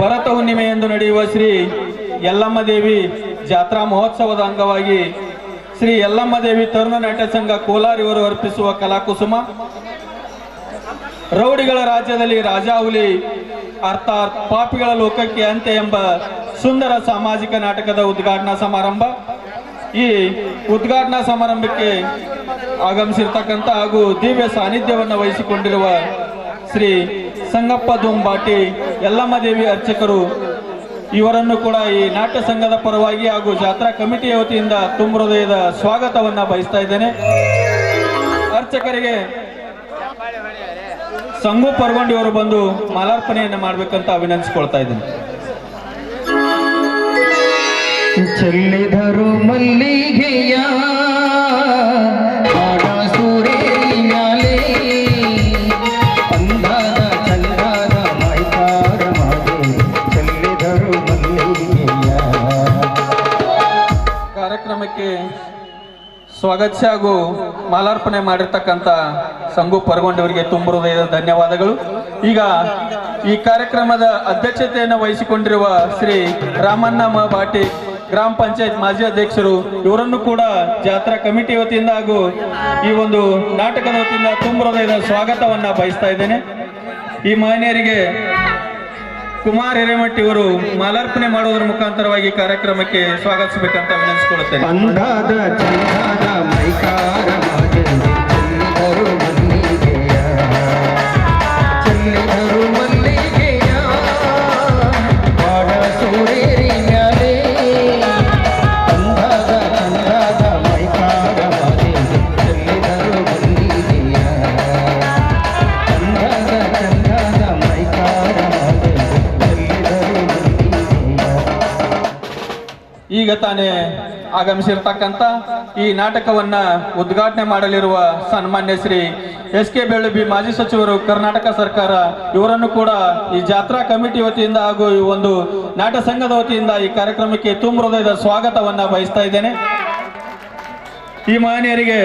ಭರತ ಹುಣ್ಣಿಮೆಯಂದು ನಡೆಯುವ ಶ್ರೀ ಯಲ್ಲಮ್ಮ ದೇವಿ ಜಾತ್ರಾ ಮಹೋತ್ಸವದ ಅಂಗವಾಗಿ ಶ್ರೀ ಯಲ್ಲಮ್ಮ ದೇವಿ ತರುಣ ನಾಟ್ಯ ಸಂಘ ಕೋಲಾರ ಇವರು ಅರ್ಪಿಸುವ ಕಲಾಕುಸುಮ ರೌಡಿಗಳ ರಾಜ್ಯದಲ್ಲಿ ರಾಜಾ ಹುಲಿ ಅರ್ಥಾತ್ ಪಾಪಿಗಳ ಲೋಕಕ್ಕೆ ಅಂತ್ಯ ಎಂಬ ಸುಂದರ ಸಾಮಾಜಿಕ ನಾಟಕದ ಉದ್ಘಾಟನಾ ಸಮಾರಂಭ. ಈ ಉದ್ಘಾಟನಾ ಸಮಾರಂಭಕ್ಕೆ ಆಗಮಿಸಿರ್ತಕ್ಕಂಥ ಹಾಗೂ ದಿವ್ಯ ಸಾನ್ನಿಧ್ಯವನ್ನು ವಹಿಸಿಕೊಂಡಿರುವ ಶ್ರೀ ಸಂಗಪ್ಪ ದುಂಬಾಟಿ ಯಲ್ಲಮ್ಮ ದೇವಿ ಅರ್ಚಕರು ಇವರನ್ನು ಕೂಡ ಈ ನಾಟ್ಯ ಸಂಘದ ಪರವಾಗಿ ಹಾಗೂ ಜಾತ್ರಾ ಕಮಿಟಿಯ ವತಿಯಿಂದ ತುಂಬ ಹೃದಯದ ಸ್ವಾಗತವನ್ನ ಬಯಸ್ತಾ ಇದ್ದೇನೆ. ಅರ್ಚಕರಿಗೆ ಸಂಗು ಪರ್ಗೊಂಡಿ ಅವರು ಬಂದು ಮಾಲಾರ್ಪಣೆಯನ್ನು ಮಾಡಬೇಕಂತ ವಿನಂತಿಸಿಕೊಳ್ತಾ ಇದ್ದೇನೆ. ಚೆಲ್ಲಿದರು ಮಲ್ಲಿಗೆಯ ಕಾರ್ಯಕ್ರಮಕ್ಕೆ ಸ್ವಾಗತಿಸಿ ಹಾಗೂ ಮಾಲಾರ್ಪಣೆ ಮಾಡಿರ್ತಕ್ಕಂಥ ಸಂಗು ಪರ್ಗೊಂಡಿಯವರಿಗೆ ತುಂಬ ಹೃದಯದ ಧನ್ಯವಾದಗಳು. ಈಗ ಈ ಕಾರ್ಯಕ್ರಮದ ಅಧ್ಯಕ್ಷತೆಯನ್ನು ವಹಿಸಿಕೊಂಡಿರುವ ಶ್ರೀ ರಾಮಣ್ಣ ಬಾಟಿ ಗ್ರಾಮ ಪಂಚಾಯತ್ ಮಾಜಿ ಅಧ್ಯಕ್ಷರು ಇವರನ್ನು ಕೂಡ ಜಾತ್ರಾ ಕಮಿಟಿ ವತಿಯಿಂದ ಹಾಗೂ ಈ ಒಂದು ನಾಟಕದ ವತಿಯಿಂದ ತುಂಬ ಹೃದಯದ ಸ್ವಾಗತವನ್ನ ಬಯಸ್ತಾ ಇದ್ದೇನೆ. ಈ ಮಹನೀಯರಿಗೆ ಕುಮಾರ್ ಹಿರೇಮಠಿ ಅವರು ಮಾಲಾರ್ಪಣೆ ಮಾಡುವುದರ ಮುಖಾಂತರವಾಗಿ ಕಾರ್ಯಕ್ರಮಕ್ಕೆ ಸ್ವಾಗತಿಸಬೇಕಂತ ವಿನಂತಿಸಿಕೊಳ್ಳುತ್ತೇನೆ. ಈಗ ತಾನೇ ಆಗಮಿಸಿರ್ತಕ್ಕಂಥ ಈ ನಾಟಕವನ್ನ ಉದ್ಘಾಟನೆ ಮಾಡಲಿರುವ ಸನ್ಮಾನ್ಯ ಶ್ರೀ ಎಸ್.ಕೆ. ಬೆಳ್ಳುಬಿ ಮಾಜಿ ಸಚಿವರು ಕರ್ನಾಟಕ ಸರ್ಕಾರ ಇವರನ್ನು ಕೂಡ ಈ ಜಾತ್ರಾ ಕಮಿಟಿ ವತಿಯಿಂದ ಹಾಗೂ ಈ ಒಂದು ನಾಟ್ಯ ಸಂಘದ ವತಿಯಿಂದ ಈ ಕಾರ್ಯಕ್ರಮಕ್ಕೆ ತುಂಬ ಹೃದಯದ ಸ್ವಾಗತವನ್ನ ಬಯಸ್ತಾ ಇದ್ದೇನೆ. ಈ ಮಹನೀಯರಿಗೆ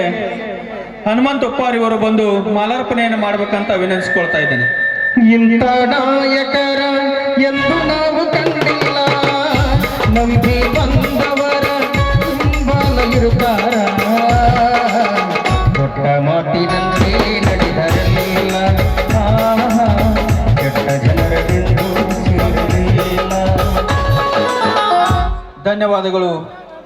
ಹನುಮಂತ ಉಪ್ಪಾರ್ ಇವರು ಬಂದು ಮಾಲಾರ್ಪಣೆಯನ್ನು ಮಾಡಬೇಕಂತ ವಿನಂತಿಸಿಕೊಳ್ತಾ ಇದ್ದೇನೆ. ಇಂಥ ನಾಯಕರ ಎಂದು ನಾವು ಕಂಡಿಲ್ಲ, ನಂಬಿ ಬಂದವರ ಹಿಂಬಾಲ ಇರುತ್ತಾರ, ದೊಡ್ಡ ಮಾತಿನಲ್ಲಿ ನಡೆದರಲಿಲ್ಲ, ಕೆಟ್ಟ ಜನರದೆಂದು ಸೇರಲಿಲ್ಲ. ಧನ್ಯವಾದಗಳು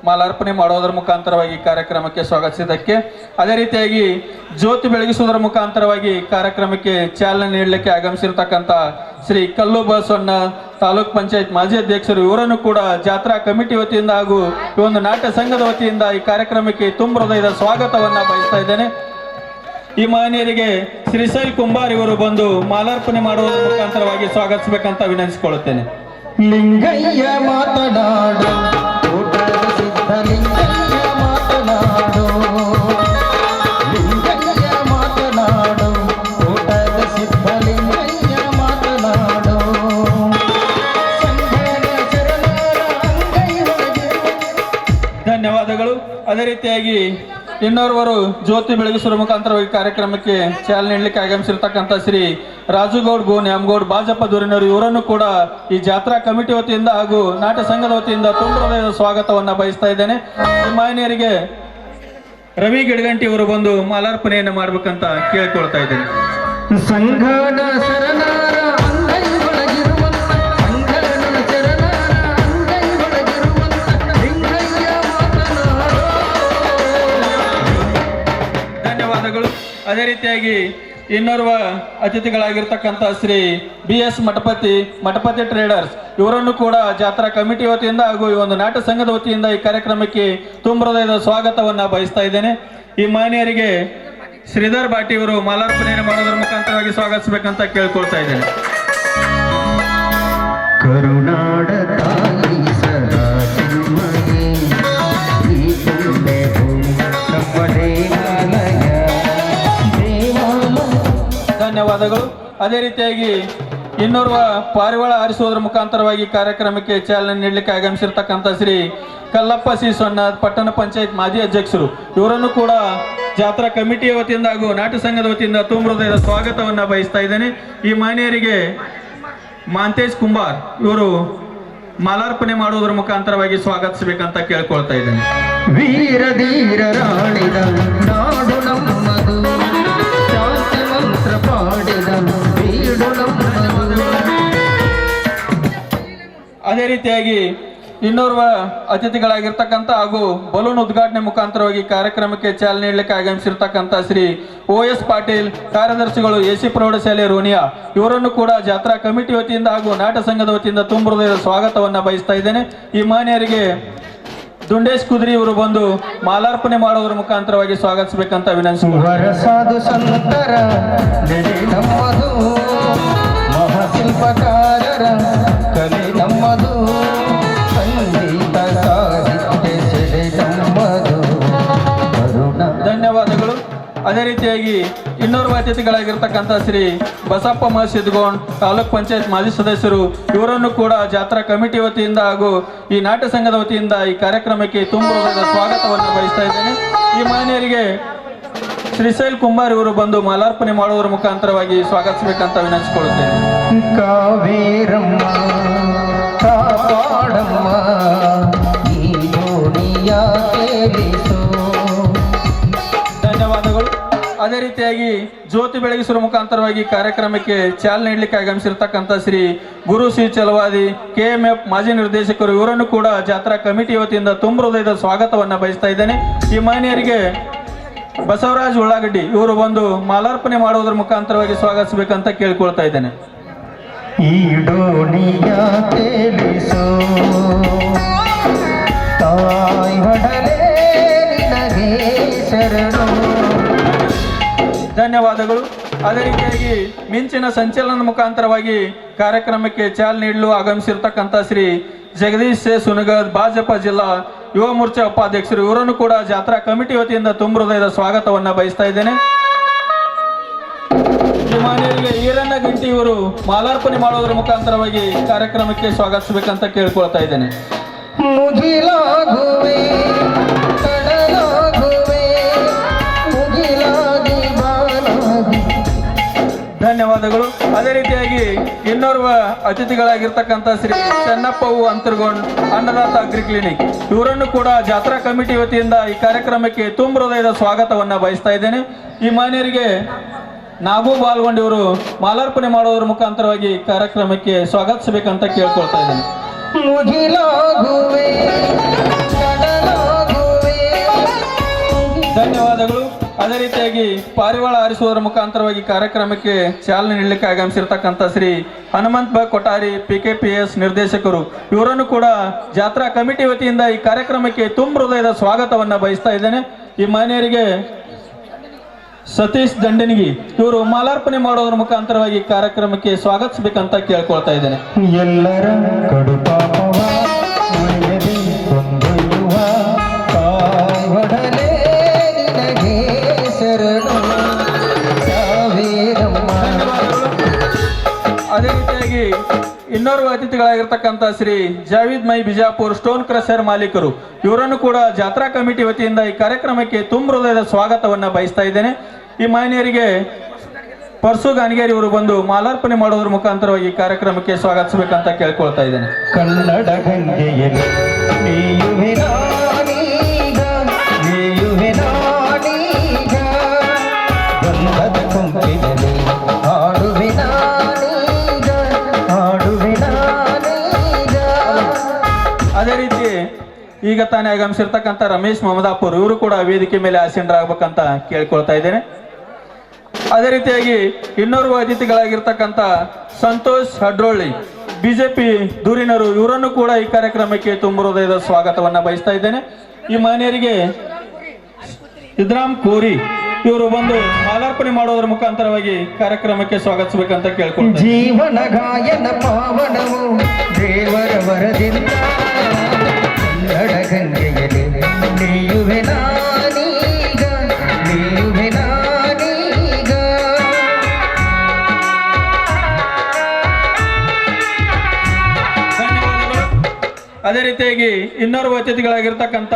ಮಾಲಾರ್ಪಣೆ ಮಾಡೋದರ ಮುಖಾಂತರವಾಗಿ ಕಾರ್ಯಕ್ರಮಕ್ಕೆ ಸ್ವಾಗತಿಸಿದ್ದಕ್ಕೆ. ಅದೇ ರೀತಿಯಾಗಿ ಜ್ಯೋತಿ ಬೆಳಗಿಸುವುದರ ಮುಖಾಂತರವಾಗಿ ಕಾರ್ಯಕ್ರಮಕ್ಕೆ ಚಾಲನೆ ನೀಡಲಿಕ್ಕೆ ಆಗಮಿಸಿರ್ತಕ್ಕಂಥ ಶ್ರೀ ಕಲ್ಲು ಬಸವಣ್ಣ ತಾಲೂಕ್ ಪಂಚಾಯತ್ ಮಾಜಿ ಅಧ್ಯಕ್ಷರು ಇವರನ್ನು ಕೂಡ ಜಾತ್ರಾ ಕಮಿಟಿ ವತಿಯಿಂದ ಹಾಗೂ ಈ ಒಂದು ನಾಟ್ಯ ಸಂಘದ ವತಿಯಿಂದ ಈ ಕಾರ್ಯಕ್ರಮಕ್ಕೆ ತುಂಬ ಹೃದಯದ ಸ್ವಾಗತವನ್ನ ಬಯಸ್ತಾ ಇದ್ದೇನೆ. ಈ ಮಹನೀಯರಿಗೆ ಶ್ರೀಶೈಲ್ ಕುಂಬಾರ್ ಇವರು ಬಂದು ಮಾಲಾರ್ಪಣೆ ಮಾಡುವುದರ ಮುಖಾಂತರವಾಗಿ ಸ್ವಾಗತಿಸಬೇಕಂತ ವಿನಂತಿಸಿಕೊಳ್ಳುತ್ತೇನೆ. ಲಿಂಗಯ್ಯ ಮಾತನಾಡು, ಲಿಂಗಯ್ಯ ಮಾತನಾಡು, ಲಿಂಗಯ್ಯ ಮಾತನಾಡು, ಊಟದ ಸಿದ್ಧ ಲಿಂಗಯ್ಯ ಮಾತನಾಡು, ಸಂಘದ ಶರಣರ ಅಂಗೈ ಒಳಗೆ. ಧನ್ಯವಾದಗಳು. ಅದೇ ರೀತಿಯಾಗಿ ಇನ್ನೋರ್ವರು ಜ್ಯೋತಿ ಬೆಳಗಿಸುವ ಮುಖಾಂತರವಾಗಿ ಕಾರ್ಯಕ್ರಮಕ್ಕೆ ಚಾಲನೆ ನೀಡಲಿಕ್ಕೆ ಆಗಮಿಸಿರ್ತಕ್ಕಂಥ ಶ್ರೀ ರಾಜುಗೌಡ್ ಗೋ ನ್ಯಾಮಗೌಡ್ ಬಾಜಪ್ಪ ದೂರಿನವರು ಇವರನ್ನು ಕೂಡ ಈ ಜಾತ್ರಾ ಕಮಿಟಿ ವತಿಯಿಂದ ಹಾಗೂ ನಾಟ್ಯ ಸಂಘದ ವತಿಯಿಂದ ತುಂಬ ಹೃದಯದ ಸ್ವಾಗತವನ್ನ ಬಯಸ್ತಾ ಇದ್ದೇನೆ. ಈ ಮಹನೀಯರಿಗೆ ರವಿ ಗಿಡಗಂಟಿ ಅವರು ಬಂದು ಮಾಲಾರ್ಪಣೆಯನ್ನು ಮಾಡ್ಬೇಕಂತ ಕೇಳಿಕೊಳ್ತಾ ಇದ್ದೇನೆ. ಸಂಘದ ಶರಣರ ಅಂಗೈ ಒಳಗಿರುವಂತ, ಸಂಘದ ಶರಣರ ಅಂಗೈ ಒಳಗಿರುವಂತ ಲಿಂಗಯ್ಯ ಮಾತನಾಡು. ಧನ್ಯವಾದಗಳು. ಅದೇ ರೀತಿಯಾಗಿ ಇನ್ನೋರ್ವ ಅತಿಥಿಗಳಾಗಿರ್ತಕ್ಕಂಥ ಶ್ರೀ BS ಮಠಪತಿ ಟ್ರೇಡರ್ಸ್ ಇವರನ್ನು ಕೂಡ ಜಾತ್ರಾ ಕಮಿಟಿ ವತಿಯಿಂದ ಹಾಗೂ ಈ ಒಂದು ನಾಟ್ಯ ಸಂಘದ ವತಿಯಿಂದ ಈ ಕಾರ್ಯಕ್ರಮಕ್ಕೆ ತುಂಬ ಹೃದಯದ ಸ್ವಾಗತವನ್ನ ಬಯಸ್ತಾ ಇದ್ದೇನೆ. ಈ ಮಹನೀಯರಿಗೆ ಶ್ರೀಧರ್ ಬಾಟಿ ಇವರು ಮಾಲಾರ್ಪಣೆಯನ್ನು ಮಾಡೋದರ ಮುಖಾಂತರವಾಗಿ ಸ್ವಾಗತಿಸಬೇಕಂತ ಕೇಳ್ಕೊಳ್ತಾ ಇದ್ದೇನೆ. ಕರುನಾಡ ತಾಯಿ ಸದಾ ಚಿನ್ಮಯಿ, ಈ ತುಂಬೆ ನಮ್ಮ ದೇವಾಲಯ. ಧನ್ಯವಾದಗಳು. ಅದೇ ರೀತಿಯಾಗಿ ಇನ್ನೋರ್ವ ಪಾರಿವಾಳ ಆರಿಸುವುದರ ಮುಖಾಂತರವಾಗಿ ಕಾರ್ಯಕ್ರಮಕ್ಕೆ ಚಾಲನೆ ನೀಡಲಿಕ್ಕೆ ಆಗಮಿಸಿರ್ತಕ್ಕಂಥ ಶ್ರೀ ಕಲ್ಲಪ್ಪ ಸಿ ಸೊನ್ನ ಪಟ್ಟಣ ಪಂಚಾಯತ್ ಮಾಜಿ ಅಧ್ಯಕ್ಷರು ಇವರನ್ನು ಕೂಡ ಜಾತ್ರಾ ಕಮಿಟಿಯ ವತಿಯಿಂದ ಹಾಗೂ ನಾಟ್ಯ ಸಂಘದ ವತಿಯಿಂದ ತುಂಬ ಹೃದಯದ ಸ್ವಾಗತವನ್ನ ಬಯಸ್ತಾ ಇದ್ದೇನೆ. ಈ ಮಹನೀಯರಿಗೆ ಮಾಂತೇಶ್ ಕುಂಬಾರ್ ಇವರು ಮಾಲಾರ್ಪಣೆ ಮಾಡುವುದರ ಮುಖಾಂತರವಾಗಿ ಸ್ವಾಗತಿಸಬೇಕಂತ ಕೇಳ್ಕೊಳ್ತಾ ಇದ್ದೇನೆ. ವೀರ ಧೀರರಾಳಿದ ನಾಡು ನಮ್ಮದು, ಶಾಂತಿ ಮಂತ್ರ ಪಾಡಿದ ಬೀಡು ನಮ್ಮದು. ಅದೇ ರೀತಿಯಾಗಿ ಇನ್ನೋರ್ವ ಅತಿಥಿಗಳಾಗಿರ್ತಕ್ಕಂಥ ಹಾಗೂ ಬಲೂನ್ ಉದ್ಘಾಟನೆ ಮುಖಾಂತರವಾಗಿ ಕಾರ್ಯಕ್ರಮಕ್ಕೆ ಚಾಲನೆ ನೀಡಲಿಕ್ಕೆ ಆಗಮಿಸಿರ್ತಕ್ಕಂಥ ಶ್ರೀ OS ಪಾಟೀಲ್, ಕಾರ್ಯದರ್ಶಿಗಳು AC ಪ್ರೌಢಶಾಲೆ ರೋನಿಯಾ, ಇವರನ್ನು ಕೂಡ ಜಾತ್ರಾ ಕಮಿಟಿ ವತಿಯಿಂದ ಹಾಗೂ ನಾಟ ಸಂಘದ ವತಿಯಿಂದ ತುಂಬ ಹೃದಯದ ಸ್ವಾಗತವನ್ನ ಬಯಸ್ತಾ ಇದ್ದೇನೆ. ಈ ಮಾನ್ಯರಿಗೆ ದುಂಡೇಶ್ ಕುದ್ರಿ ಇವರು ಬಂದು ಮಾಲಾರ್ಪಣೆ ಮಾಡುವುದರ ಮುಖಾಂತರವಾಗಿ ಸ್ವಾಗತಿಸಬೇಕಂತ ವಿನಂತಿಸುತ್ತಾರೆ. ಸಾಧು ಸಂತರ ನೆಲೆ ನಮ್ಮದು, ಮಹಾಶಿಲ್ಪಕಾರರ ಕಲೆ ನಮ್ಮದು, ಸಂಗೀತ ಸಾಹಿತ್ಯ ಸೆಲೆ ನಮ್ಮದು. ಧನ್ಯವಾದಗಳು. ಅದೇ ರೀತಿಯಾಗಿ ಇನ್ನೋರ್ವ ಅತಿಥಿಗಳಾಗಿರ್ತಕ್ಕಂಥ ಶ್ರೀ ಬಸಪ್ಪ ಮಹಸಿದ್ಗೋಣ್, ತಾಲೂಕ್ ಪಂಚಾಯತ್ ಮಾಜಿ ಸದಸ್ಯರು, ಇವರನ್ನು ಕೂಡ ಜಾತ್ರಾ ಕಮಿಟಿ ವತಿಯಿಂದ ಹಾಗೂ ಈ ನಾಟ್ಯ ಸಂಘದ ವತಿಯಿಂದ ಈ ಕಾರ್ಯಕ್ರಮಕ್ಕೆ ತುಂಬ ಹೃದಯದ ಸ್ವಾಗತವನ್ನು ಬಯಸ್ತಾ ಇದ್ದೇನೆ. ಈ ಮಾನ್ಯರಿಗೆ ಶ್ರೀಶೈಲ್ ಕುಂಬಾರ್ ಇವರು ಬಂದು ಮಾಲಾರ್ಪಣೆ ಮಾಡುವುದರ ಮುಖಾಂತರವಾಗಿ ಸ್ವಾಗತಿಸಬೇಕಂತ ವಿನಂತಿಸಿಕೊಳ್ಳುತ್ತೇನೆ. ಕಾವೇರಮ್ಮ ಕಾಪಾಡಮ್ಮ ಈ ದೋಣಿಯ ತೇಲಿಸು. ಧನ್ಯವಾದಗಳು. ಅದೇ ರೀತಿಯಾಗಿ ಜ್ಯೋತಿ ಬೆಳಗಿಸುವ ಮುಖಾಂತರವಾಗಿ ಕಾರ್ಯಕ್ರಮಕ್ಕೆ ಚಾಲನೆ ನೀಡಲಿಕ್ಕೆ ಆಗಮಿಸಿರ್ತಕ್ಕಂಥ ಶ್ರೀ ಗುರು ಸಿ ಚಲವಾದಿ KMF ಮಾಜಿ ನಿರ್ದೇಶಕರು, ಇವರನ್ನು ಕೂಡ ಜಾತ್ರಾ ಕಮಿಟಿ ವತಿಯಿಂದ ತುಂಬ ಹೃದಯದ ಸ್ವಾಗತವನ್ನ ಬಯಸ್ತಾ ಇದ್ದೇನೆ. ಈ ಮಾನ್ಯರಿಗೆ ಬಸವರಾಜ್ ಉಳ್ಳಾಗಡ್ಡಿ ಇವರು ಬಂದು ಮಾಲಾರ್ಪಣೆ ಮಾಡುವುದರ ಮುಖಾಂತರವಾಗಿ ಸ್ವಾಗತಿಸಬೇಕಂತ ಕೇಳ್ಕೊಳ್ತಾ ಇದ್ದೇನೆ. ಈ ಡೋಣಿಯ ತೇಲಿಸು ತಾಯಿ ಹೊಡಲೇ ನಿನಗೆ ಶರಣು. ಧನ್ಯವಾದಗಳು. ಅದೇ ರೀತಿಯಾಗಿ ಮಿಂಚಿನ ಸಂಚಲನ ಮುಖಾಂತರವಾಗಿ ಕಾರ್ಯಕ್ರಮಕ್ಕೆ ಚಾಲನೆ ನೀಡಲು ಆಗಮಿಸಿರ್ತಕ್ಕಂಥ ಶ್ರೀ ಜಗದೀಶ್ ಸುನಗದ್, ಭಾಜಪ ಜಿಲ್ಲಾ ಯುವ ಮೋರ್ಚಾ ಉಪಾಧ್ಯಕ್ಷರು, ಇವರನ್ನು ಕೂಡ ಜಾತ್ರಾ ಕಮಿಟಿ ವತಿಯಿಂದ ತುಂಬ ಹೃದಯದ ಸ್ವಾಗತವನ್ನ ಬಯಸ್ತಾ ಇದ್ದೇನೆ. ಈ ಮಾನ್ಯರಿಗೆ ಈರಣ್ಣ ಗಂಟಿ ಇವರು ಮಾಲಾರ್ಪಣೆ ಮಾಡುವುದರ ಮುಖಾಂತರವಾಗಿ ಕಾರ್ಯಕ್ರಮಕ್ಕೆ ಸ್ವಾಗತಿಸಬೇಕಂತ ಕೇಳ್ಕೊಳ್ತಾ ಇದ್ದೇನೆ. ಮುಗಿಲಾಗುವೆ ಕಡಲಾಗುವೆ ಮುಗಿಲಾಗಿ ಬಾಲಾಗಿ. ಧನ್ಯವಾದಗಳು. ಅದೇ ರೀತಿಯಾಗಿ ಇನ್ನೋರ್ವ ಅತಿಥಿಗಳಾಗಿರ್ತಕ್ಕಂಥ ಶ್ರೀ ಚೆನ್ನಪ್ಪವು ಅಂತರ್ಗೊಂಡ್, ಅನ್ನದಾತ ಅಗ್ರಿ ಕ್ಲಿನಿಕ್, ಇವರನ್ನು ಕೂಡ ಜಾತ್ರಾ ಕಮಿಟಿ ವತಿಯಿಂದ ಈ ಕಾರ್ಯಕ್ರಮಕ್ಕೆ ತುಂಬ ಹೃದಯದ ಸ್ವಾಗತವನ್ನ ಬಯಸ್ತಾ ಇದ್ದೇನೆ. ಈ ಮಾನ್ಯರಿಗೆ ನಾಗು ಬಾಲ್ಗೊಂಡ್ ಇವರು ಮಾಲಾರ್ಪಣೆ ಮಾಡುವುದರ ಮುಖಾಂತರವಾಗಿ ಕಾರ್ಯಕ್ರಮಕ್ಕೆ ಸ್ವಾಗತಿಸಬೇಕಂತ ಕೇಳ್ಕೊಳ್ತಾ ಇದ್ದೇನೆ. ಮುಗಿಲಾಗುವೆ ಕಡಲಾಗುವೆ. ಧನ್ಯವಾದಗಳು. ಅದೇ ರೀತಿಯಾಗಿ ಪಾರಿವಾಳ ಆರಿಸುವುದರ ಮುಖಾಂತರವಾಗಿ ಕಾರ್ಯಕ್ರಮಕ್ಕೆ ಚಾಲನೆ ನೀಡಲಿಕ್ಕೆ ಆಗಮಿಸಿರ್ತಕ್ಕಂಥ ಶ್ರೀ ಹನುಮಂತ್ ಬ ಕೊಠಾರಿ PKPS ನಿರ್ದೇಶಕರು, ಇವರನ್ನು ಕೂಡ ಜಾತ್ರಾ ಕಮಿಟಿ ವತಿಯಿಂದ ಈ ಕಾರ್ಯಕ್ರಮಕ್ಕೆ ತುಂಬ ಹೃದಯದ ಸ್ವಾಗತವನ್ನ ಬಯಸ್ತಾ ಇದ್ದೇನೆ. ಈ ಮಾನ್ಯರಿಗೆ ಸತೀಶ್ ದಂಡನಿಗಿ ಇವರು ಮಾಲಾರ್ಪಣೆ ಮಾಡೋದ್ರ ಮುಖಾಂತರವಾಗಿ ಕಾರ್ಯಕ್ರಮಕ್ಕೆ ಸ್ವಾಗತಿಸಬೇಕಂತ ಕೇಳ್ಕೊಳ್ತಾ ಇದ್ದೇನೆ. ಎಲ್ಲರ ಕಡುಪಾಪವ ಮನೆಯದೆ ಕೊಂದೊಯ್ಯುವ ತಾಯಿ ಹೊಡಲೇ ನಿನಗೆ ಶರಣು ಕಾವೇರಮ್ಮ. ಅದೇ ರೀತಿಯಾಗಿ ಇನ್ನೋರ್ವ ಅತಿಥಿಗಳಾಗಿರ್ತಕ್ಕಂಥ ಶ್ರೀ ಜಾವೀದ್ ಮೈ ಬಿಜಾಪುರ್ ಸ್ಟೋನ್ ಕ್ರಷರ್ ಮಾಲೀಕರು, ಇವರನ್ನು ಕೂಡ ಜಾತ್ರಾ ಕಮಿಟಿ ವತಿಯಿಂದ ಈ ಕಾರ್ಯಕ್ರಮಕ್ಕೆ ತುಂಬ ಹೃದಯದ ಸ್ವಾಗತವನ್ನ ಬಯಸ್ತಾ ಇದ್ದೇನೆ. ಈ ಮಾನ್ಯರಿಗೆ ಪರ್ಸು ಗಾನಿಗೇರಿ ಇವರು ಬಂದು ಮಾಲಾರ್ಪಣೆ ಮಾಡೋದ್ರ ಮುಖಾಂತರವಾಗಿ ಕಾರ್ಯಕ್ರಮಕ್ಕೆ ಸ್ವಾಗತಿಸಬೇಕಂತ ಕೇಳ್ಕೊಳ್ತಾ ಇದ್ದೇನೆ. ಕನ್ನಡ ಗಂಗೆಯಲ್ಲಿ ನೀಯುವೆ ನಾನೀಗ, ನೀಯುವೆ ನಾನೀಗ, ಗಂಧದ ಕೊಂಪಿನಲ್ಲಿ ಹಾಡುವೆ ನಾನೀಗ, ಹಾಡುವೆ ನಾನೀಗ. ಅದೇ ರೀತಿ ಈಗ ತಾನೇ ಆಗಮಿಸಿರ್ತಕ್ಕಂಥ ರಮೇಶ್ ಮಮದಾಪುರ್, ಇವರು ಕೂಡ ವೇದಿಕೆ ಮೇಲೆ ಆಸೀನರಾಗಬೇಕಂತ ಕೇಳ್ಕೊಳ್ತಾ ಇದ್ದೇನೆ. ಅದೇ ರೀತಿಯಾಗಿ ಇನ್ನೋರ್ವ ಅತಿಥಿಗಳಾಗಿರ್ತಕ್ಕಂಥ ಸಂತೋಷ್ ಹಡ್ರೋಳ್ಳಿ BJP ದೂರಿನರು, ಇವರನ್ನು ಕೂಡ ಈ ಕಾರ್ಯಕ್ರಮಕ್ಕೆ ತುಂಬ ಹೃದಯದ ಸ್ವಾಗತವನ್ನ ಬಯಸ್ತಾ ಇದ್ದೇನೆ. ಈ ಮಾನ್ಯರಿಗೆ ಇದ್ರಾಮ್ ಕೋರಿ ಇವರು ಬಂದು ಮಾಲಾರ್ಪಣೆ ಮಾಡೋದ್ರ ಮುಖಾಂತರವಾಗಿ ಕಾರ್ಯಕ್ರಮಕ್ಕೆ ಸ್ವಾಗತಿಸಬೇಕಂತ ಕೇಳ್ಕೊಳ್ತಾರೆ. ಜೀವನ ಗಾಯನ ಪಾವನವು ದೇವರ ವರದಿಂದ ಕನ್ನಡ ಗಂಗೆಯಲ್ಲಿ ನೀಯುವೆ ನಾನೀಗ, ನೀಯುವೆ ನಾನೀಗ. ಅದೇ ರೀತಿಯಾಗಿ ಇನ್ನೋರ್ವ ಅತಿಥಿಗಳಾಗಿರ್ತಕ್ಕಂಥ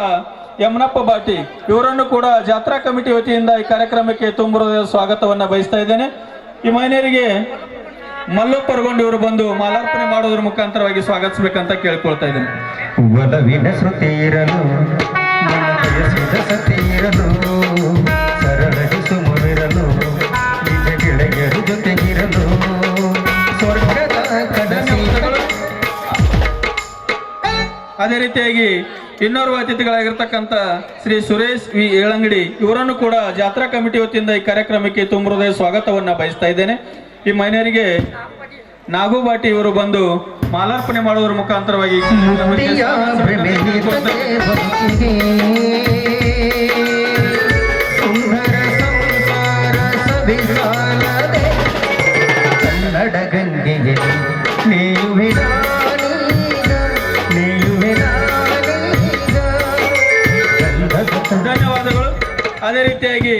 ಯಮನಪ್ಪ ಬಾಟಿ, ಇವರನ್ನು ಕೂಡ ಜಾತ್ರಾ ಕಮಿಟಿ ವತಿಯಿಂದ ಈ ಕಾರ್ಯಕ್ರಮಕ್ಕೆ ತುಂಬ ಹೃದಯದ ಸ್ವಾಗತವನ್ನ ಬಯಸ್ತಾ ಇದ್ದೇನೆ. ಈ ಮಹಿಳೆಯರಿಗೆ ಮಲ್ಲು ಪರ್ಗೊಂಡು ಇವರು ಬಂದು ಮಾಲಾರ್ಪಣೆ ಮಾಡೋದ್ರ ಮುಖಾಂತರವಾಗಿ ಸ್ವಾಗತಿಸಬೇಕಂತ ಕೇಳ್ಕೊಳ್ತಾ ಇದ್ದೀನಿ. ಒಲವಿನ ಶ್ರುತಿ ಇರಲು ಮನತೆಯ ಸುಧಸತಿ ಇರಲು ಸರಳ ಸುಮರಿರಲು ನಿಜ ಗೆಳೆಯರ ಜೊತೆಗಿರಲು ಸ್ವರ್ಗದ ಕನಸಿ. ಅದೇ ರೀತಿಯಾಗಿ ಇನ್ನೋರ್ವ ಅತಿಥಿಗಳಾಗಿರ್ತಕ್ಕಂಥ ಶ್ರೀ ಸುರೇಶ್ ವಿ ಏಳಂಗಡಿ ಇವರನ್ನು ಕೂಡ ಜಾತ್ರಾ ಕಮಿಟಿ ವತಿಯಿಂದ ಈ ಕಾರ್ಯಕ್ರಮಕ್ಕೆ ತುಂಬ ಹೃದಯ ಸ್ವಾಗತವನ್ನ ಬಯಸ್ತಾ ಇದ್ದೇನೆ. ಈ ಮಹಿಳೆಯರಿಗೆ ನಾಗುಬಾಟಿ ಇವರು ಬಂದು ಮಾಲಾರ್ಪಣೆ ಮಾಡುವುದರ ಮುಖಾಂತರವಾಗಿ ಮುಕ್ತಿಯ ಭ್ರಮೆಯಿಲ್ಲದೆ ಬದುಕಿಗೆ ಸುಂದರ ಸಂಸಾರ ಸವಿಸಾಲದೆ ಕನ್ನಡ ಗಂಗೆಗೆ ನೀಯುವೆ ನಾನೀಗ, ನೀಯುವೆ ನಾನೀಗ. ಧನ್ಯವಾದಗಳು. ಅದೇ ರೀತಿಯಾಗಿ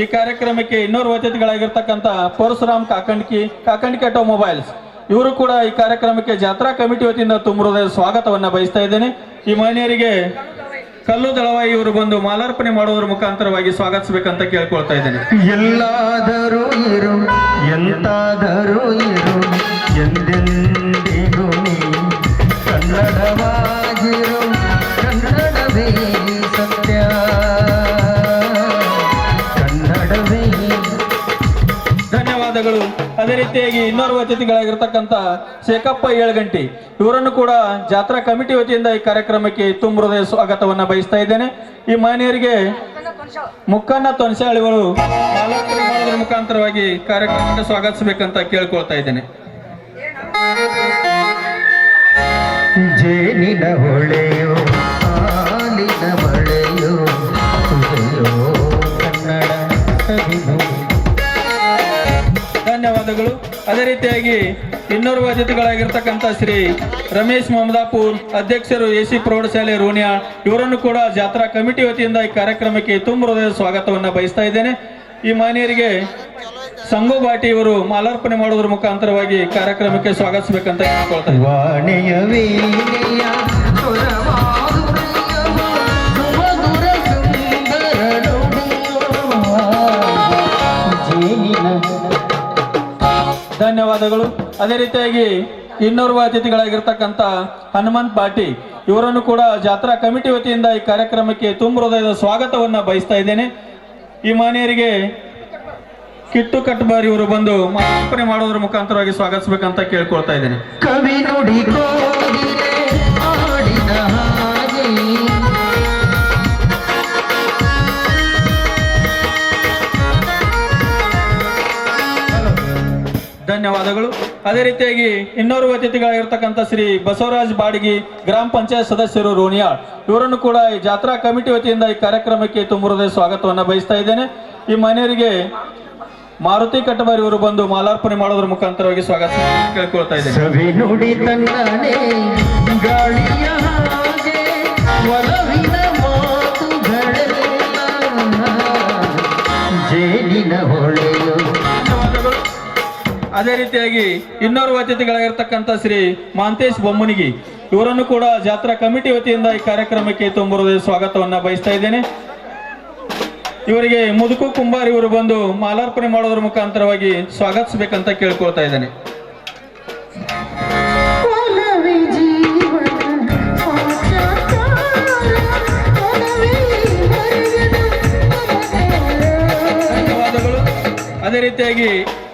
ಈ ಕಾರ್ಯಕ್ರಮಕ್ಕೆ ಇನ್ನೋರ್ವ ಅತಿಥಿಗಳಾಗಿರ್ತಕ್ಕಂಥ ಪರಶುರಾಮ್ ಕಾಕಂಡ್ಕಿ ಆಟೋಮೊಬೈಲ್ಸ್ ಇವರು ಕೂಡ ಈ ಕಾರ್ಯಕ್ರಮಕ್ಕೆ ಜಾತ್ರಾ ಕಮಿಟಿ ವತಿಯಿಂದ ತುಂಬ ಹೃದಯ ಸ್ವಾಗತವನ್ನ ಬಯಸ್ತಾ ಇದ್ದೇನೆ. ಈ ಮಹಿಳೆಯರಿಗೆ ಕಲ್ಲು ದಳವಾಯಿ ಇವರು ಬಂದು ಮಾಲಾರ್ಪಣೆ ಮಾಡುವುದರ ಮುಖಾಂತರವಾಗಿ ಸ್ವಾಗತಿಸಬೇಕಂತ ಕೇಳ್ಕೊಳ್ತಾ ಇದ್ದೇನೆ. ಎಲ್ಲಾದರೂ ಇರು ಎಂತಾದರೂ ಇರು ಎಂದೆಂದಿಗೂ ನೀ ಕನ್ನಡವಾಗಿರು, ಕನ್ನಡವೇ ಸತ್ಯ, ಕನ್ನಡವೇ. ಧನ್ಯವಾದಗಳು. ಅದೇ ರೀತಿಯಾಗಿ ಇನ್ನೋರ್ವ ಅತಿಥಿಗಳಾಗಿರ್ತಕ್ಕಂಥ ಶೇಖಪ್ಪ ಏಳ್ಗಂಟಿ ಇವರನ್ನು ಕೂಡ ಜಾತ್ರಾ ಕಮಿಟಿ ವತಿಯಿಂದ ಈ ಕಾರ್ಯಕ್ರಮಕ್ಕೆ ತುಂಬ ಹೃದಯ ಸ್ವಾಗತವನ್ನ ಬಯಸ್ತಾ ಇದ್ದೇನೆ. ಈ ಮಹಿಳೆಯರಿಗೆ ಮುಕ್ಕಣ್ಣ ತೊನ್ಸಾಳಿಗಳು ಮಾಲಾರ್ಪಣೆ ಮಾಡೋದ್ರ ಮುಖಾಂತರವಾಗಿ ಕಾರ್ಯಕ್ರಮಕ್ಕೆ ಸ್ವಾಗತಿಸಬೇಕಂತ ಕೇಳ್ಕೊಳ್ತಾ ಇದ್ದೇನೆ. ಜೇನಿನ ಹೊಳೆಯೋ ಹಾಲಿನ ಮಳೆಯೋ ಸುಧೆಯೋ ಕನ್ನಡ ಸವಿದು. ಧನ್ಯವಾದಗಳು. ಅದೇ ರೀತಿಯಾಗಿ ಇನ್ನೋರ್ವ ಅತಿಥಿಗಳಾಗಿರ್ತಕ್ಕಂಥ ಶ್ರೀ ರಮೇಶ್ ಮಮದಾಪುರ್ ಅಧ್ಯಕ್ಷರು ಎಸಿ ಪ್ರೌಢಶಾಲೆ ರೋಣಿಯಾ ಇವರನ್ನು ಕೂಡ ಜಾತ್ರಾ ಕಮಿಟಿ ವತಿಯಿಂದ ಈ ಕಾರ್ಯಕ್ರಮಕ್ಕೆ ತುಂಬ ಹೃದಯ ಸ್ವಾಗತವನ್ನ ಬಯಸ್ತಾ ಇದ್ದೇನೆ. ಈ ಮಹಿಳೆಯರಿಗೆ ಸಂಗು ಬಾಟಿ ಇವರು ಮಾಲಾರ್ಪಣೆ ಮಾಡುವುದರ ಮುಖಾಂತರವಾಗಿ ಕಾರ್ಯಕ್ರಮಕ್ಕೆ ಸ್ವಾಗತಿಸಬೇಕಂತ ಕೇಳ್ಕೊಳ್ತಾ ಇದ್ದೀನಿ. ವಾಣಿಯ ವೀಣೆಯ ಸ್ವರಮಾಧುರ್ಯವ ಸುಮಧುರ ಸುಂದರ ನುಡಿಯುವ ಜೇನಿನ. ಧನ್ಯವಾದಗಳು. ಅದೇ ರೀತಿಯಾಗಿ ಇನ್ನೋರ್ವ ಅತಿಥಿಗಳಾಗಿರ್ತಕ್ಕಂಥ ಹನುಮಂತ್ ಬಾಟಿ ಇವರನ್ನು ಕೂಡ ಜಾತ್ರಾ ಕಮಿಟಿ ವತಿಯಿಂದ ಈ ಕಾರ್ಯಕ್ರಮಕ್ಕೆ ತುಂಬ ಹೃದಯದ ಸ್ವಾಗತವನ್ನ ಬಯಸ್ತಾ ಇದ್ದೇನೆ. ಈ ಮಹಿಳೆಯರಿಗೆ ಕಿಟ್ಟು ಕಟ್ಬಾರಿ ಇವರು ಬಂದು ಮಾಲಾರ್ಪಣೆ ಮಾಡೋದ್ರ ಮುಖಾಂತರವಾಗಿ ಸ್ವಾಗತಿಸಬೇಕಂತ ಕೇಳ್ಕೊಳ್ತಾ ಇದ್ದೇನೆ. ಕವಿ ನುಡಿ ಕೋಗಿಲೆ ಆಡಿದ ಹಾಗೆ ಧನ್ಯವಾದಗಳು. ಅದೇ ರೀತಿಯಾಗಿ ಇನ್ನೋರ್ವ ಅತಿಥಿಗಳಾಗಿರ್ತಕ್ಕಂಥ ಶ್ರೀ ಬಸವರಾಜ್ ಬಾಡಿಗಿ ಗ್ರಾಮ ಪಂಚಾಯತ್ ಸದಸ್ಯರು ರೋಣಿಯಾಳ್ ಇವರನ್ನು ಕೂಡ ಈ ಜಾತ್ರಾ ಕಮಿಟಿ ವತಿಯಿಂದ ಈ ಕಾರ್ಯಕ್ರಮಕ್ಕೆ ತುಂಬ ಹೃದಯ ಸ್ವಾಗತವನ್ನ ಬಯಸ್ತಾ ಇದ್ದೇನೆ. ಈ ಮಹಿಳೆಯರಿಗೆ ಮಾರುತಿ ಕಟ್ಟಬಾರಿ ಇವರು ಬಂದು ಮಾಲಾರ್ಪಣೆ ಮಾಡೋದ್ರ ಮುಖಾಂತರವಾಗಿ ಸ್ವಾಗತ ಕೇಳ್ಕೊಳ್ತಾ ಇದ್ದೇನೆ. ಸವಿ ನುಡಿ ತನ್ನನೆ ಗಾಳಿಯ ಹಾಗೆ ಒಲವಿನ ಮಾತುಗಳೆಲ್ಲ ಜೇನಿನ ಹೊಳೆಯೋ. ಧನ್ಯವಾದಗಳು. ಅದೇ ರೀತಿಯಾಗಿ ಇನ್ನೋರ್ವ ಅತಿಥಿಗಳಾಗಿರ್ತಕ್ಕಂಥ ಶ್ರೀ ಮಾಂತೇಶ್ ಬೊಮ್ಮನಿಗಿ ಇವರನ್ನು ಕೂಡ ಜಾತ್ರಾ ಕಮಿಟಿ ವತಿಯಿಂದ ಈ ಕಾರ್ಯಕ್ರಮಕ್ಕೆ ತುಂಬ ಹೃದಯ ಸ್ವಾಗತವನ್ನ ಬಯಸ್ತಾ ಇದ್ದೇನೆ. ಇವರಿಗೆ ಮುದುಕು ಕುಂಬಾರ್ ಇವರು ಬಂದು ಮಾಲಾರ್ಪಣೆ ಮಾಡೋದ್ರ ಮುಖಾಂತರವಾಗಿ ಸ್ವಾಗತಿಸಬೇಕಂತ ಕೇಳ್ಕೊಳ್ತಾ ಇದ್ದೇನೆ. ಧನ್ಯವಾದಗಳು. ಅದೇ ರೀತಿಯಾಗಿ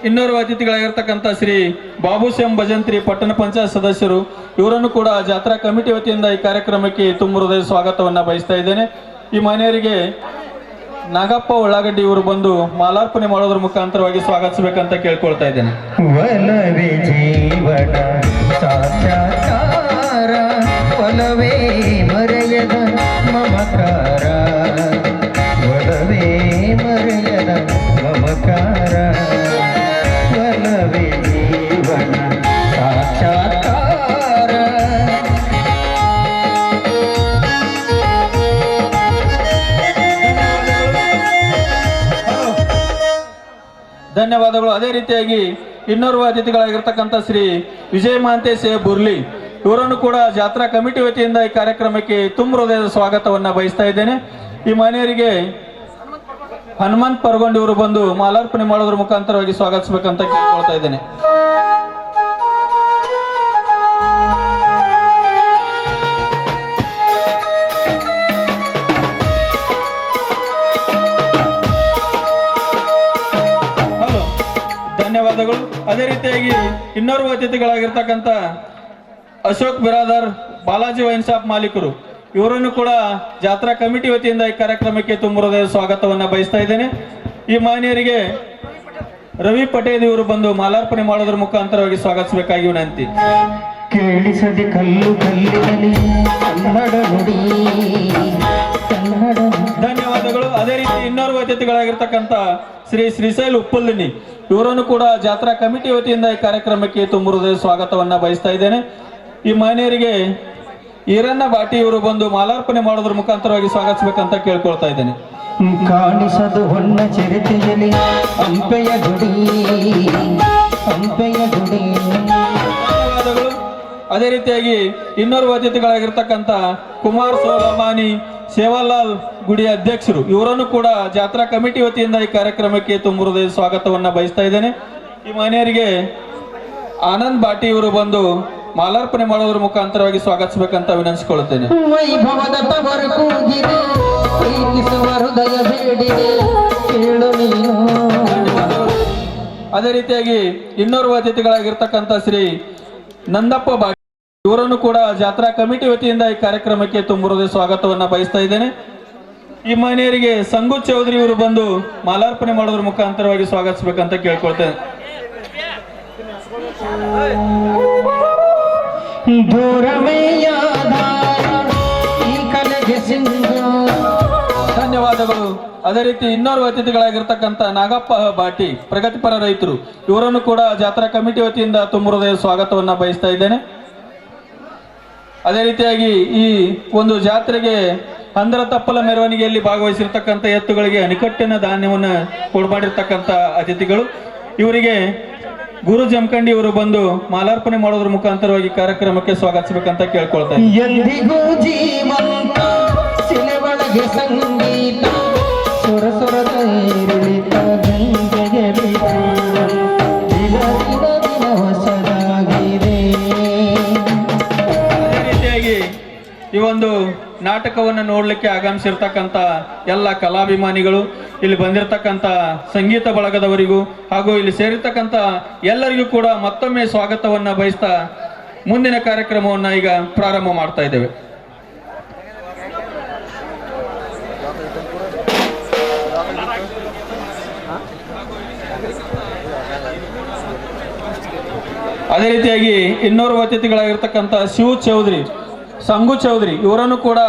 ಇನ್ನೋರ್ವ ಅತಿಥಿಗಳಾಗಿರ್ತಕ್ಕಂಥ ಶ್ರೀ ಬಾಬುಶ್ಯಾಮ್ ಭಜಂತ್ರಿ ಪಟ್ಟಣ ಪಂಚಾಯತ್ ಸದಸ್ಯರು ಇವರನ್ನು ಕೂಡ ಜಾತ್ರಾ ಕಮಿಟಿ ವತಿಯಿಂದ ಈ ಕಾರ್ಯಕ್ರಮಕ್ಕೆ ತುಂಬ ಹೃದಯ ಸ್ವಾಗತವನ್ನ ಬಯಸ್ತಾ ಇದ್ದೇನೆ. ಈ ಮಹಿಳೆಯರಿಗೆ ನಾಗಪ್ಪ ಉಳ್ಳಾಗಡ್ಡಿ ಇವರು ಬಂದು ಮಾಲಾರ್ಪಣೆ ಮಾಡೋದ್ರ ಮುಖಾಂತರವಾಗಿ ಸ್ವಾಗತಿಸಬೇಕಂತ ಕೇಳ್ಕೊಳ್ತಾ ಇದ್ದೇನೆ. ಒಲವೇ ಜೀವನ ಸಾಕ್ಷಾತ್ಕಾರ, ಒಲವೇ ಮರೆಯದ ಮಮಕಾರ, ಒಲವೇ ಮರೆಯದ ಮಮಕಾರ, ಒಲವೇ ಜೀವನ ಸಾಕ್ಷಾತ್ಕಾರ. ಧನ್ಯವಾದಗಳು. ಅದೇ ರೀತಿಯಾಗಿ ಇನ್ನೋರ್ವ ಅತಿಥಿಗಳಾಗಿರ್ತಕ್ಕಂಥ ಶ್ರೀ ವಿಜಯ ಮಹಾಂತೇಶ್ ಬುರ್ಲಿ ಇವರನ್ನು ಕೂಡ ಜಾತ್ರಾ ಕಮಿಟಿ ವತಿಯಿಂದ ಈ ಕಾರ್ಯಕ್ರಮಕ್ಕೆ ತುಂಬ ಹೃದಯದ ಸ್ವಾಗತವನ್ನ ಬಯಸ್ತಾ ಇದ್ದೇನೆ. ಈ ಮಹಿಳೆಯರಿಗೆ ಹನುಮಂತ್ ಪರ್ಗೊಂಡು ಇವರು ಬಂದು ಮಾಲಾರ್ಪಣೆ ಮಾಡೋದ್ರ ಮುಖಾಂತರವಾಗಿ ಸ್ವಾಗತಿಸಬೇಕಂತ ಕೇಳ್ಕೊಳ್ತಾ ಇದ್ದೇನೆ. ಧನ್ಯವಾದಗಳು. ಅದೇ ರೀತಿಯಾಗಿ ಇನ್ನೋರ್ವ ಅತಿಥಿಗಳಾಗಿರ್ತಕ್ಕಂಥ ಅಶೋಕ್ ಬಿರಾದರ್, ಬಾಲಾಜಿ ವೈನ್ ಶಾಪ್ ಮಾಲೀಕರು, ಇವರನ್ನು ಕೂಡ ಜಾತ್ರಾ ಕಮಿಟಿ ವತಿಯಿಂದ ಈ ಕಾರ್ಯಕ್ರಮಕ್ಕೆ ತುಂಬ ಹೃದಯದ ಸ್ವಾಗತವನ್ನ ಬಯಸ್ತಾ ಇದ್ದೇನೆ. ಈ ಮಾನ್ಯರಿಗೆ ರವಿ ಪಟೇಲ್ ಇವರು ಬಂದು ಮಾಲಾರ್ಪಣೆ ಮಾಡೋದ್ರ ಮುಖಾಂತರವಾಗಿ ಸ್ವಾಗತಿಸಬೇಕಾಗಿ ವಿನಂತಿ. ಕೇಳಿಸದೆ ಕಲ್ಲು ಕಲ್ಲಿನಲ್ಲಿ ಕನ್ನಡ ನುಡಿ ಕನ್ನಡ. ಧನ್ಯವಾದಗಳು. ಅದೇ ರೀತಿ ಇನ್ನೋರ್ವ ಅತಿಥಿಗಳಾಗಿರ್ತಕ್ಕಂಥ ಶ್ರೀ ಶ್ರೀಶೈಲ್ ಉಪ್ಪಲ್ದಿನಿ, ಇವರನ್ನು ಕೂಡ ಜಾತ್ರಾ ಕಮಿಟಿ ವತಿಯಿಂದ ಈ ಕಾರ್ಯಕ್ರಮಕ್ಕೆ ತುಂಬ ಹೃದಯದ ಸ್ವಾಗತವನ್ನ ಬಯಸ್ತಾ ಇದ್ದೇನೆ. ಈ ಮಾನ್ಯರಿಗೆ ಈರಣ್ಣ ಬಾಟಿ ಇವರು ಬಂದು ಮಾಲಾರ್ಪಣೆ ಮಾಡೋದ್ರ ಮುಖಾಂತರವಾಗಿ ಸ್ವಾಗತಿಸಬೇಕಂತ ಕೇಳ್ಕೊಳ್ತಾ ಇದ್ದೇನೆ. ಕಾಣಿಸದು ಹೊನ್ನ ಚಿರತೆಯಲ್ಲಿ ಹಂಪೆಯ ಗುಡಿ ಹಂಪೆಯ ಗುಡಿ. ಧನ್ಯವಾದಗಳು. ಅದೇ ರೀತಿಯಾಗಿ ಇನ್ನೋರ್ವ ಅತಿಥಿಗಳಾಗಿರ್ತಕ್ಕಂಥ ಕುಮಾರ್ ಸೋಲಮಾನಿ ಸೇವಾಲಾಲ್ ಗುಡಿ ಅಧ್ಯಕ್ಷರು, ಇವರನ್ನು ಕೂಡ ಜಾತ್ರಾ ಕಮಿಟಿ ವತಿಯಿಂದ ಈ ಕಾರ್ಯಕ್ರಮಕ್ಕೆ ತುಂಬ ಹೃದಯದ ಸ್ವಾಗತವನ್ನ ಬಯಸ್ತಾ ಇದ್ದೇನೆ. ಈ ಮಾನ್ಯರಿಗೆ ಆನಂದ್ ಬಾಟಿ ಇವರು ಬಂದು ಮಾಲಾರ್ಪಣೆ ಮಾಡೋದ್ರ ಮುಖಾಂತರವಾಗಿ ಸ್ವಾಗತಿಸಬೇಕಂತ ವಿನಂತಿಸಿಕೊಳ್ಳುತ್ತೇನೆ. ವೈಭವದ ತವರು ಕೂಗಿದೆ ಪ್ರೀತಿಸುವ ಹೃದಯ ಬೇಡಿದೆ ಕೇಳು ನೀನು. ಅದೇ ರೀತಿಯಾಗಿ ಇನ್ನೋರ್ವ ಅತಿಥಿಗಳಾಗಿರ್ತಕ್ಕಂಥ ಶ್ರೀ ನಂದಪ್ಪ ಬಾಟಿ, ಇವರನ್ನು ಕೂಡ ಜಾತ್ರಾ ಕಮಿಟಿ ವತಿಯಿಂದ ಈ ಕಾರ್ಯಕ್ರಮಕ್ಕೆ ತುಂಬ ಹೃದಯ ಸ್ವಾಗತವನ್ನ ಬಯಸ್ತಾ ಇದ್ದೇನೆ. ಈ ಮಾನ್ಯರಿಗೆ ಸಂಗು ಚೌಧರಿ ಇವರು ಬಂದು ಮಾಲಾರ್ಪಣೆ ಮಾಡೋದ್ರ ಮುಖಾಂತರವಾಗಿ ಸ್ವಾಗತಿಸಬೇಕಂತ ಕೇಳ್ಕೊಳ್ತೇನೆ. ಧನ್ಯವಾದಗಳು. ಅದೇ ರೀತಿ ಇನ್ನೋರ್ವ ಅತಿಥಿಗಳಾಗಿರ್ತಕ್ಕಂಥ ನಾಗಪ್ಪ ಬಾಟಿ, ಪ್ರಗತಿಪರ ರೈತರು, ಇವರನ್ನು ಕೂಡ ಜಾತ್ರಾ ಕಮಿಟಿ ವತಿಯಿಂದ ತುಂಬ ಹೃದಯ ಸ್ವಾಗತವನ್ನ ಬಯಸ್ತಾ ಇದ್ದೇನೆ. ಅದೇ ರೀತಿಯಾಗಿ ಈ ಒಂದು ಜಾತ್ರೆಗೆ ಅಂದ್ರ ತಪ್ಪಲ ಮೆರವಣಿಗೆಯಲ್ಲಿ ಭಾಗವಹಿಸಿರ್ತಕ್ಕಂಥ ಎತ್ತುಗಳಿಗೆ ಅಣಿಕಟ್ಟಿನ ಧಾನ್ಯವನ್ನು ಕೊಡ್ಮಾಡಿರ್ತಕ್ಕಂಥ ಅತಿಥಿಗಳು, ಇವರಿಗೆ ಗುರು ಜಮಖಂಡಿ ಇವರು ಬಂದು ಮಾಲಾರ್ಪಣೆ ಮಾಡೋದ್ರ ಮುಖಾಂತರವಾಗಿ ಕಾರ್ಯಕ್ರಮಕ್ಕೆ ಸ್ವಾಗತಿಸಬೇಕಂತ ಕೇಳ್ಕೊಳ್ತಾ ಇದ್ದೀನಿ. ಎಂದಿಗೂ ಜೀವಂತ ಶಿಲೆ ಒಳಗೆ ಸಂಗೀತ ಸುರ ಸುರದ ಏರಿಳಿತ ಗಂಗೆಗೆ ದಿನ ದಿನ ಹೊಸದಾಗಿದೆ. ಅದೇ ರೀತಿಯಾಗಿ ಈ ಒಂದು ನಾಟಕವನ್ನು ನೋಡ್ಲಿಕ್ಕೆ ಆಗಮಿಸಿರ್ತಕ್ಕಂಥ ಎಲ್ಲ ಕಲಾಭಿಮಾನಿಗಳು, ಇಲ್ಲಿ ಬಂದಿರತಕ್ಕಂಥ ಸಂಗೀತ ಬಳಗದವರಿಗೂ ಹಾಗೂ ಇಲ್ಲಿ ಸೇರಿರ್ತಕ್ಕಂಥ ಎಲ್ಲರಿಗೂ ಕೂಡ ಮತ್ತೊಮ್ಮೆ ಸ್ವಾಗತವನ್ನ ಬಯಸ್ತಾ ಮುಂದಿನ ಕಾರ್ಯಕ್ರಮವನ್ನ ಈಗ ಪ್ರಾರಂಭ ಮಾಡ್ತಾ ಇದ್ದೇವೆ. ಅದೇ ರೀತಿಯಾಗಿ ಇನ್ನೋರ್ವ ಅತಿಥಿಗಳಾಗಿರ್ತಕ್ಕಂಥ ಶಿವ ಚೌಧರಿ, ಸಂಗು ಚೌಧರಿ, ಇವರನ್ನು ಕೂಡ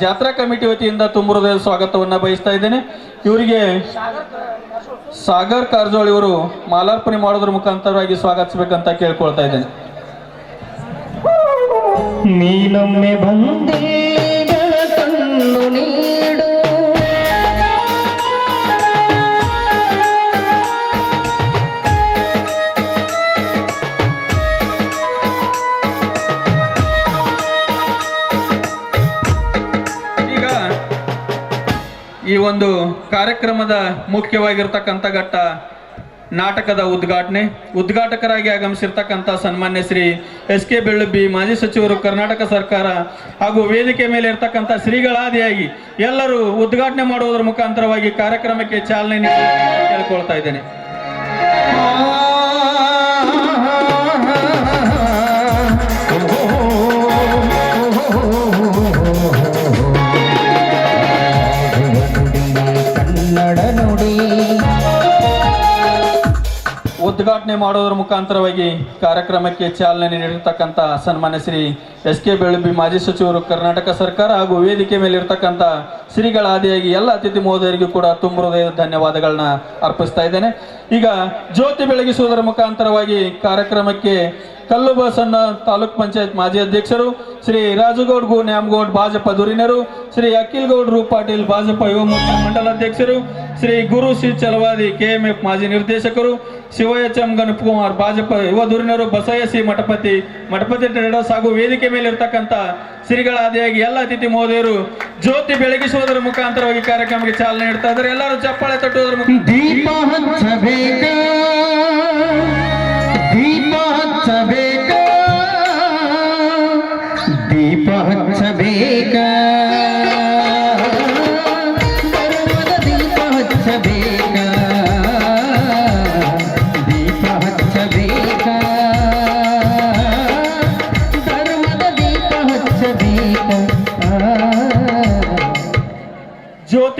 ಜಾತ್ರಾ ಕಮಿಟಿ ವತಿಯಿಂದ ತುಂಬ ಹೃದಯ ಸ್ವಾಗತವನ್ನ ಬಯಸ್ತಾ ಇದ್ದೇನೆ. ಇವರಿಗೆ ಸಾಗರ್ ಕಾರಜೋಳ್ ಇವರು ಮಾಲಾರ್ಪಣೆ ಮಾಡೋದ್ರ ಮುಖಾಂತರವಾಗಿ ಸ್ವಾಗತಿಸಬೇಕಂತ ಕೇಳ್ಕೊಳ್ತಾ ಇದ್ದೇನೆ. ನೀನೊಮ್ಮೆ ಬಂದೇ ಬೆಳಕನ್ನು ನೀಡು ಈ ಒಂದು ಕಾರ್ಯಕ್ರಮದ ಮುಖ್ಯವಾಗಿರ್ತಕ್ಕಂಥ ಘಟ್ಟ ನಾಟಕದ ಉದ್ಘಾಟಕರಾಗಿ ಆಗಮಿಸಿರ್ತಕ್ಕಂಥ ಸನ್ಮಾನ್ಯ ಶ್ರೀ ಎಸ್.ಕೆ. ಬೆಳ್ಳುಬ್ಬಿ, ಮಾಜಿ ಸಚಿವರು, ಕರ್ನಾಟಕ ಸರ್ಕಾರ, ಹಾಗೂ ವೇದಿಕೆ ಮೇಲೆ ಇರ್ತಕ್ಕಂಥ ಶ್ರೀಗಳಾದಿಯಾಗಿ ಎಲ್ಲರೂ ಉದ್ಘಾಟನೆ ಮಾಡುವುದರ ಮುಖಾಂತರವಾಗಿ ಕಾರ್ಯಕ್ರಮಕ್ಕೆ ಚಾಲನೆ ನೀಡಿ ಕೇಳ್ಕೊಳ್ತಾ ಇದ್ದೇನೆ. ಉದ್ಘಾಟನೆ ಮಾಡೋದ್ರ ಮುಖಾಂತರವಾಗಿ ಕಾರ್ಯಕ್ರಮಕ್ಕೆ ಚಾಲನೆ ನೀಡಿರ್ತಕ್ಕಂಥ ಸನ್ಮಾನ್ಯ ಶ್ರೀ ಎಸ್.ಕೆ. ಬೆಳ್ಳುಬ್ಬಿ, ಮಾಜಿ ಸಚಿವರು, ಕರ್ನಾಟಕ ಸರ್ಕಾರ, ಹಾಗೂ ವೇದಿಕೆ ಮೇಲೆ ಇರ್ತಕ್ಕಂಥ ಶ್ರೀಗಳ ಆದಿಯಾಗಿ ಎಲ್ಲ ಅತಿಥಿ ಮಹೋದಯರಿಗೂ ಕೂಡ ತುಂಬ ಹೃದಯದ ಧನ್ಯವಾದಗಳನ್ನ ಅರ್ಪಿಸ್ತಾ ಇದ್ದೇನೆ. ಈಗ ಜ್ಯೋತಿ ಬೆಳಗಿಸುವುದರ ಮುಖಾಂತರವಾಗಿ ಕಾರ್ಯಕ್ರಮಕ್ಕೆ ಕಲ್ಲು ಬಸಣ್ಣ ತಾಲೂಕ್ ಪಂಚಾಯತ್ ಮಾಜಿ ಅಧ್ಯಕ್ಷರು, ಶ್ರೀ ರಾಜುಗೌಡ್ ಗು ನ್ಯಾಮಗೌಡ್ ಭಾಜಪ ಧುರೀಣರು, ಶ್ರೀ ಅಖಿಲ್ ಗೌಡ್ರು ಪಾಟೀಲ್ ಭಾಜಪ ಯುವ ಮೋರ್ಚಾ ಮಂಡಲ ಅಧ್ಯಕ್ಷರು, ಶ್ರೀ ಗುರು ಸಿ ಚಲವಾದಿ KMF ಮಾಜಿ ನಿರ್ದೇಶಕರು, ಶಿವ H.M. ಗಣಪಕುಮಾರ್ ಭಾಜಪ ಯುವ ಧುರೀಣರು, ಬಸಯ್ಯ ಸಿ ಮಠಪತಿ ಟ್ರೇಡರ್ಸ್, ಹಾಗೂ ವೇದಿಕೆ ಮೇಲೆ ಇರ್ತಕ್ಕಂಥ ಶ್ರೀಗಳ ಆದಿಯಾಗಿ ಎಲ್ಲ ಅತಿಥಿ ಮಹೋದಯರು ಜ್ಯೋತಿ ಬೆಳಗಿಸುವುದರ ಮುಖಾಂತರವಾಗಿ ಕಾರ್ಯಕ್ರಮಕ್ಕೆ ಚಾಲನೆ ನೀಡ್ತಾ ಇದ್ದಾರೆ. ಎಲ್ಲರೂ ಚಪ್ಪಾಳೆ ತಟ್ಟುವುದರ ಮುಖಾಂತರ ದೀಪ ಹಚ್ಚಬೇಕ ದೀಪ ಹಚ್ಚಬೇಕ ದೀಪ ಹಚ್ಚಬೇಕ ದೀಪ ಹಚ್ಚಬೇಕ ದೀಪ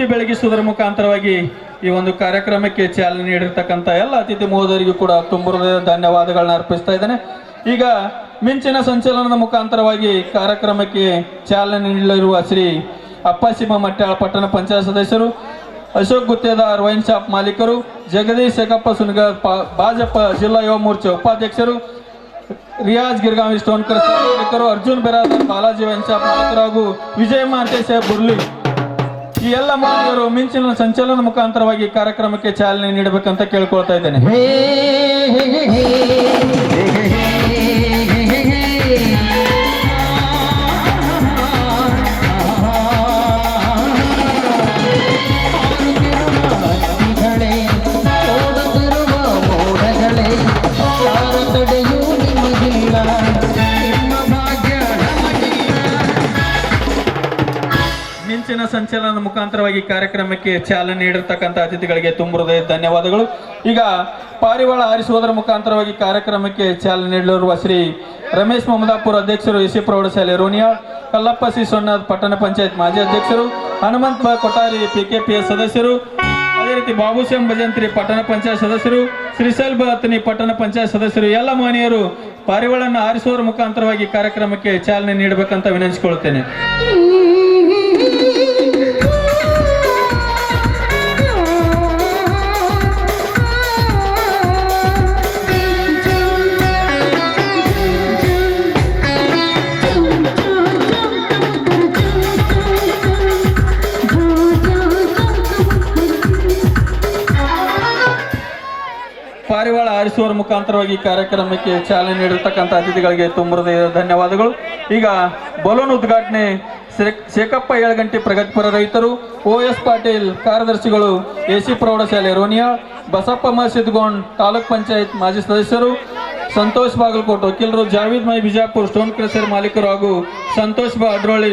ಬುಟ್ಟಿ ಬೆಳಗಿಸುವುದರ ಮುಖಾಂತರವಾಗಿ ಈ ಒಂದು ಕಾರ್ಯಕ್ರಮಕ್ಕೆ ಚಾಲನೆ ನೀಡಿರ್ತಕ್ಕಂಥ ಎಲ್ಲ ಅತಿಥಿ ಮಹೋದಯರಿಗೂ ಕೂಡ ತುಂಬ ಹೃದಯದ ಧನ್ಯವಾದಗಳನ್ನ ಅರ್ಪಿಸ್ತಾ ಇದ್ದೇನೆ. ಈಗ ಮಿಂಚಿನ ಸಂಚಲನದ ಮುಖಾಂತರವಾಗಿ ಕಾರ್ಯಕ್ರಮಕ್ಕೆ ಚಾಲನೆ ನೀಡಲಿರುವ ಶ್ರೀ ಅಪ್ಪಾಸಿಮ ಮಟ್ಯಾಳ ಪಟ್ಟಣ ಪಂಚಾಯತ್ ಸದಸ್ಯರು, ಅಶೋಕ್ ಗುತ್ತೇದಾರ್ ವೈನ್ ಶಾಪ್ ಮಾಲೀಕರು, ಜಗದೀಶ್ ಶೇಖಪ್ಪ ಸುನಗರ್ ಭಾಜಪ ಜಿಲ್ಲಾ ಯುವ ಮೋರ್ಚಾ ಉಪಾಧ್ಯಕ್ಷರು, ರಿಯಾಜ್ ಗಿರ್ಗಾವಿ ಸ್ಟೋನ್ಕರ್ ಮಾಲೀಕರು, ಅರ್ಜುನ್ ಬೆರಾದರ್ ಬಾಲಾಜಿ ವೈನ್ ಶಾಪ್ ಮಾಲೀಕರು ಹಾಗೂ ವಿಜಯ ಮಾಂತೇಶ ಬುರ್ಲಿ ಈ ಎಲ್ಲ ಮಾಲೀಕರು ಮಿಂಚಿನ ಸಂಚಲನ ಮುಖಾಂತರವಾಗಿ ಕಾರ್ಯಕ್ರಮಕ್ಕೆ ಚಾಲನೆ ನೀಡಬೇಕಂತ ಕೇಳ್ಕೊಳ್ತಾ ಇದ್ದೇನೆ. ಮಿಂಚಿನ ಸಂಚಲನದ ಮುಖಾಂತರವಾಗಿ ಕಾರ್ಯಕ್ರಮಕ್ಕೆ ಚಾಲನೆ ನೀಡಿರ್ತಕ್ಕಂಥ ಅತಿಥಿಗಳಿಗೆ ತುಂಬ ಹೃದಯದ ಧನ್ಯವಾದಗಳು. ಈಗ ಪಾರಿವಾಳ ಹಾರಿಸುವುದರ ಮುಖಾಂತರವಾಗಿ ಕಾರ್ಯಕ್ರಮಕ್ಕೆ ಚಾಲನೆ ನೀಡಲಿರುವ ಶ್ರೀ ರಮೇಶ್ ಮಮದಾಪುರ ಅಧ್ಯಕ್ಷರು, ಎಸಿ ಪ್ರೌಢಶಾಲೆ ರೋನಿಯಾ, ಕಲ್ಲಪ್ಪ ಸಿ ಸೊನ್ನಾದ್ ಪಟ್ಟಣ ಪಂಚಾಯತ್ ಮಾಜಿ ಅಧ್ಯಕ್ಷರು, ಹನುಮಂತ ಕೊಠಾರಿ PKPS ಸದಸ್ಯರು, ಅದೇ ರೀತಿ ಬಾಬುಶ್ಯಾಮ್ ಭಜಂತ್ರಿ ಪಟ್ಟಣ ಪಂಚಾಯತ್ ಸದಸ್ಯರು, ಶ್ರೀಶೈಲ್ ಬತ್ನಿ ಪಟ್ಟಣ ಪಂಚಾಯತ್ ಸದಸ್ಯರು, ಎಲ್ಲ ಮಾನ್ಯರು ಪಾರಿವಾಳನ್ನು ಹಾರಿಸುವುದರ ಮುಖಾಂತರವಾಗಿ ಕಾರ್ಯಕ್ರಮಕ್ಕೆ ಚಾಲನೆ ನೀಡಬೇಕಂತ ವಿನಂತಿಸಿಕೊಳ್ಳುತ್ತೇನೆ. ಪಾರಿವಾಳ ಹಾರಿಸುವ ಮುಖಾಂತರವಾಗಿ ಕಾರ್ಯಕ್ರಮಕ್ಕೆ ಚಾಲನೆ ನೀಡಿರ್ತಕ್ಕಂಥ ಅತಿಥಿಗಳಿಗೆ ತುಂಬ ಹೃದಯದ ಧನ್ಯವಾದಗಳು. ಈಗ ಬಲೂನ್ ಉದ್ಘಾಟನೆ ಶೇಖಪ್ಪ ಏಳಗಂಟಿ ಪ್ರಗತಿಪರ ರೈತರು, OS ಪಾಟೀಲ್ ಕಾರ್ಯದರ್ಶಿಗಳು, ಎಸಿ ಪ್ರೌಢಶಾಲೆ ರೋನಿಯಾ, ಬಸಪ್ಪ ಮಸಿದ್ಗೋಣ್ ತಾಲೂಕ್ ಪಂಚಾಯತ್ ಮಾಜಿ ಸದಸ್ಯರು, ಸಂತೋಷ್ ಬಾಗಲಕೋಟ್ ವಕೀಲರು, ಜಾವೀದ್ ಮೈ ಬಿಜಾಪುರ್ ಸ್ಟೋನ್ ಕ್ರಷರ್ ಮಾಲೀಕರು ಹಾಗೂ ಸಂತೋಷ್ ಬಾ ಅಡ್ರೋಳಿ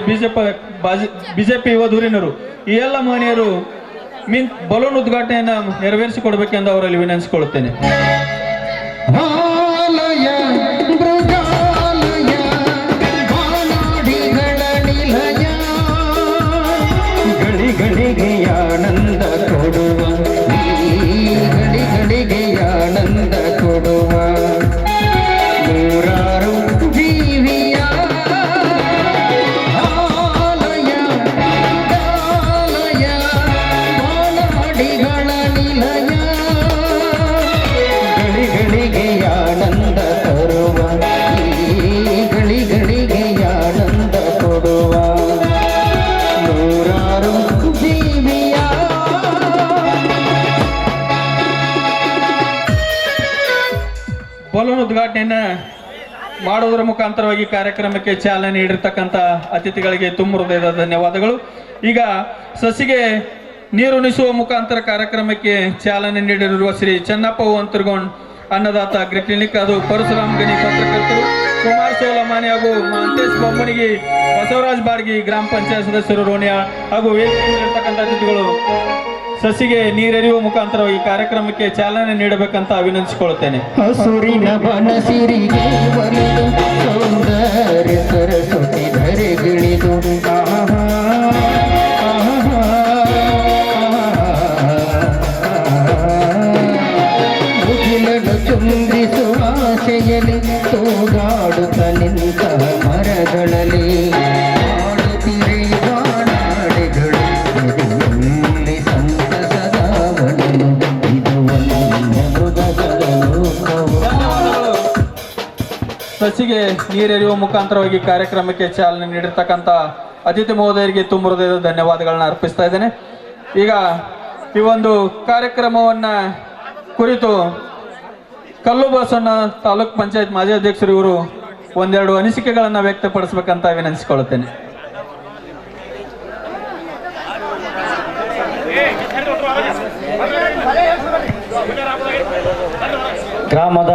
ಬಿಜೆಪಿ ಯುವ ಧುರೀಣರು ಈ ಎಲ್ಲ ಮಾನ್ಯರು ಬಲೂನ್ ಉದ್ಘಾಟನೆಯನ್ನು ನೆರವೇರಿಸಿಕೊಡ್ಬೇಕೆಂದು ಅವರಲ್ಲಿ ವಿನಂತಿಸಿಕೊಳ್ಳುತ್ತೇನೆ. ಆನಂದ ಕೊಡುವ ಗಳಿಗೆ ಆನಂದ ಕೊಡುವ ನೂರಾರು ಜೀವಿಯ ಆಲಯ ಗಾಲಯ ಬಾನಾಡಿಗಳ ನಿಲಯ ಗಳಿಗೆ ಆನಂದ ತರುವ ಗಳಿಗೆ ಆನಂದ ಕೊಡುವ ನೂರಾರು ಜೀವಿಯ ಬಲೂನ್ ಉದ್ಘಾಟನೆಯನ್ನ ಮಾಡುವುದರ ಮುಖಾಂತರವಾಗಿ ಕಾರ್ಯಕ್ರಮಕ್ಕೆ ಚಾಲನೆ ನೀಡಿರ್ತಕ್ಕಂಥ ಅತಿಥಿಗಳಿಗೆ ತುಂಬ ಹೃದಯದ ಧನ್ಯವಾದಗಳು. ಈಗ ಸಸಿಗೆ ನೀರುಣಿಸುವ ಮುಖಾಂತರ ಕಾರ್ಯಕ್ರಮಕ್ಕೆ ಚಾಲನೆ ನೀಡಿರುವ ಶ್ರೀ ಚೆನ್ನಪ್ಪ ಅಂತರ್ಗೊಂಡ್ ಅನ್ನದಾತ ಅಗ್ರಿಕ್ಲಿನಿಕ್, ಅದು ಪರಶುರಾಮ್ ಗಣಿ ಪತ್ರಕರ್ತರು, ಕುಮಾರ್ ಸೋಲಮಾನಿ ಹಾಗೂ ಮಾಂತೇಶ್ ಬೊಮ್ಮನಿಗಿ, ಬಸವರಾಜ್ ಬಾಡ್ಗಿ ಗ್ರಾಮ ಪಂಚಾಯತ್ ಸದಸ್ಯರು ರೋನಿಯಾ ಹಾಗೂ ವೇದಿಕೆಯಲ್ಲಿರ್ತಕ್ಕಂಥ ಅತಿಥಿಗಳು ಸಸಿಗೆ ನೀರೆರೆಯುವ ಮುಖಾಂತರವಾಗಿ ಕಾರ್ಯಕ್ರಮಕ್ಕೆ ಚಾಲನೆ ನೀಡಬೇಕಂತ ವಿನಂತಿಸಿಕೊಳ್ಳುತ್ತೇನೆ. ಹಸುರಿನ ಬನಸಿರಿಗೆ ಬಂದು ಸೌಂದರ್ಯ ಸರಸ್ವತಿ ಧರೆಗಿಳಿದು ಮುಗಿಲನ್ನು ಚುಂಬಿಸುವ ಆಸೆಯಲ್ಲಿ ತೂಗಾಡುತ್ತ ನಿಂತ ಮರಗಳಲ್ಲಿ ಆಡುತ್ತಿರೆ ಬಾಣಾಡಿಗಳು ಸಸಿಗೆ ನೀರೆರೆಯುವ ಮುಖಾಂತರವಾಗಿ ಕಾರ್ಯಕ್ರಮಕ್ಕೆ ಚಾಲನೆ ನೀಡಿರ್ತಕ್ಕಂಥ ಅತಿಥಿ ಮಹೋದಯರಿಗೆ ತುಂಬ ಹೃದಯದ ಧನ್ಯವಾದಗಳನ್ನ ಅರ್ಪಿಸ್ತಾ ಇದ್ದೇನೆ. ಈಗ ಈ ಒಂದು ಕಾರ್ಯಕ್ರಮವನ್ನ ಕುರಿತು ಕಲ್ಲು ಬಸವಣ್ಣ ತಾಲೂಕ್ ಪಂಚಾಯತ್ ಮಾಜಿ ಅಧ್ಯಕ್ಷರು ಇವರು ಒಂದೆರಡು ಅನಿಸಿಕೆಗಳನ್ನು ವ್ಯಕ್ತಪಡಿಸಬೇಕಂತ ವಿನಂತಿಸಿಕೊಳ್ಳುತ್ತೇನೆ. ಗ್ರಾಮದ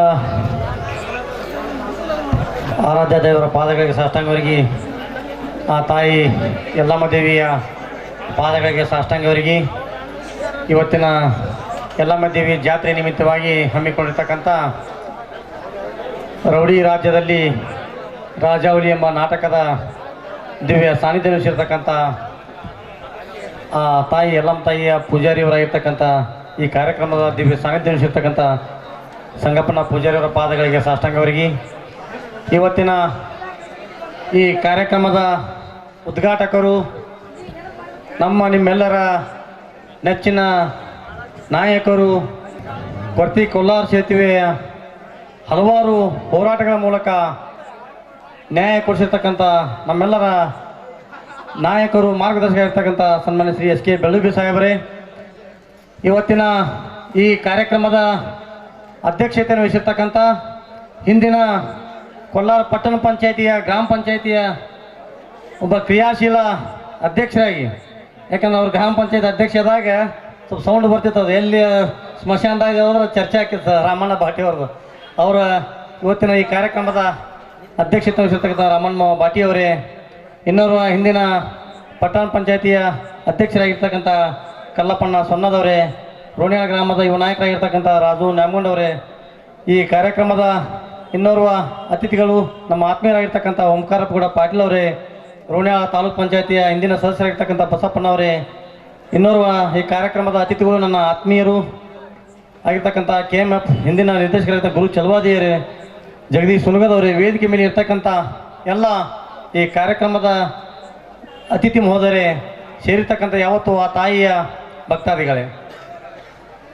ಆರಾಧ್ಯ ದೇವರ ಪಾದಗಳಿಗೆ ಸಾಷ್ಟಾಂಗವರಿಗೆ, ಆ ತಾಯಿ ಯಲ್ಲಮ್ಮ ದೇವಿಯ ಪಾದಗಳಿಗೆ ಸಾಷ್ಟಾಂಗವರಿಗೆ, ಇವತ್ತಿನ ಯಲ್ಲಮ್ಮ ದೇವಿ ಜಾತ್ರೆ ನಿಮಿತ್ತವಾಗಿ ಹಮ್ಮಿಕೊಂಡಿರ್ತಕ್ಕಂಥ ರೌಡಿ ರಾಜ್ಯದಲ್ಲಿ ರಾಜಾವಲಿ ಎಂಬ ನಾಟಕದ ದಿವ್ಯ ಸಾನ್ನಿಧ್ಯ ವಹಿಸಿರ್ತಕ್ಕಂಥ ತಾಯಿ ಯಲ್ಲಮ್ಮ ತಾಯಿಯ ಪೂಜಾರಿಯವರಾಗಿರ್ತಕ್ಕಂಥ ಈ ಕಾರ್ಯಕ್ರಮದ ದಿವ್ಯ ಸಾನ್ನಿಧ್ಯ ವಹಿಸಿರ್ತಕ್ಕಂಥ ಸಂಗಪ್ಪನ ಪೂಜಾರಿಯವರ ಪಾದಗಳಿಗೆ ಸಾಷ್ಟಾಂಗವರಿಗೆ, ಇವತ್ತಿನ ಈ ಕಾರ್ಯಕ್ರಮದ ಉದ್ಘಾಟಕರು, ನಿಮ್ಮೆಲ್ಲರ ನೆಚ್ಚಿನ ನಾಯಕರು, ಕೊರ್ತಿ ಕೊಲ್ಲಾರ ಸೇತುವೆಯ ಹಲವಾರು ಹೋರಾಟಗಳ ಮೂಲಕ ನ್ಯಾಯ ಕೊಡಿಸಿರ್ತಕ್ಕಂಥ ನಮ್ಮೆಲ್ಲರ ನಾಯಕರು, ಮಾರ್ಗದರ್ಶಕರಾಗಿರ್ತಕ್ಕಂಥ ಸನ್ಮಾನ್ಯ ಶ್ರೀ ಎಸ್ ಕೆ ಬೆಳ್ಳುಬಿ ಸಾಹೇಬರೇ, ಇವತ್ತಿನ ಈ ಕಾರ್ಯಕ್ರಮದ ಅಧ್ಯಕ್ಷತೆಯನ್ನು ವಹಿಸಿರ್ತಕ್ಕಂಥ ಹಿಂದಿನ ಕೊಲ್ಲಾರ ಪಟ್ಟಣ ಪಂಚಾಯಿತಿಯ ಗ್ರಾಮ ಪಂಚಾಯಿತಿಯ ಒಬ್ಬ ಕ್ರಿಯಾಶೀಲ ಅಧ್ಯಕ್ಷರಾಗಿ, ಯಾಕಂದ್ರೆ ಅವ್ರು ಗ್ರಾಮ ಪಂಚಾಯತ್ ಅಧ್ಯಕ್ಷರಾದಾಗ ಸ್ವಲ್ಪ ಸೌಂಡ್ ಬರ್ತಿತ್ತು, ಎಲ್ಲಿ ಸ್ಮಶಾನದಾಗ ಹೋದ್ರೆ ಚರ್ಚೆ ಆಗ್ತಿತ್ತು ರಾಮಣ್ಣ ಬಾಟಿಯವ್ರದ್ದು. ಅವರ ಇವತ್ತಿನ ಈ ಕಾರ್ಯಕ್ರಮದ ಅಧ್ಯಕ್ಷತೆ ವಹಿಸಿರ್ತಕ್ಕಂಥ ರಾಮಣ್ಣ ಬಾಟಿಯವರೇ, ಇನ್ನೋರ್ವ ಹಿಂದಿನ ಪಟ್ಟಣ ಪಂಚಾಯಿತಿಯ ಅಧ್ಯಕ್ಷರಾಗಿರ್ತಕ್ಕಂಥ ಕಲ್ಲಪ್ಪಣ್ಣ ಸೊನ್ನದವರೇ, ರೋಣಿಯಾಳ ಗ್ರಾಮದ ಯುವ ನಾಯಕರಾಗಿರ್ತಕ್ಕಂಥ ರಾಜು ನ್ಯಾಮಗೊಂಡವರೇ, ಈ ಕಾರ್ಯಕ್ರಮದ ಇನ್ನೋರ್ವ ಅತಿಥಿಗಳು ನಮ್ಮ ಆತ್ಮೀಯರಾಗಿರ್ತಕ್ಕಂಥ ಓಂಕಾರಪ್ಪಗೌಡ ಪಾಟೀಲ್ ಅವರೇ, ರೋಣಿಯಾಳ ತಾಲೂಕ್ ಪಂಚಾಯಿತಿಯ ಹಿಂದಿನ ಸದಸ್ಯರಾಗಿರ್ತಕ್ಕಂಥ ಬಸಪ್ಪಣ್ಣವರೇ, ಇನ್ನೋರ್ವ ಈ ಕಾರ್ಯಕ್ರಮದ ಅತಿಥಿಗಳು ನನ್ನ ಆತ್ಮೀಯರು ಆಗಿರ್ತಕ್ಕಂಥ KMF ಹಿಂದಿನ ನಿರ್ದೇಶಕರಾಗಿದ್ದ ಗುರು ಚಲವಾದಿಯವರೇ, ಜಗದೀಶ್ ಸುನಗದವರೇ, ವೇದಿಕೆ ಮೇಲೆ ಇರ್ತಕ್ಕಂಥ ಎಲ್ಲ ಈ ಕಾರ್ಯಕ್ರಮದ ಅತಿಥಿ ಮಹೋದಯರೇ, ಸೇರಿರ್ತಕ್ಕಂಥ ಯಾವತ್ತೂ ಆ ತಾಯಿಯ ಭಕ್ತಾದಿಗಳೇ,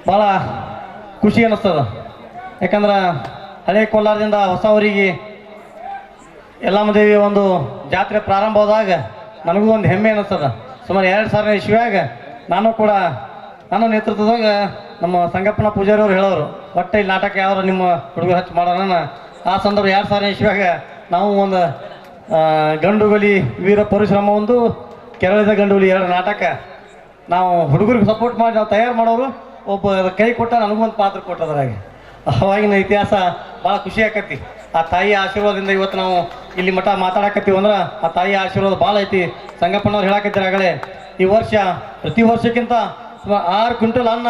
ಭಾಳ ಖುಷಿ ಅನ್ನಿಸ್ತದ. ಯಾಕಂದ್ರೆ ಹಳೆ ಕೋಲಾರದಿಂದ ಹೊಸ ಊರಿಗೆ ಯಲ್ಲಮ್ಮ ದೇವಿಯ ಒಂದು ಜಾತ್ರೆ ಪ್ರಾರಂಭವಾದಾಗ ನನಗೂ ಒಂದು ಹೆಮ್ಮೆ ಅನ್ನಿಸ್ತದ. ಸುಮಾರು 2000 ಇಸ್ವಿಯಾಗ ನನ್ನ ನೇತೃತ್ವದಾಗ ನಮ್ಮ ಸಂಗಪ್ಪನ ಪೂಜಾರಿಯವರು ಹೇಳೋರು, ಒಟ್ಟೆ ಇಲ್ಲಿ ನಾಟಕ ಯಾರು ನಿಮ್ಮ ಹುಡುಗರು ಹಚ್ಚಿ ಮಾಡೋಣ. ಆ ಸಂದರ್ಭ 2000 ಇಸ್ವಿಯಾಗ ನಾವು ಒಂದು ಗಂಡುಗಲಿ ವೀರ ಪರಿಶ್ರಮ, ಒಂದು ಕೆರಳಿದ ಗಂಡುಗಲಿ 2 ನಾಟಕ ನಾವು ಹುಡುಗರಿಗೆ ಸಪೋರ್ಟ್ ಮಾಡಿ ನಾವು ತಯಾರು ಮಾಡೋರು. ಒಬ್ಬ ಕೈ ಕೊಟ್ಟ, ನನಗೊಂದು ಪಾತ್ರ ಕೊಟ್ಟದ್ರಾಗೆ. ಅವಾಗಿನ ಇತಿಹಾಸ ಭಾಳ ಖುಷಿ ಆಕತಿ. ಆ ತಾಯಿಯ ಆಶೀರ್ವಾದದಿಂದ ಇವತ್ತು ನಾವು ಇಲ್ಲಿ ಮಠ ಮಾತಾಡಕತ್ತೀವಿ ಅಂದ್ರೆ ಆ ತಾಯಿಯ ಆಶೀರ್ವಾದ ಭಾಳ ಐತಿ. ಸಂಗಪ್ಪನವ್ರು ಹೇಳಕತ್ತೀರ ಆಗಲೇ, ಈ ವರ್ಷ ಪ್ರತಿ ವರ್ಷಕ್ಕಿಂತ ಸುಮಾರು 6 ಕ್ವಿಂಟಲ್ ಅನ್ನ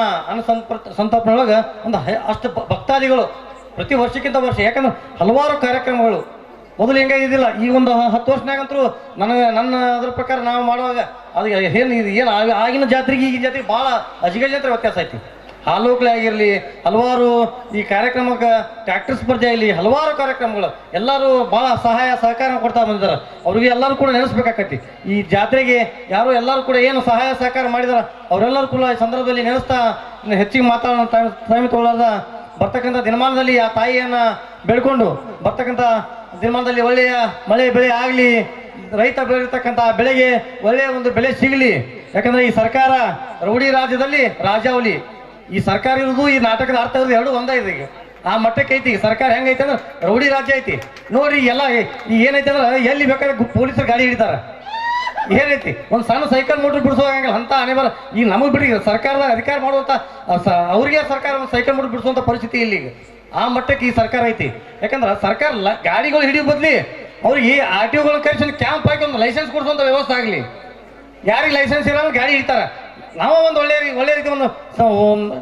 ಸಂತರ್ಪಣೆಯೊಳಗೆ ಒಂದು ಅಷ್ಟು ಭಕ್ತಾದಿಗಳು ಪ್ರತಿ ವರ್ಷಕ್ಕಿಂತ ವರ್ಷ. ಯಾಕಂದ್ರೆ ಹಲವಾರು ಕಾರ್ಯಕ್ರಮಗಳು ಮೊದಲು ಹೆಂಗೆ ಇದ್ದಿಲ್ಲ. ಈ ಒಂದು 10 ವರ್ಷನಾಗಂತರೂ ನನ್ನ ಅದ್ರ ಪ್ರಕಾರ ನಾವು ಮಾಡುವಾಗ ಅದು ಏನು ಆಗಿನ ಜಾತ್ರೆಗೆ ಈಗಿನ ಜಾತ್ರೆಗೆ ಭಾಳ ಅಜಿಗಜಾತ್ರೆ ವ್ಯತ್ಯಾಸ ಐತಿ. ಹಾಲೋಕ್ಲೆ ಆಗಿರಲಿ, ಹಲವಾರು ಈ ಕಾರ್ಯಕ್ರಮಕ್ಕೆ ಟ್ರ್ಯಾಕ್ಟರ್ ಸ್ಪರ್ಧೆ ಆಗಲಿ, ಹಲವಾರು ಕಾರ್ಯಕ್ರಮಗಳು ಎಲ್ಲರೂ ಭಾಳ ಸಹಾಯ ಸಹಕಾರ ಕೊಡ್ತಾ ಬಂದಿದ್ದಾರೆ. ಅವ್ರಿಗೆ ಎಲ್ಲರೂ ಕೂಡ ನೆನೆಸ್ಬೇಕಾಕತಿ. ಈ ಜಾತ್ರೆಗೆ ಯಾರು ಎಲ್ಲರೂ ಕೂಡ ಏನು ಸಹಾಯ ಸಹಕಾರ ಮಾಡಿದಾರೆ ಅವರೆಲ್ಲರೂ ಕೂಡ ಈ ಸಂದರ್ಭದಲ್ಲಿ ನೆನೆಸ್ತಾ ಹೆಚ್ಚಿಗೆ ಮಾತಾಡೋ ಟೈಮ್ ತೊಗೊಳ್ಳೋದ ಬರ್ತಕ್ಕಂಥ ದಿನಮಾನದಲ್ಲಿ ಆ ತಾಯಿಯನ್ನು ಬೆಳ್ಕೊಂಡು ಬರ್ತಕ್ಕಂಥ ದಿನಮಾನದಲ್ಲಿ ಒಳ್ಳೆಯ ಮಳೆ ಬೆಳೆ ಆಗಲಿ, ರೈತ ಬೆಳೆದಿರ್ತಕ್ಕಂಥ ಬೆಳೆಗೆ ಒಳ್ಳೆಯ ಒಂದು ಬೆಲೆ ಸಿಗಲಿ. ಯಾಕಂದರೆ ಈ ಸರ್ಕಾರ ರೌಡಿ ರಾಜ್ಯದಲ್ಲಿ ರಾಜಾವಲಿ, ಈ ಸರ್ಕಾರ ಇರೋದು ಈ ನಾಟಕದ ಅರ್ಥ ಇರೋದು ಎರಡು ಒಂದೇ ಇದೆ. ಈಗ ಆ ಮಟ್ಟಕ್ಕೆ ಐತಿ ಸರ್ಕಾರ. ಹೆಂಗೈತೆ ಅಂದ್ರೆ ರೌಡಿ ರಾಜ್ಯ ಐತಿ ನೋಡ್ರಿ. ಎಲ್ಲ ಈಗ ಏನೈತೆ ಅಂದ್ರೆ ಎಲ್ಲಿ ಬೇಕಾದ್ರೆ ಪೊಲೀಸರು ಗಾಡಿ ಹಿಡಿತಾರೆ. ಏನೈತಿ ಒಂದು ಸಣ್ಣ ಸೈಕಲ್ ಮೋಟ್ರ್ ಬಿಡಿಸೋಂಗಿಲ್ಲ ಅಂತ ಅನೇಬರ. ಈಗ ನಮಗೆ ಬಿಡಿ ಸರ್ಕಾರದ ಅಧಿಕಾರ ಮಾಡುವಂಥ ಅವ್ರಿಗೆ ಸರ್ಕಾರ ಒಂದು ಸೈಕಲ್ ಮೋಟ್ರ್ ಬಿಡಿಸುವಂಥ ಪರಿಸ್ಥಿತಿ ಇಲ್ಲಿ. ಈಗ ಆ ಮಟ್ಟಕ್ಕೆ ಈ ಸರ್ಕಾರ ಐತಿ. ಯಾಕಂದ್ರೆ ಸರ್ಕಾರ ಗಾಡಿಗಳು ಹಿಡಿಯೋ ಬದಲಿ ಅವ್ರಿಗೆ RTOಗಳನ್ನ ಕರೆಸಿ ಕ್ಯಾಂಪ್ ಹಾಕಿ ಒಂದು ಲೈಸೆನ್ಸ್ ಕೊಡಿಸುವಂಥ ವ್ಯವಸ್ಥೆ ಆಗಲಿ. ಯಾರಿಗೆ ಲೈಸೆನ್ಸ್ ಇರೋಲ್ಲ ಗಾಡಿ ಹಿಡಿತಾರೆ. ನಾವು ಒಂದು ಒಳ್ಳೆ ರೀತಿ ಒಂದು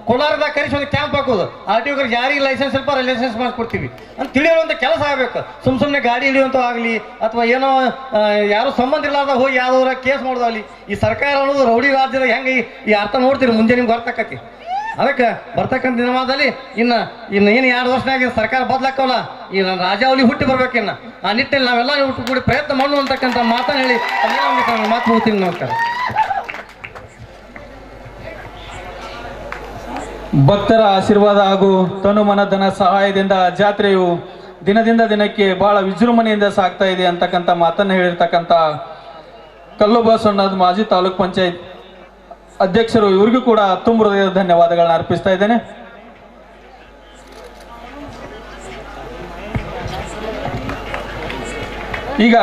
ಕೋಲಾರದಾಗ ಕರೆಸಿ ಒಂದು ಕ್ಯಾಂಪ್ ಹಾಕೋದು. RTOಗಳಿಗೆ ಯಾರಿಗೆ ಲೈಸೆನ್ಸ್ ಇರ್ಪಾರ ಲೈಸೆನ್ಸ್ ಮಾಡಿಕೊಡ್ತೀವಿ ಅಂತ ತಿಳಿಯುವಂಥ ಕೆಲಸ ಆಗಬೇಕು. ಸುಮ್ಮನೆ ಗಾಡಿ ಹಿಡಿಯುವಂಥ ಆಗಲಿ ಅಥವಾ ಏನೋ ಯಾರು ಸಂಬಂಧ ಇರ್ಲಾರ್ದ ಹೋಗಿ ಯಾವ್ದಾರ ಕೇಸ್ ಮಾಡೋದಾಗಲಿ. ಈ ಸರ್ಕಾರ ಅನ್ನೋದು ರೌಡಿ ರಾಜ್ಯದ ಹೆಂಗೆ ಈ ಅರ್ಥ ನೋಡ್ತೀರಿ ಮುಂದೆ ನಿಮ್ಗೆ ಅರ್ಥಕತಿ. ಅದಕ್ಕೆ ಬರ್ತಕ್ಕಂಥ ದಿನಮಾನದಲ್ಲಿ ಇನ್ನು ಏನು 2 ವರ್ಷನಾಗ ಸರ್ಕಾರ ಬದಲಾಕವಲ್ಲ, ಈ ರಾಜಾವಲಿ ಹುಟ್ಟಿ ಬರ್ಬೇಕು. ಇನ್ನು ಆ ನಿಟ್ಟಿನಲ್ಲಿ ನಾವೆಲ್ಲ ಕೂಡಿ ಪ್ರಯತ್ನ ಮಾಡೋಣ ಅಂತಕ್ಕಂಥ ಮಾತನ್ನು ಹೇಳಿ ಮಾತು ಹೋಗ್ತೀನಿ. ನಮಸ್ಕಾರ. ಭಕ್ತರ ಆಶೀರ್ವಾದ ಹಾಗೂ ತನುಮನ ಧನ ಸಹಾಯದಿಂದ ಜಾತ್ರೆಯು ದಿನದಿಂದ ದಿನಕ್ಕೆ ಬಹಳ ವಿಜೃಂಭಣೆಯಿಂದ ಸಾಗ್ತಾ ಇದೆ ಅಂತಕ್ಕಂಥ ಮಾತನ್ನು ಹೇಳಿರ್ತಕ್ಕಂಥ ಕಲ್ಲುಬಸವಣ್ಣದ ಮಾಜಿ ತಾಲೂಕ್ ಪಂಚಾಯತ್ ಅಧ್ಯಕ್ಷರು, ಇವ್ರಿಗೂ ಕೂಡ ತುಂಬ ಹೃದಯದ ಧನ್ಯವಾದಗಳನ್ನ ಅರ್ಪಿಸ್ತಾ ಇದ್ದೇನೆ. ಈಗ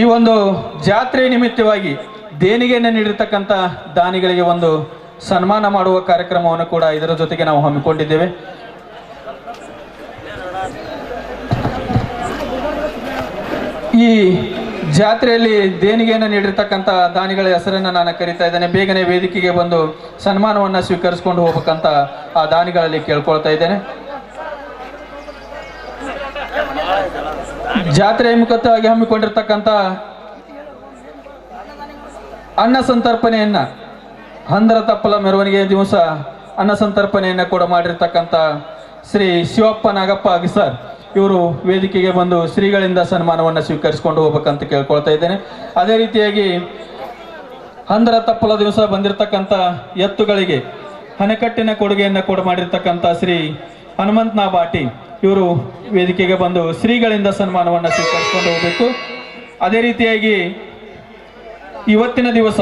ಈ ಒಂದು ಜಾತ್ರೆ ನಿಮಿತ್ತವಾಗಿ ದೇಣಿಗೆಯನ್ನು ನೀಡಿರ್ತಕ್ಕಂಥ ದಾನಿಗಳಿಗೆ ಒಂದು ಸನ್ಮಾನ ಮಾಡುವ ಕಾರ್ಯಕ್ರಮವನ್ನು ಕೂಡ ಇದರ ಜೊತೆಗೆ ನಾವು ಹಮ್ಮಿಕೊಂಡಿದ್ದೇವೆ. ಈ ಜಾತ್ರೆಯಲ್ಲಿ ದೇಣಿಗೆಯನ್ನು ನೀಡಿರ್ತಕ್ಕಂಥ ದಾನಿಗಳ ಹೆಸರನ್ನು ನಾನು ಕರೀತಾ ಇದ್ದೇನೆ. ಬೇಗನೆ ವೇದಿಕೆಗೆ ಬಂದು ಸನ್ಮಾನವನ್ನು ಸ್ವೀಕರಿಸಿಕೊಂಡು ಹೋಗ್ಬೇಕಂತ ಆ ದಾನಿಗಳಲ್ಲಿ ಕೇಳ್ಕೊಳ್ತಾ ಇದ್ದೇನೆ. ಜಾತ್ರೆ ಮುಖತವಾಗಿ ಹಮ್ಮಿಕೊಂಡಿರ್ತಕ್ಕಂಥ ಅನ್ನ ಸಂತರ್ಪಣೆಯನ್ನ ಹಂದರ ತಪ್ಪಲ ಮೆರವಣಿಗೆ ದಿವಸ ಅನ್ನ ಸಂತರ್ಪಣೆಯನ್ನು ಕೂಡ ಮಾಡಿರ್ತಕ್ಕಂಥ ಶ್ರೀ ಶಿವಪ್ಪ ನಾಗಪ್ಪ ಅಗಸರ್ ಇವರು ವೇದಿಕೆಗೆ ಬಂದು ಶ್ರೀಗಳಿಂದ ಸನ್ಮಾನವನ್ನು ಸ್ವೀಕರಿಸಿಕೊಂಡು ಹೋಗ್ಬೇಕಂತ ಕೇಳ್ಕೊಳ್ತಾ ಇದ್ದೇನೆ. ಅದೇ ರೀತಿಯಾಗಿ ಹಂದರ ತಪ್ಪಲ ದಿವಸ ಬಂದಿರತಕ್ಕಂಥ ಎತ್ತುಗಳಿಗೆ ಹಣೆಕಟ್ಟಿನ ಕೊಡುಗೆಯನ್ನು ಕೂಡ ಮಾಡಿರ್ತಕ್ಕಂಥ ಶ್ರೀ ಹನುಮಂತನ ಬಾಟಿ ಇವರು ವೇದಿಕೆಗೆ ಬಂದು ಶ್ರೀಗಳಿಂದ ಸನ್ಮಾನವನ್ನು ಸ್ವೀಕರಿಸಿಕೊಂಡು ಹೋಗಬೇಕು. ಅದೇ ರೀತಿಯಾಗಿ ಇವತ್ತಿನ ದಿವಸ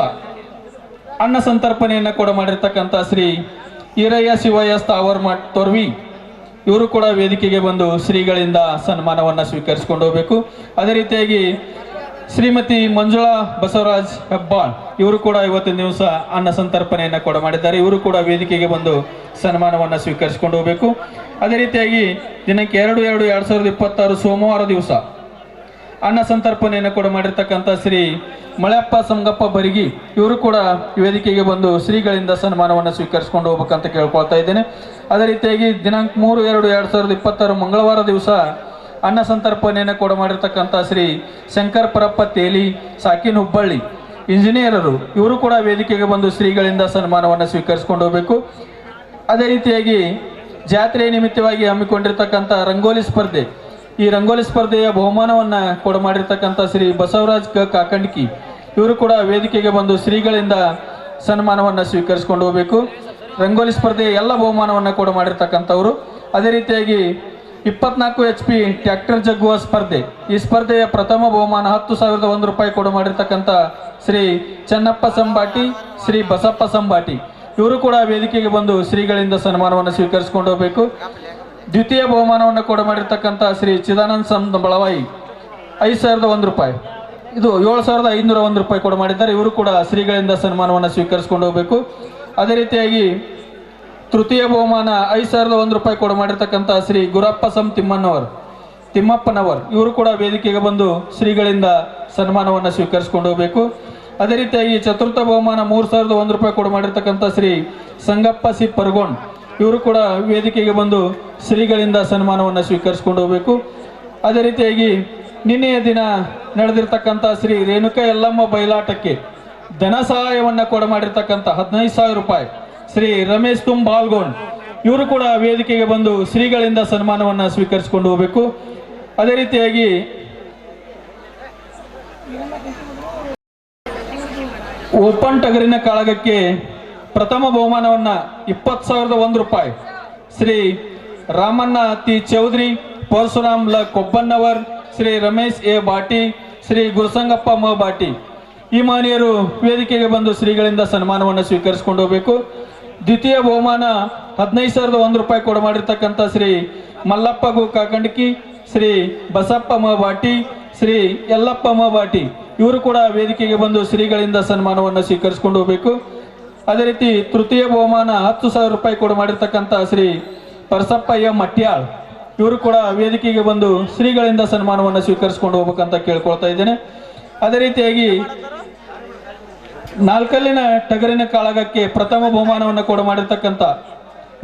ಅನ್ನ ಸಂತರ್ಪಣೆಯನ್ನು ಕೂಡ ಮಾಡಿರ್ತಕ್ಕಂಥ ಶ್ರೀ ಈರಯ್ಯ ಶಿವಯ್ಯ ಸ್ಥಾವರ್ ಮಠ್ ತೊರ್ವಿ ಇವರು ಕೂಡ ವೇದಿಕೆಗೆ ಬಂದು ಶ್ರೀಗಳಿಂದ ಸನ್ಮಾನವನ್ನು ಸ್ವೀಕರಿಸಿಕೊಂಡು ಹೋಗಬೇಕು. ಅದೇ ರೀತಿಯಾಗಿ ಶ್ರೀಮತಿ ಮಂಜುಳಾ ಬಸವರಾಜ್ ಹೆಬ್ಬಾಳ್ ಇವರು ಕೂಡ ಇವತ್ತಿನ ದಿವಸ ಅನ್ನ ಸಂತರ್ಪಣೆಯನ್ನು ಕೂಡ ಮಾಡಿದ್ದಾರೆ. ಇವರು ಕೂಡ ವೇದಿಕೆಗೆ ಬಂದು ಸನ್ಮಾನವನ್ನು ಸ್ವೀಕರಿಸಿಕೊಂಡು ಹೋಗಬೇಕು. ಅದೇ ರೀತಿಯಾಗಿ ದಿನಾಂಕ 2/2/2026 ಸೋಮವಾರ ದಿವಸ ಅನ್ನ ಸಂತರ್ಪಣೆಯನ್ನು ಕೂಡ ಮಾಡಿರ್ತಕ್ಕಂಥ ಶ್ರೀ ಮಳೆಯಪ್ಪ ಸಂಗಪ್ಪ ಬರಿಗಿ ಇವರು ಕೂಡ ವೇದಿಕೆಗೆ ಬಂದು ಶ್ರೀಗಳಿಂದ ಸನ್ಮಾನವನ್ನು ಸ್ವೀಕರಿಸಿಕೊಂಡು ಹೋಗ್ಬೇಕಂತ ಕೇಳ್ಕೊಳ್ತಾ ಇದ್ದೇನೆ. ಅದೇ ರೀತಿಯಾಗಿ ದಿನಾಂಕ 3/2/2026 ಮಂಗಳವಾರ ದಿವಸ ಅನ್ನ ಸಂತರ್ಪಣೆಯನ್ನು ಕೂಡ ಮಾಡಿರ್ತಕ್ಕಂಥ ಶ್ರೀ ಶಂಕರ್ ಪರಪ್ಪ ತೇಲಿ ಸಾಕಿನ್ ಹುಬ್ಬಳ್ಳಿ ಇಂಜಿನಿಯರರು ಇವರು ಕೂಡ ವೇದಿಕೆಗೆ ಬಂದು ಶ್ರೀಗಳಿಂದ ಸನ್ಮಾನವನ್ನು ಸ್ವೀಕರಿಸಿಕೊಂಡು ಹೋಗಬೇಕು. ಅದೇ ರೀತಿಯಾಗಿ ಜಾತ್ರೆ ನಿಮಿತ್ತವಾಗಿ ಹಮ್ಮಿಕೊಂಡಿರ್ತಕ್ಕಂಥ ರಂಗೋಲಿ ಸ್ಪರ್ಧೆ ಈ ರಂಗೋಲಿ ಸ್ಪರ್ಧೆಯ ಬಹುಮಾನವನ್ನು ಕೂಡ ಮಾಡಿರ್ತಕ್ಕಂಥ ಶ್ರೀ ಬಸವರಾಜ್ ಕಾಕಂಡ್ಕಿ ಇವರು ಕೂಡ ವೇದಿಕೆಗೆ ಬಂದು ಶ್ರೀಗಳಿಂದ ಸನ್ಮಾನವನ್ನು ಸ್ವೀಕರಿಸಿಕೊಂಡು ಹೋಗಬೇಕು. ರಂಗೋಲಿ ಸ್ಪರ್ಧೆಯ ಎಲ್ಲ ಬಹುಮಾನವನ್ನು ಕೂಡ ಮಾಡಿರ್ತಕ್ಕಂಥವರು. ಅದೇ ರೀತಿಯಾಗಿ 24 HP ಟ್ರ್ಯಾಕ್ಟರ್ ಜಗ್ಗುವ ಸ್ಪರ್ಧೆ ಈ ಸ್ಪರ್ಧೆಯ ಪ್ರಥಮ ಬಹುಮಾನ 10,001 ರೂಪಾಯಿ ಕೂಡ ಮಾಡಿರ್ತಕ್ಕಂಥ ಶ್ರೀ ಚೆನ್ನಪ್ಪ ಸಂಬಾಟಿ ಶ್ರೀ ಬಸಪ್ಪ ಸಂಬಾಟಿ ಇವರು ಕೂಡ ವೇದಿಕೆಗೆ ಬಂದು ಶ್ರೀಗಳಿಂದ ಸನ್ಮಾನವನ್ನು ಸ್ವೀಕರಿಸಿಕೊಂಡು ಹೋಗಬೇಕು. ದ್ವಿತೀಯ ಬಹುಮಾನವನ್ನು ಕೂಡ ಮಾಡಿರ್ತಕ್ಕಂಥ ಶ್ರೀ ಚಿದಾನಂದ ಸಂತ ಬಳವಾಯಿ 5,001 ರೂಪಾಯಿ ಇದು 7,501 ರೂಪಾಯಿ ಕೂಡ ಮಾಡಿದ್ದಾರೆ. ಇವರು ಕೂಡ ಶ್ರೀಗಳಿಂದ ಸನ್ಮಾನವನ್ನು ಸ್ವೀಕರಿಸಿಕೊಂಡು ಹೋಗಬೇಕು. ಅದೇ ರೀತಿಯಾಗಿ ತೃತೀಯ ಬಹುಮಾನ 5,001 ರೂಪಾಯಿ ಕೂಡ ಮಾಡಿರ್ತಕ್ಕಂಥ ಶ್ರೀ ಗುರಪ್ಪ ಸಂ ತಿಮ್ಮಪ್ಪನವರ್ ಇವರು ಕೂಡ ವೇದಿಕೆಗೆ ಬಂದು ಶ್ರೀಗಳಿಂದ ಸನ್ಮಾನವನ್ನು ಸ್ವೀಕರಿಸಿಕೊಂಡು ಹೋಗಬೇಕು. ಅದೇ ರೀತಿಯಾಗಿ ಚತುರ್ಥ ಬಹುಮಾನ 3,001 ರೂಪಾಯಿ ಕೂಡ ಮಾಡಿರ್ತಕ್ಕಂಥ ಶ್ರೀ ಸಂಗಪ್ಪ ಸಿ ಪರ್ಗೋಣ್ ಇವರು ಕೂಡ ವೇದಿಕೆಗೆ ಬಂದು ಶ್ರೀಗಳಿಂದ ಸನ್ಮಾನವನ್ನು ಸ್ವೀಕರಿಸಿಕೊಂಡು ಹೋಗಬೇಕು. ಅದೇ ರೀತಿಯಾಗಿ ನಿನ್ನೆಯ ದಿನ ನಡೆದಿರ್ತಕ್ಕಂಥ ಶ್ರೀ ರೇಣುಕಾ ಯಲ್ಲಮ್ಮ ಬಯಲಾಟಕ್ಕೆ ಧನ ಸಹಾಯವನ್ನು ಕೂಡ ಮಾಡಿರ್ತಕ್ಕಂಥ 15,000 ರೂಪಾಯಿ ಶ್ರೀ ರಮೇಶ್ ಬಾಲ್ಗೋಣ್ ಇವರು ಕೂಡ ವೇದಿಕೆಗೆ ಬಂದು ಶ್ರೀಗಳಿಂದ ಸನ್ಮಾನವನ್ನು ಸ್ವೀಕರಿಸಿಕೊಂಡು ಹೋಗಬೇಕು. ಅದೇ ರೀತಿಯಾಗಿ ಓಪನ್ ಟಗರಿನ ಕಾಳಗಕ್ಕೆ ಪ್ರಥಮ ಬಹುಮಾನವನ್ನು 20,001 ರೂಪಾಯಿ ಶ್ರೀ ರಾಮಣ್ಣ ತಿ ಚೌಧರಿ ಪರಶುರಾಮ್ ಲ ಕೊಬ್ಬನ್ನವರ್ ಶ್ರೀ ರಮೇಶ್ ಎ ಬಾಟಿ ಶ್ರೀ ಗುರುಸಂಗಪ್ಪ ಮ ಬಾಟಿ ಈ ಮಹನೀಯರು ವೇದಿಕೆಗೆ ಬಂದು ಶ್ರೀಗಳಿಂದ ಸನ್ಮಾನವನ್ನು ಸ್ವೀಕರಿಸಿಕೊಂಡು ಹೋಗಬೇಕು. ದ್ವಿತೀಯ ಬಹುಮಾನ 15,001 ರೂಪಾಯಿ ಕೂಡ ಮಾಡಿರ್ತಕ್ಕಂಥ ಶ್ರೀ ಮಲ್ಲಪ್ಪ ಗು ಕಾಕಂಡ್ಕಿ ಶ್ರೀ ಬಸಪ್ಪ ಮ ಬಾಟಿ ಶ್ರೀ ಯಲ್ಲಪ್ಪ ಮ ಬಾಟಿ ಇವರು ಕೂಡ ವೇದಿಕೆಗೆ ಬಂದು ಶ್ರೀಗಳಿಂದ ಸನ್ಮಾನವನ್ನು ಸ್ವೀಕರಿಸಿಕೊಂಡು ಹೋಗಬೇಕು. ಅದೇ ರೀತಿ ತೃತೀಯ ಬಹುಮಾನ 10,000 ರೂಪಾಯಿ ಕೂಡ ಮಾಡಿರ್ತಕ್ಕಂಥ ಶ್ರೀ ಪರಸಪ್ಪ ಎ ಮಟ್ಯಾಳ್ ಇವರು ಕೂಡ ವೇದಿಕೆಗೆ ಬಂದು ಶ್ರೀಗಳಿಂದ ಸನ್ಮಾನವನ್ನು ಸ್ವೀಕರಿಸಿಕೊಂಡು ಹೋಗ್ಬೇಕಂತ ಕೇಳ್ಕೊಳ್ತಾ ಇದ್ದೇನೆ. ಅದೇ ರೀತಿಯಾಗಿ 4ಕಲ್ಲಿನ ಟಗರಿನ ಕಾಳಗಕ್ಕೆ ಪ್ರಥಮ ಬಹುಮಾನವನ್ನು ಕೂಡ ಮಾಡಿರ್ತಕ್ಕಂಥ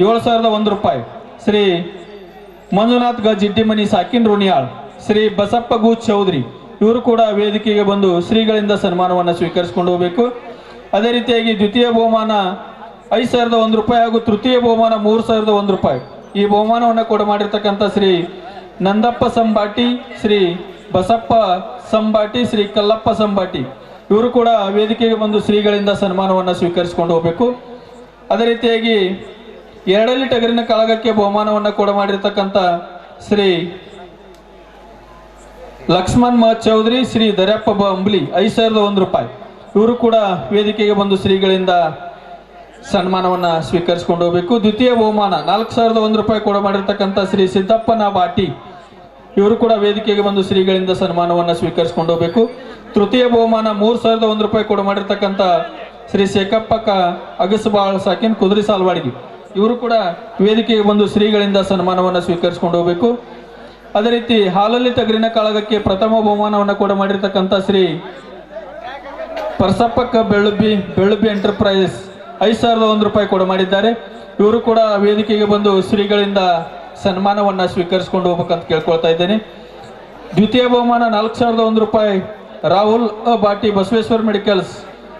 7,001 ರೂಪಾಯಿ ಶ್ರೀ ಮಂಜುನಾಥ್ ಗ ಜಿಡ್ಡಿಮನಿ ಸಾಕಿನ್ ರುಣಿಯಾಳ್ ಶ್ರೀ ಬಸಪ್ಪ ಗು ಚೌಧರಿ ಇವರು ಕೂಡ ವೇದಿಕೆಗೆ ಬಂದು ಶ್ರೀಗಳಿಂದ ಸನ್ಮಾನವನ್ನು ಸ್ವೀಕರಿಸಿಕೊಂಡು ಹೋಗಬೇಕು. ಅದೇ ರೀತಿಯಾಗಿ ದ್ವಿತೀಯ ಬಹುಮಾನ 5,001 ರೂಪಾಯಿ ಹಾಗೂ ತೃತೀಯ ಬಹುಮಾನ 3,001 ರೂಪಾಯಿ ಈ ಬಹುಮಾನವನ್ನು ಕೂಡ ಮಾಡಿರ್ತಕ್ಕಂಥ ಶ್ರೀ ನಂದಪ್ಪ ಸಂಬಾಟಿ ಶ್ರೀ ಬಸಪ್ಪ ಸಂಬಾಟಿ ಶ್ರೀ ಕಲ್ಲಪ್ಪ ಸಂಬಾಟಿ ಇವರು ಕೂಡ ವೇದಿಕೆಗೆ ಬಂದು ಶ್ರೀಗಳಿಂದ ಸನ್ಮಾನವನ್ನು ಸ್ವೀಕರಿಸಿಕೊಂಡು ಹೋಗಬೇಕು. ಅದೇ ರೀತಿಯಾಗಿ 2 ಟಗರಿನ ಕಾಳಗಕ್ಕೆ ಬಹುಮಾನವನ್ನು ಕೂಡ ಮಾಡಿರ್ತಕ್ಕಂಥ ಶ್ರೀ ಲಕ್ಷ್ಮಣ್ ಮ ಚೌಧರಿ ಶ್ರೀ ದರ್ಯಪ್ಪ ಬ ಅಂಬ್ಲಿ 5,001 ರೂಪಾಯಿ ಇವರು ಕೂಡ ವೇದಿಕೆಗೆ ಬಂದು ಶ್ರೀಗಳಿಂದ ಸನ್ಮಾನವನ್ನು ಸ್ವೀಕರಿಸಿಕೊಂಡು ಹೋಗಬೇಕು. ದ್ವಿತೀಯ ಬಹುಮಾನ 4,001 ರೂಪಾಯಿ ಕೂಡ ಮಾಡಿರ್ತಕ್ಕಂಥ ಶ್ರೀ ಸಿದ್ದಪ್ಪನ ಬಾಟಿ ಇವರು ಕೂಡ ವೇದಿಕೆಗೆ ಬಂದು ಶ್ರೀಗಳಿಂದ ಸನ್ಮಾನವನ್ನು ಸ್ವೀಕರಿಸಿಕೊಂಡು ಹೋಗಬೇಕು. ತೃತೀಯ ಬಹುಮಾನ 3,001 ರೂಪಾಯಿ ಕೂಡ ಮಾಡಿರ್ತಕ್ಕಂಥ ಶ್ರೀ ಶೇಖಪ್ಪಕ್ಕ ಅಗಸಬಾಳ್ ಸಾಕಿನ್ ಕುದುರೆ ಸಾಲ್ವಾಡಿಗೆ ಇವರು ಕೂಡ ವೇದಿಕೆಗೆ ಬಂದು ಶ್ರೀಗಳಿಂದ ಸನ್ಮಾನವನ್ನು ಸ್ವೀಕರಿಸಿಕೊಂಡು ಹೋಗಬೇಕು. ಅದೇ ರೀತಿ ಹಾಲಲ್ಲಿ ಟಗರಿನ ಕಾಳಗಕ್ಕೆ ಪ್ರಥಮ ಬಹುಮಾನವನ್ನು ಕೂಡ ಮಾಡಿರ್ತಕ್ಕಂಥ ಶ್ರೀ ಪರಸಪ್ಪಕ್ಕ ಬೆಳ್ಳುಬ್ಬಿ ಎಂಟರ್ಪ್ರೈಸಸ್ 5,001 ರೂಪಾಯಿ ಕೂಡ ಮಾಡಿದ್ದಾರೆ. ಇವರು ಕೂಡ ವೇದಿಕೆಗೆ ಬಂದು ಶ್ರೀಗಳಿಂದ ಸನ್ಮಾನವನ್ನು ಸ್ವೀಕರಿಸಿಕೊಂಡು ಹೋಗ್ಬೇಕಂತ ಕೇಳ್ಕೊಳ್ತಾ ಇದ್ದೇನೆ. ದ್ವಿತೀಯ ಬಹುಮಾನ 4,001 ರೂಪಾಯಿ ರಾಹುಲ್ ಬಾಟಿ ಬಸವೇಶ್ವರ ಮೆಡಿಕಲ್ಸ್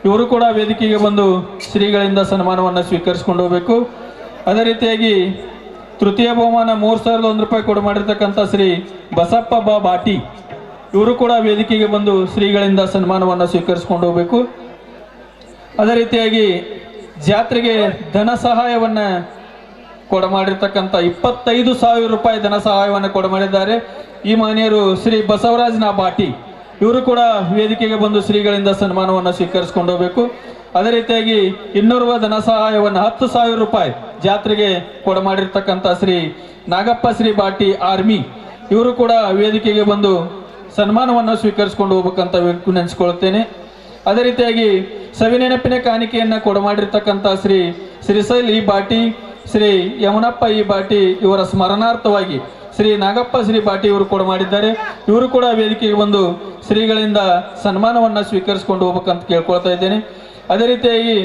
ಇವರು ಕೂಡ ವೇದಿಕೆಗೆ ಬಂದು ಶ್ರೀಗಳಿಂದ ಸನ್ಮಾನವನ್ನು ಸ್ವೀಕರಿಸಿಕೊಂಡು ಹೋಗಬೇಕು. ಅದೇ ರೀತಿಯಾಗಿ ತೃತೀಯ ಬಹುಮಾನ 3,001 ರೂಪಾಯಿ ಕೊಡು ಮಾಡಿರ್ತಕ್ಕಂಥ ಶ್ರೀ ಬಸಪ್ಪ ಬಾ ಬಾಟಿ ಇವರು ಕೂಡ ವೇದಿಕೆಗೆ ಬಂದು ಶ್ರೀಗಳಿಂದ ಸನ್ಮಾನವನ್ನು ಸ್ವೀಕರಿಸಿಕೊಂಡು ಹೋಗಬೇಕು. ಅದೇ ರೀತಿಯಾಗಿ ಜಾತ್ರೆಗೆ ಧನ ಸಹಾಯವನ್ನು ಕೊಡಮಾಡಿರ್ತಕ್ಕಂಥ 25,000 ರೂಪಾಯಿ ಧನ ಸಹಾಯವನ್ನು ಕೊಡಮಾಡಿದ್ದಾರೆ ಈ ಮಾನ್ಯರು ಶ್ರೀ ಬಸವರಾಜ್ ನಾ ಬಾಟಿ ಇವರು ಕೂಡ ವೇದಿಕೆಗೆ ಬಂದು ಶ್ರೀಗಳಿಂದ ಸನ್ಮಾನವನ್ನು ಸ್ವೀಕರಿಸಿಕೊಂಡು ಹೋಗಬೇಕು. ಅದೇ ರೀತಿಯಾಗಿ ಇನ್ನೋರ್ವ ಧನ ಸಹಾಯವನ್ನು 10,000 ರೂಪಾಯಿ ಜಾತ್ರೆಗೆ ಕೊಡಮಾಡಿರ್ತಕ್ಕಂಥ ಶ್ರೀ ನಾಗಪ್ಪ ಶ್ರೀ ಬಾಟಿ ಆರ್ಮಿ ಇವರು ಕೂಡ ವೇದಿಕೆಗೆ ಬಂದು ಸನ್ಮಾನವನ್ನು ಸ್ವೀಕರಿಸಿಕೊಂಡು ಹೋಗ್ಬೇಕಂತ ನೆನೆಸ್ಕೊಳ್ತೇನೆ. ಅದೇ ರೀತಿಯಾಗಿ ಸವಿನೆನಪಿನ ಕಾಣಿಕೆಯನ್ನು ಕೊಡಮಾಡಿರ್ತಕ್ಕಂಥ ಶ್ರೀ ಶ್ರೀಶೈಲ್ ಈ ಬಾಟಿ ಶ್ರೀ ಯಮನಪ್ಪ ಈ ಬಾಟಿ ಇವರ ಸ್ಮರಣಾರ್ಥವಾಗಿ ಶ್ರೀ ನಾಗಪ್ಪ ಶ್ರೀ ಬಾಟಿ ಇವರು ಕೂಡ ಮಾಡಿದ್ದಾರೆ. ಇವರು ಕೂಡ ವೇದಿಕೆಗೆ ಬಂದು ಶ್ರೀಗಳಿಂದ ಸನ್ಮಾನವನ್ನು ಸ್ವೀಕರಿಸಿಕೊಂಡು ಹೋಗ್ಬೇಕಂತ ಕೇಳ್ಕೊಳ್ತಾ ಇದ್ದೇನೆ. ಅದೇ ರೀತಿಯಾಗಿ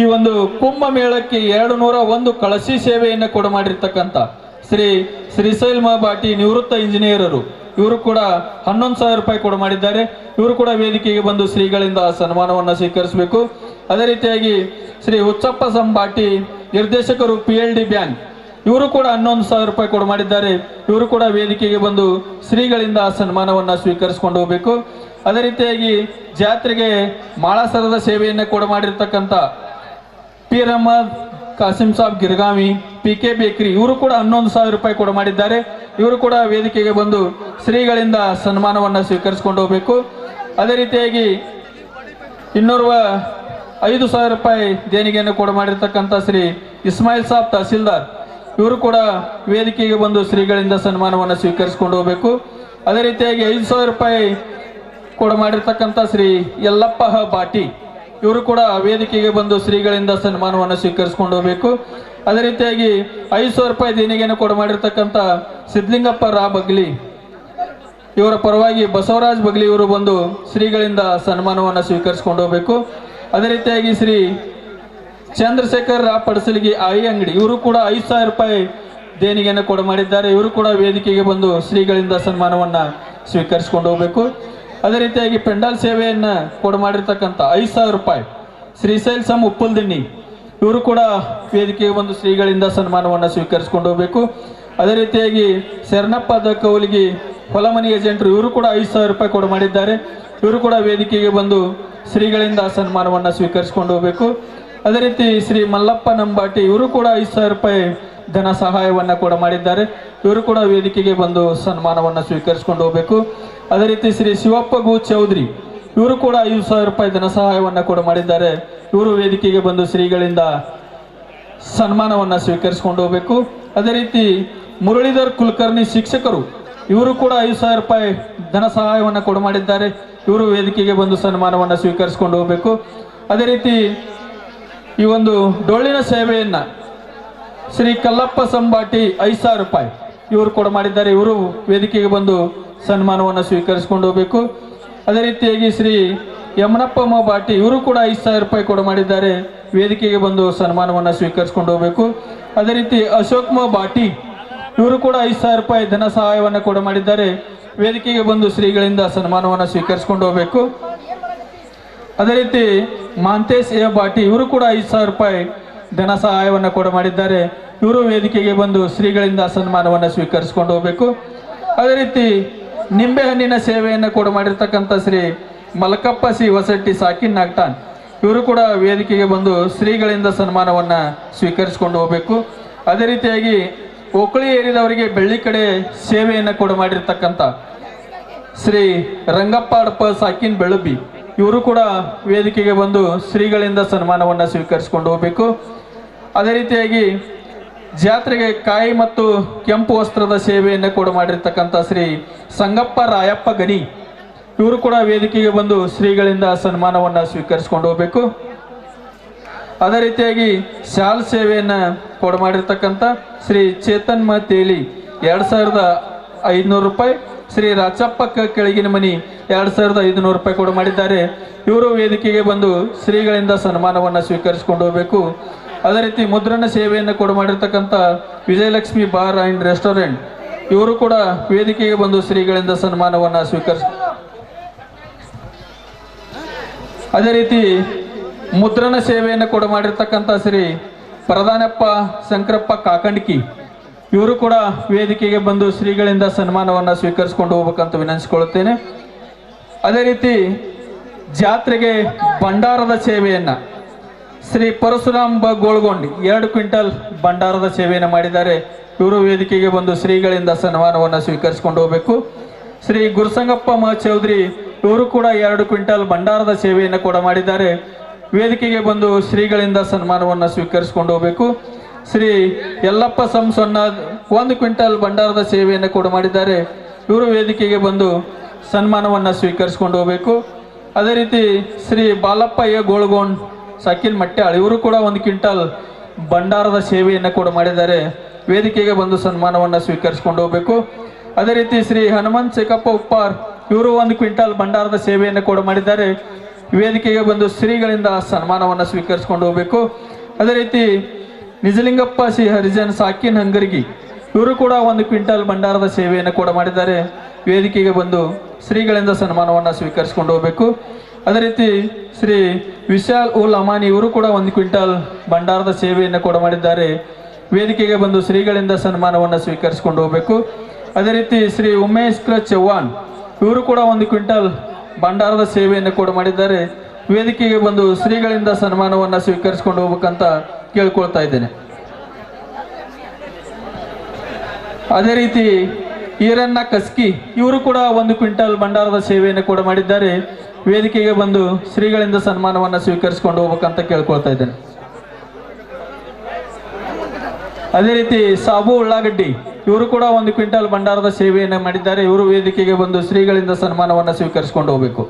ಈ ಒಂದು ಕುಂಭ ಮೇಳಕ್ಕೆ 201 ಕಳಶಿ ಸೇವೆಯನ್ನು ಕೂಡ ಮಾಡಿರ್ತಕ್ಕಂಥ ಶ್ರೀ ಶ್ರೀಶೈಲ್ ಬಾಟಿ ನಿವೃತ್ತ ಇಂಜಿನಿಯರರು ಇವರು ಕೂಡ 11,000 ರೂಪಾಯಿ ಕೂಡ ಮಾಡಿದ್ದಾರೆ. ಇವರು ಕೂಡ ವೇದಿಕೆಗೆ ಬಂದು ಶ್ರೀಗಳಿಂದ ಸನ್ಮಾನವನ್ನು ಸ್ವೀಕರಿಸಬೇಕು. ಅದೇ ರೀತಿಯಾಗಿ ಶ್ರೀ ಹುಚ್ಚಪ್ಪ ಸಂಬಾಟಿ ನಿರ್ದೇಶಕರು PLD ಬ್ಯಾಂಕ್ ಇವರು ಕೂಡ 11,000 ರೂಪಾಯಿ ಕೂಡ ಮಾಡಿದ್ದಾರೆ. ಇವರು ಕೂಡ ವೇದಿಕೆಗೆ ಬಂದು ಶ್ರೀಗಳಿಂದ ಸನ್ಮಾನವನ್ನು ಸ್ವೀಕರಿಸಿಕೊಂಡು ಹೋಗಬೇಕು. ಅದೇ ರೀತಿಯಾಗಿ ಜಾತ್ರೆಗೆ ಮಾಳಾಸರದ ಸೇವೆಯನ್ನು ಕೂಡ ಮಾಡಿರ್ತಕ್ಕಂಥ ಪೀರ್ ಅಹಮದ್ ಕಾಸಿಂ ಸಾಬ್ ಗಿರ್ಗಾವಿ PK ಬೇಕರಿ ಇವರು ಕೂಡ 11,000 ರೂಪಾಯಿ ಕೂಡ ಮಾಡಿದ್ದಾರೆ. ಇವರು ಕೂಡ ವೇದಿಕೆಗೆ ಬಂದು ಶ್ರೀಗಳಿಂದ ಸನ್ಮಾನವನ್ನು ಸ್ವೀಕರಿಸಿಕೊಂಡು ಹೋಗಬೇಕು. ಅದೇ ರೀತಿಯಾಗಿ ಇನ್ನೋರ್ವ 5,000 ರೂಪಾಯಿ ದೇಣಿಗೆಯನ್ನು ಕೂಡ ಮಾಡಿರ್ತಕ್ಕಂಥ ಶ್ರೀ ಇಸ್ಮಾಯಿಲ್ ಸಾಬ್ ತಹಸೀಲ್ದಾರ್ ಇವರು ಕೂಡ ವೇದಿಕೆಗೆ ಬಂದು ಶ್ರೀಗಳಿಂದ ಸನ್ಮಾನವನ್ನು ಸ್ವೀಕರಿಸಿಕೊಂಡು ಹೋಗಬೇಕು. ಅದೇ ರೀತಿಯಾಗಿ 5,000 ರೂಪಾಯಿ ಕೂಡ ಮಾಡಿರ್ತಕ್ಕಂಥ ಶ್ರೀ ಯಲ್ಲಪ್ಪ ಬಾಟಿ ಇವರು ಕೂಡ ವೇದಿಕೆಗೆ ಬಂದು ಶ್ರೀಗಳಿಂದ ಸನ್ಮಾನವನ್ನು ಸ್ವೀಕರಿಸಿಕೊಂಡು ಹೋಗಬೇಕು. ಅದೇ ರೀತಿಯಾಗಿ 5,000 ರೂಪಾಯಿ ದೇಣಿಗೆಯನ್ನು ಕೂಡ ಮಾಡಿರ್ತಕ್ಕಂಥ ಸಿದ್ಲಿಂಗಪ್ಪ ರಾ ಬಗ್ಲಿ ಇವರ ಪರವಾಗಿ ಬಸವರಾಜ್ ಬಗ್ಲಿ ಇವರು ಬಂದು ಶ್ರೀಗಳಿಂದ ಸನ್ಮಾನವನ್ನು ಸ್ವೀಕರಿಸಿಕೊಂಡು ಹೋಗಬೇಕು. ಅದೇ ರೀತಿಯಾಗಿ ಶ್ರೀ ಚಂದ್ರಶೇಖರ್ ರಾ ಪಡಸಲಿಗಿ ಆಯಿ ಅಂಗಡಿ ಇವರು ಕೂಡ 5,000 ರೂಪಾಯಿ ದೇಣಿಗೆಯನ್ನು ಕೂಡ ಮಾಡಿದ್ದಾರೆ. ಇವರು ಕೂಡ ವೇದಿಕೆಗೆ ಬಂದು ಶ್ರೀಗಳಿಂದ ಸನ್ಮಾನವನ್ನು ಸ್ವೀಕರಿಸಿಕೊಂಡು ಹೋಗಬೇಕು. ಅದೇ ರೀತಿಯಾಗಿ ಪೆಂಡಾಲ್ ಸೇವೆಯನ್ನು ಕೂಡ ಮಾಡಿರ್ತಕ್ಕಂಥ 5,000 ರೂಪಾಯಿ ಶ್ರೀಶೈಲ್ ಸಮ್ ಉಪ್ಪುಲ್ದಿನ್ನಿ ಇವರು ಕೂಡ ವೇದಿಕೆಗೆ ಬಂದು ಶ್ರೀಗಳಿಂದ ಸನ್ಮಾನವನ್ನು ಸ್ವೀಕರಿಸಿಕೊಂಡು ಹೋಗಬೇಕು. ಅದೇ ರೀತಿಯಾಗಿ ಶರಣಪ್ಪ ದ ಕೌಲಿಗಿ ಹೊಲಮನಿ ಏಜೆಂಟರು ಇವರು ಕೂಡ 5,000 ರೂಪಾಯಿ ಕೂಡ ಮಾಡಿದ್ದಾರೆ. ಇವರು ಕೂಡ ವೇದಿಕೆಗೆ ಬಂದು ಶ್ರೀಗಳಿಂದ ಸನ್ಮಾನವನ್ನು ಸ್ವೀಕರಿಸಿಕೊಂಡು ಹೋಗಬೇಕು. ಅದೇ ರೀತಿ ಶ್ರೀ ಮಲ್ಲಪ್ಪ ನಂಬಾಟಿ ಇವರು ಕೂಡ 5,000 ರೂಪಾಯಿ ಧನ ಸಹಾಯವನ್ನು ಕೂಡ ಮಾಡಿದ್ದಾರೆ. ಇವರು ಕೂಡ ವೇದಿಕೆಗೆ ಬಂದು ಸನ್ಮಾನವನ್ನು ಸ್ವೀಕರಿಸಿಕೊಂಡು ಹೋಗಬೇಕು. ಅದೇ ರೀತಿ ಶ್ರೀ ಶಿವಪ್ಪ ಗು ಚೌಧರಿ ಇವರು ಕೂಡ 5,000 ರೂಪಾಯಿ ಧನ ಸಹಾಯವನ್ನು ಕೂಡ ಮಾಡಿದ್ದಾರೆ. ಇವರು ವೇದಿಕೆಗೆ ಬಂದು ಶ್ರೀಗಳಿಂದ ಸನ್ಮಾನವನ್ನು ಸ್ವೀಕರಿಸಿಕೊಂಡು ಹೋಗಬೇಕು. ಅದೇ ರೀತಿ ಮುರಳೀಧರ್ ಕುಲಕರ್ಣಿ ಶಿಕ್ಷಕರು ಇವರು ಕೂಡ 5,000 ರೂಪಾಯಿ ಧನ ಸಹಾಯವನ್ನು ಕೂಡ ಮಾಡಿದ್ದಾರೆ. ಇವರು ವೇದಿಕೆಗೆ ಬಂದು ಸನ್ಮಾನವನ್ನು ಸ್ವೀಕರಿಸಿಕೊಂಡು ಹೋಗಬೇಕು. ಅದೇ ರೀತಿ ಈ ಒಂದು ಡೊಳ್ಳಿನ ಸೇವೆಯನ್ನು ಶ್ರೀ ಕಲ್ಲಪ್ಪ ಸಂಬಾಟಿ 5,000 ರೂಪಾಯಿ ಇವರು ಕೂಡ ಮಾಡಿದ್ದಾರೆ. ಇವರು ವೇದಿಕೆಗೆ ಬಂದು ಸನ್ಮಾನವನ್ನು ಸ್ವೀಕರಿಸಿಕೊಂಡು ಹೋಗಬೇಕು. ಅದೇ ರೀತಿಯಾಗಿ ಶ್ರೀ ಯಮನಪ್ಪ ಬಾಟಿ ಇವರು ಕೂಡ 5,000 ರೂಪಾಯಿ ಕೂಡ ಮಾಡಿದ್ದಾರೆ. ವೇದಿಕೆಗೆ ಬಂದು ಸನ್ಮಾನವನ್ನು ಸ್ವೀಕರಿಸಿಕೊಂಡು ಹೋಗಬೇಕು. ಅದೇ ರೀತಿ ಅಶೋಕ್ ಬಾಟಿ ಇವರು ಕೂಡ 5,000 ರೂಪಾಯಿ ಧನ ಸಹಾಯವನ್ನು ಕೂಡ ಮಾಡಿದ್ದಾರೆ. ವೇದಿಕೆಗೆ ಬಂದು ಶ್ರೀಗಳಿಂದ ಸನ್ಮಾನವನ್ನು ಸ್ವೀಕರಿಸಿಕೊಂಡು ಹೋಗಬೇಕು. ಅದೇ ರೀತಿ ಮಾಂತೇಶ್ ಎ ಬಾಟಿ ಇವರು ಕೂಡ 5,000 ರೂಪಾಯಿ ಧನ ಸಹಾಯವನ್ನು ಕೂಡ ಮಾಡಿದ್ದಾರೆ. ಇವರು ವೇದಿಕೆಗೆ ಬಂದು ಶ್ರೀಗಳಿಂದ ಸನ್ಮಾನವನ್ನು ಸ್ವೀಕರಿಸಿಕೊಂಡು ಹೋಗಬೇಕು. ಅದೇ ರೀತಿ ನಿಂಬೆಹಣ್ಣಿನ ಸೇವೆಯನ್ನು ಕೂಡ ಮಾಡಿರ್ತಕ್ಕಂಥ ಶ್ರೀ ಮಲಕಪ್ಪ ಸಿ ಹೊಸಟ್ಟಿ ಸಾಕಿನ್ ನಾಗ್ಟಾನ್ ಇವರು ಕೂಡ ವೇದಿಕೆಗೆ ಬಂದು ಶ್ರೀಗಳಿಂದ ಸನ್ಮಾನವನ್ನು ಸ್ವೀಕರಿಸಿಕೊಂಡು ಹೋಗಬೇಕು. ಅದೇ ರೀತಿಯಾಗಿ ಓಕಳಿ ಏರಿದವರಿಗೆ ಬೆಳ್ಳಿ ಕಡೆ ಸೇವೆಯನ್ನು ಕೂಡ ಮಾಡಿರ್ತಕ್ಕಂಥ ಶ್ರೀ ರಂಗಪ್ಪ ಅಡಪ ಸಾಕಿನ್ ಬೆಳುಬಿ ಇವರು ಕೂಡ ವೇದಿಕೆಗೆ ಬಂದು ಶ್ರೀಗಳಿಂದ ಸನ್ಮಾನವನ್ನು ಸ್ವೀಕರಿಸಿಕೊಂಡು ಹೋಗಬೇಕು. ಅದೇ ರೀತಿಯಾಗಿ ಜಾತ್ರೆಗೆ ಕಾಯಿ ಮತ್ತು ಕೆಂಪು ವಸ್ತ್ರದ ಸೇವೆಯನ್ನು ಕೂಡ ಮಾಡಿರ್ತಕ್ಕಂಥ ಶ್ರೀ ಸಂಗಪ್ಪ ರಾಯಪ್ಪ ಗನಿ ಇವರು ಕೂಡ ವೇದಿಕೆಗೆ ಬಂದು ಶ್ರೀಗಳಿಂದ ಸನ್ಮಾನವನ್ನು ಸ್ವೀಕರಿಸಿಕೊಂಡು ಹೋಗಬೇಕು. ಅದೇ ರೀತಿಯಾಗಿ ಶಾಲ್ ಸೇವೆಯನ್ನು ಕೂಡ ಮಾಡಿರ್ತಕ್ಕಂಥ ಶ್ರೀ ಚೇತನ್ ತೇಲಿ 2,500 ರೂಪಾಯಿ, ಶ್ರೀ ರಾಚಪ್ಪ ಕೆಳಗಿನ ಮನಿ 2,500 ರೂಪಾಯಿ ಕೂಡ ಮಾಡಿದ್ದಾರೆ. ಇವರು ವೇದಿಕೆಗೆ ಬಂದು ಶ್ರೀಗಳಿಂದ ಸನ್ಮಾನವನ್ನು ಸ್ವೀಕರಿಸಿಕೊಂಡು ಹೋಗಬೇಕು. ಅದೇ ರೀತಿ ಮುದ್ರಣ ಸೇವೆಯನ್ನು ಕೂಡ ಮಾಡಿರ್ತಕ್ಕಂಥ ವಿಜಯಲಕ್ಷ್ಮಿ ಬಾರ್ ಆ್ಯಂಡ್ ರೆಸ್ಟೋರೆಂಟ್ ಇವರು ಕೂಡ ವೇದಿಕೆಗೆ ಬಂದು ಶ್ರೀಗಳಿಂದ ಸನ್ಮಾನವನ್ನು ಅದೇ ರೀತಿ ಮುದ್ರಣ ಸೇವೆಯನ್ನು ಕೂಡ ಮಾಡಿರ್ತಕ್ಕಂಥ ಶ್ರೀ ಪ್ರಧಾನಪ್ಪ ಶಂಕರಪ್ಪ ಕಾಕಂಡ್ಕಿ ಇವರು ಕೂಡ ವೇದಿಕೆಗೆ ಬಂದು ಶ್ರೀಗಳಿಂದ ಸನ್ಮಾನವನ್ನು ಸ್ವೀಕರಿಸಿಕೊಂಡು ಹೋಗ್ಬೇಕಂತ ವಿನಂತಿಸಿಕೊಳ್ಳುತ್ತೇನೆ. ಅದೇ ರೀತಿ ಜಾತ್ರೆಗೆ ಭಂಡಾರದ ಸೇವೆಯನ್ನು ಶ್ರೀ ಪರಶುರಾಮ್ ಗೋಳ್ಗೊಂಡಿ 2 ಕ್ವಿಂಟಲ್ ಭಂಡಾರದ ಸೇವೆಯನ್ನು ಮಾಡಿದ್ದಾರೆ. ಇವರು ವೇದಿಕೆಗೆ ಬಂದು ಶ್ರೀಗಳಿಂದ ಸನ್ಮಾನವನ್ನು ಸ್ವೀಕರಿಸಿಕೊಂಡು ಹೋಗಬೇಕು. ಶ್ರೀ ಗುರುಸಂಗಪ್ಪ ಚೌಧರಿ ಇವರು ಕೂಡ 2 ಕ್ವಿಂಟಲ್ ಭಂಡಾರದ ಸೇವೆಯನ್ನು ಕೂಡ ಮಾಡಿದ್ದಾರೆ. ವೇದಿಕೆಗೆ ಬಂದು ಶ್ರೀಗಳಿಂದ ಸನ್ಮಾನವನ್ನು ಸ್ವೀಕರಿಸಿಕೊಂಡು ಹೋಗಬೇಕು. ಶ್ರೀ ಯಲ್ಲಪ್ಪ ಸಂಸೊನ್ನ 1 ಕ್ವಿಂಟಲ್ ಭಂಡಾರದ ಸೇವೆಯನ್ನು ಕೂಡ ಮಾಡಿದ್ದಾರೆ. ಇವರು ವೇದಿಕೆಗೆ ಬಂದು ಸನ್ಮಾನವನ್ನು ಸ್ವೀಕರಿಸಿಕೊಂಡು ಹೋಗಬೇಕು. ಅದೇ ರೀತಿ ಶ್ರೀ ಬಾಲಪ್ಪ ಗೋಳ್ಗೊಂಡ್ ಸಾಕಿನ್ ಮಟ್ಯಾಳ್ ಇವರು ಕೂಡ 1 ಕ್ವಿಂಟಲ್ ಭಂಡಾರದ ಸೇವೆಯನ್ನು ಕೂಡ ಮಾಡಿದ್ದಾರೆ. ವೇದಿಕೆಗೆ ಬಂದು ಸನ್ಮಾನವನ್ನು ಸ್ವೀಕರಿಸಿಕೊಂಡು ಹೋಗಬೇಕು. ಅದೇ ರೀತಿ ಶ್ರೀ ಹನುಮಂತ್ ಶೇಖಪ್ಪ ಉಪ್ಪಾರ್ ಇವರು 1 ಕ್ವಿಂಟಲ್ ಭಂಡಾರದ ಸೇವೆಯನ್ನು ಕೂಡ ಮಾಡಿದ್ದಾರೆ. ವೇದಿಕೆಗೆ ಬಂದು ಶ್ರೀಗಳಿಂದ ಸನ್ಮಾನವನ್ನು ಸ್ವೀಕರಿಸಿಕೊಂಡು ಹೋಗಬೇಕು. ಅದೇ ರೀತಿ ನಿಜಲಿಂಗಪ್ಪ ಶ್ರೀ ಹರಿಜನ್ ಸಾಕಿನ್ ಹಂಗರ್ಗಿ ಇವರು ಕೂಡ 1 ಕ್ವಿಂಟಲ್ ಭಂಡಾರದ ಸೇವೆಯನ್ನು ಕೂಡ ಮಾಡಿದ್ದಾರೆ. ವೇದಿಕೆಗೆ ಬಂದು ಶ್ರೀಗಳಿಂದ ಸನ್ಮಾನವನ್ನು ಸ್ವೀಕರಿಸಿಕೊಂಡು ಹೋಗಬೇಕು. ಅದೇ ರೀತಿ ಶ್ರೀ ವಿಶಾಲ್ ಉಲ್ ಅಮಾನಿ ಇವರು ಕೂಡ 1 ಕ್ವಿಂಟಲ್ ಭಂಡಾರದ ಸೇವೆಯನ್ನು ಕೂಡ ಮಾಡಿದ್ದಾರೆ. ವೇದಿಕೆಗೆ ಬಂದು ಶ್ರೀಗಳಿಂದ ಸನ್ಮಾನವನ್ನು ಸ್ವೀಕರಿಸಿಕೊಂಡು ಹೋಗಬೇಕು. ಅದೇ ರೀತಿ ಶ್ರೀ ಉಮೇಶ್ ಚವ್ಹಾಣ್ ಇವರು ಕೂಡ 1 ಕ್ವಿಂಟಲ್ ಭಂಡಾರದ ಸೇವೆಯನ್ನು ಕೂಡ ಮಾಡಿದ್ದಾರೆ. ವೇದಿಕೆಗೆ ಬಂದು ಶ್ರೀಗಳಿಂದ ಸನ್ಮಾನವನ್ನು ಸ್ವೀಕರಿಸಿಕೊಂಡು ಹೋಗ್ಬೇಕಂತ ಕೇಳ್ಕೊಳ್ತಾ ಇದ್ದೇನೆ. ಅದೇ ರೀತಿ ಈರಣ್ಣ ಕಸ್ಕಿ ಇವರು ಕೂಡ 1 ಕ್ವಿಂಟಲ್ ಭಂಡಾರದ ಸೇವೆಯನ್ನು ಕೂಡ ಮಾಡಿದ್ದಾರೆ. ವೇದಿಕೆಗೆ ಬಂದು ಶ್ರೀಗಳಿಂದ ಸನ್ಮಾನವನ್ನು ಸ್ವೀಕರಿಸಿಕೊಂಡು ಹೋಗ್ಬೇಕಂತ ಕೇಳ್ಕೊಳ್ತಾ ಇದ್ದೇನೆ. ಅದೇ ರೀತಿ ಸಾಬು ಉಳ್ಳಾಗಡ್ಡಿ ಇವರು ಕೂಡ 1 ಕ್ವಿಂಟಲ್ ಭಂಡಾರದ ಸೇವೆಯನ್ನು ಮಾಡಿದ್ದಾರೆ. ಇವರು ವೇದಿಕೆಗೆ ಬಂದು ಶ್ರೀಗಳಿಂದ ಸನ್ಮಾನವನ್ನು ಸ್ವೀಕರಿಸಿಕೊಂಡು ಹೋಗಬೇಕು.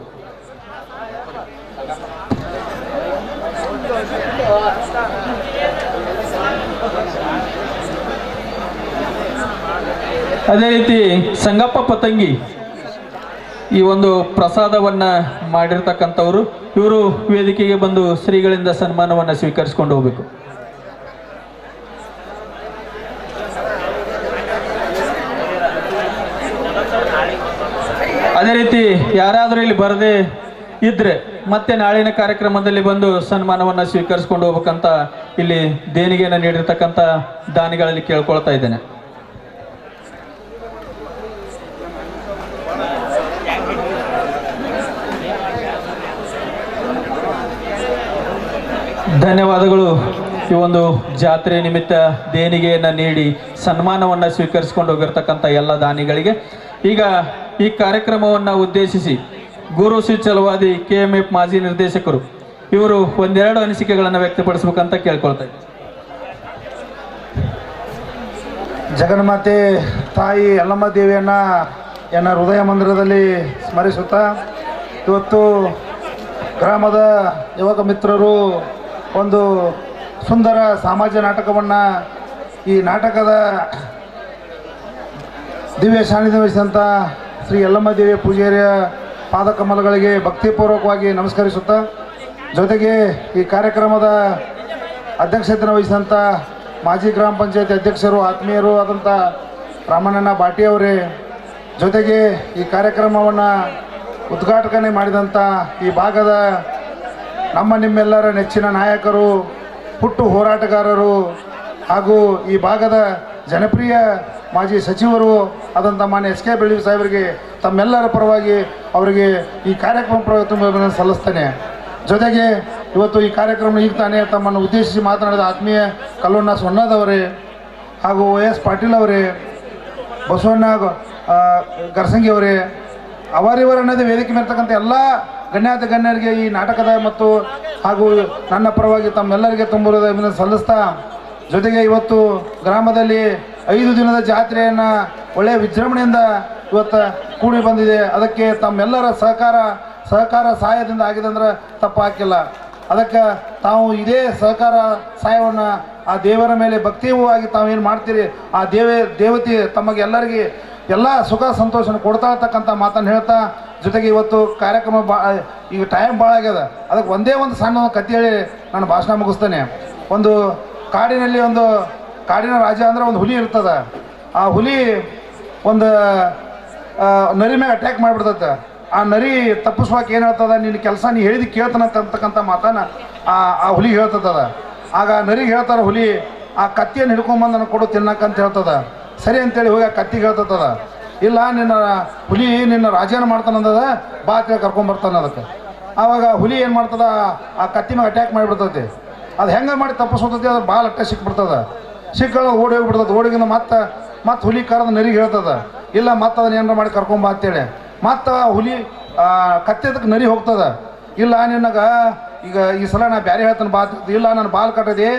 ಅದೇ ರೀತಿ ಸಂಗಪ್ಪ ಪತಂಗಿ ಈ ಒಂದು ಪ್ರಸಾದವನ್ನು ಮಾಡಿರ್ತಕ್ಕಂಥವ್ರು ಇವರು ವೇದಿಕೆಗೆ ಬಂದು ಶ್ರೀಗಳಿಂದ ಸನ್ಮಾನವನ್ನು ಸ್ವೀಕರಿಸಿಕೊಂಡು ಹೋಗಬೇಕು. ಅದೇ ರೀತಿ ಯಾರಾದರೂ ಇಲ್ಲಿ ಬರದೇ ಇದ್ರೆ ಮತ್ತೆ ನಾಳಿನ ಕಾರ್ಯಕ್ರಮದಲ್ಲಿ ಬಂದು ಸನ್ಮಾನವನ್ನು ಸ್ವೀಕರಿಸಿಕೊಂಡು ಹೋಗ್ಬೇಕಂತ ಇಲ್ಲಿ ದೇಣಿಗೆಯನ್ನು ನೀಡಿರ್ತಕ್ಕಂಥ ದಾನಿಗಳಲ್ಲಿ ಕೇಳ್ಕೊಳ್ತಾ ಇದ್ದೇನೆ. ಧನ್ಯವಾದಗಳು. ಈ ಒಂದು ಜಾತ್ರೆ ನಿಮಿತ್ತ ದೇಣಿಗೆಯನ್ನು ನೀಡಿ ಸನ್ಮಾನವನ್ನು ಸ್ವೀಕರಿಸಿಕೊಂಡು ಹೋಗಿರ್ತಕ್ಕಂಥ ಎಲ್ಲ ದಾನಿಗಳಿಗೆ ಈಗ ಈ ಕಾರ್ಯಕ್ರಮವನ್ನು ಉದ್ದೇಶಿಸಿ ಗುರು ಶ್ರೀ ಛಲವಾದಿ KMF ಮಾಜಿ ನಿರ್ದೇಶಕರು ಇವರು 1-2 ಅನಿಸಿಕೆಗಳನ್ನು ವ್ಯಕ್ತಪಡಿಸಬೇಕಂತ ಕೇಳ್ಕೊಳ್ತಾ ಇದ್ದಾರೆ. ಜಗನ್ಮಾತೆ ತಾಯಿ ಯಲ್ಲಮ್ಮ ದೇವಿಯನ್ನು ಹೃದಯ ಮಂದಿರದಲ್ಲಿ ಸ್ಮರಿಸುತ್ತಾ ಇವತ್ತು ಗ್ರಾಮದ ಯುವಕ ಮಿತ್ರರು ಒಂದು ಸುಂದರ ಸಮಾಜ ನಾಟಕವನ್ನು ಈ ನಾಟಕದ ದಿವ್ಯ ಸಾನ್ನಿಧ್ಯ ವಹಿಸಿದಂಥ ಶ್ರೀ ಯಲ್ಲಮ್ಮ ದೇವಿಯ ಪೂಜಾರಿಯ ಪಾದಕಮಲಗಳಿಗೆ ಭಕ್ತಿಪೂರ್ವಕವಾಗಿ ನಮಸ್ಕರಿಸುತ್ತಾ ಜೊತೆಗೆ ಈ ಕಾರ್ಯಕ್ರಮದ ಅಧ್ಯಕ್ಷತೆಯನ್ನು ವಹಿಸಿದಂಥ ಮಾಜಿ ಗ್ರಾಮ ಪಂಚಾಯತಿ ಅಧ್ಯಕ್ಷರು ಆತ್ಮೀಯರು ಆದಂಥ ರಾಮಣ್ಣನ ಬಾಟಿಯವರೇ, ಜೊತೆಗೆ ಈ ಕಾರ್ಯಕ್ರಮವನ್ನು ಉದ್ಘಾಟನೆ ಮಾಡಿದಂಥ ಈ ಭಾಗದ ನಿಮ್ಮೆಲ್ಲರ ನೆಚ್ಚಿನ ನಾಯಕರು, ಹುಟ್ಟು ಹೋರಾಟಗಾರರು ಹಾಗೂ ಈ ಭಾಗದ ಜನಪ್ರಿಯ ಮಾಜಿ ಸಚಿವರು ಆದಂಥ ಮಾನ್ಯ SK ಬೆಳ್ಳಿ ಸಾಹೇಬರಿಗೆ ತಮ್ಮೆಲ್ಲರ ಪರವಾಗಿ ಅವರಿಗೆ ಈ ಕಾರ್ಯಕ್ರಮ ಪ್ರಯತ್ನ ಸಲ್ಲಿಸ್ತೇನೆ. ಜೊತೆಗೆ ಇವತ್ತು ಈ ಕಾರ್ಯಕ್ರಮ ಈಗ ತಾನೇ ತಮ್ಮನ್ನು ಉದ್ದೇಶಿಸಿ ಮಾತನಾಡಿದ ಆತ್ಮೀಯ ಕಲ್ಲೋಣ್ಣ ಸೊನ್ನದವರೇ ಹಾಗೂ OS ಪಾಟೀಲ್ ಅವರೇ, ಬಸವಣ್ಣ ಗರ್ಸಂಗಿ ಅವರೇ, ಅವರಿವರನ್ನದೇ ವೇದಿಕೆ ಮೇರ್ತಕ್ಕಂಥ ಎಲ್ಲ ಗಣ್ಯರಿಗೆ ಈ ನಾಟಕದ ಮತ್ತು ಹಾಗೂ ನನ್ನ ಪರವಾಗಿ ತಮ್ಮೆಲ್ಲರಿಗೆ ತುಂಬುವುದ ಅಭಿನಂದನೆ ಸಲ್ಲಿಸ್ತಾ, ಜೊತೆಗೆ ಇವತ್ತು ಗ್ರಾಮದಲ್ಲಿ 5 ದಿನದ ಜಾತ್ರೆಯನ್ನು ಒಳ್ಳೆಯ ವಿಜೃಂಭಣೆಯಿಂದ ಇವತ್ತು ಕೂಡಿ ಬಂದಿದೆ. ಅದಕ್ಕೆ ತಮ್ಮೆಲ್ಲರ ಸಹಕಾರ ಸಹಾಯದಿಂದ ಆಗಿದೆ ಅಂದ್ರೆ ತಪ್ಪಾಕಿಲ್ಲ. ಅದಕ್ಕೆ ತಾವು ಇದೇ ಸಹಕಾರ ಸಹಾಯವನ್ನು ಆ ದೇವರ ಮೇಲೆ ಭಕ್ತಿಯುವಾಗಿ ತಾವೇನು ಮಾಡ್ತೀರಿ ಆ ದೇವತೆ ತಮಗೆ ಎಲ್ಲರಿಗೆ ಎಲ್ಲ ಸುಖ ಸಂತೋಷನ ಕೊಡ್ತಾ ಇರ್ತಕ್ಕಂಥ ಮಾತನ್ನು ಹೇಳ್ತಾ, ಜೊತೆಗೆ ಇವತ್ತು ಕಾರ್ಯಕ್ರಮ ಈಗ ಟೈಮ್ ಭಾಳ ಆಗ್ಯದ. ಅದಕ್ಕೆ ಒಂದೇ ಒಂದು ಸಣ್ಣ ಕಥೆ ಹೇಳಿ ನಾನು ಭಾಷಣ ಮುಗಿಸ್ತೇನೆ. ಒಂದು ಕಾಡಿನಲ್ಲಿ ಕಾಡಿನ ರಾಜ ಅಂದ್ರೆ ಒಂದು ಹುಲಿ ಇರ್ತದೆ. ಆ ಹುಲಿ ಒಂದು ನರಿ ಮ್ಯಾಗ ಅಟ್ಯಾಕ್ ಮಾಡಿಬಿಡ್ತೈತೆ. ಆ ನರಿ ತಪ್ಪಿಸ್ವಾಕ ಏನು ಹೇಳ್ತದ, ನಿನ್ನ ಕೆಲಸ ನೀ ಹೇಳಿದ ಕೇಳ್ತಾನಂತಕ್ಕಂಥ ಮಾತನ್ನ ಆ ಹುಲಿ ಹೇಳ್ತದ. ಆಗ ನರಿಗೆ ಹೇಳ್ತಾರ ಹುಲಿ, ಆ ಕತ್ತಿಯನ್ನು ಹಿಡ್ಕೊಂಬಂದು ನನಗೆ ಕೊಡು ತಿನ್ನಕ್ಕಂತ ಹೇಳ್ತದ. ಸರಿ ಅಂತೇಳಿ ಹೋಗಿ ಆ ಕತ್ತಿಗೆ ಹೇಳ್ತದ, ಇಲ್ಲ ನಿನ್ನ ಹುಲಿ ನಿನ್ನ ರಾಜೇನ ಮಾಡ್ತಾನಂದದ, ಬಾ ಅಂತೇಳಿ ಕರ್ಕೊಂಬರ್ತಾನೆ ಅದಕ್ಕೆ. ಆವಾಗ ಹುಲಿ ಏನು ಮಾಡ್ತದ, ಆ ಕತ್ತಿ ಮ್ಯಾಗ ಅಟ್ಯಾಕ್ ಮಾಡಿಬಿಡ್ತೈತಿ. ಅದು ಹೆಂಗೆ ಮಾಡಿ ತಪ್ಪಿಸೋತೈತಿ, ಅದ್ರ ಭಾಳ ಅಟ್ಟ ಸಿಕ್ಬಿಡ್ತದ. ಸಿಕ್ಕಳ ಓಡಿ ಹೋಗ್ಬಿಡ್ತದೆ. ಓಡಿಗಿಂದ ಮತ್ತೆ ಹುಲಿ ಕರೆದು ನರಿಗೆ ಹೇಳ್ತದ, ಇಲ್ಲ ಮತ್ತೆ ಅದನ್ನ ಏನಾರ ಮಾಡಿ ಕರ್ಕೊಂಬ ಅಂತೇಳಿ. ಮತ್ತು ಹುಲಿ ಕತ್ತಿದಕ್ಕೆ ನರಿ ಹೋಗ್ತದ, ಇಲ್ಲ ನಿನಗೆ ಈಗ ಈ ಸಲ ನಾ ಬ್ಯಾರೆ ಹೇಳ್ತಾನೆ ಬಾ, ಇಲ್ಲ ನಾನು ಬಾಲ್ ಕಟ್ಟದೆ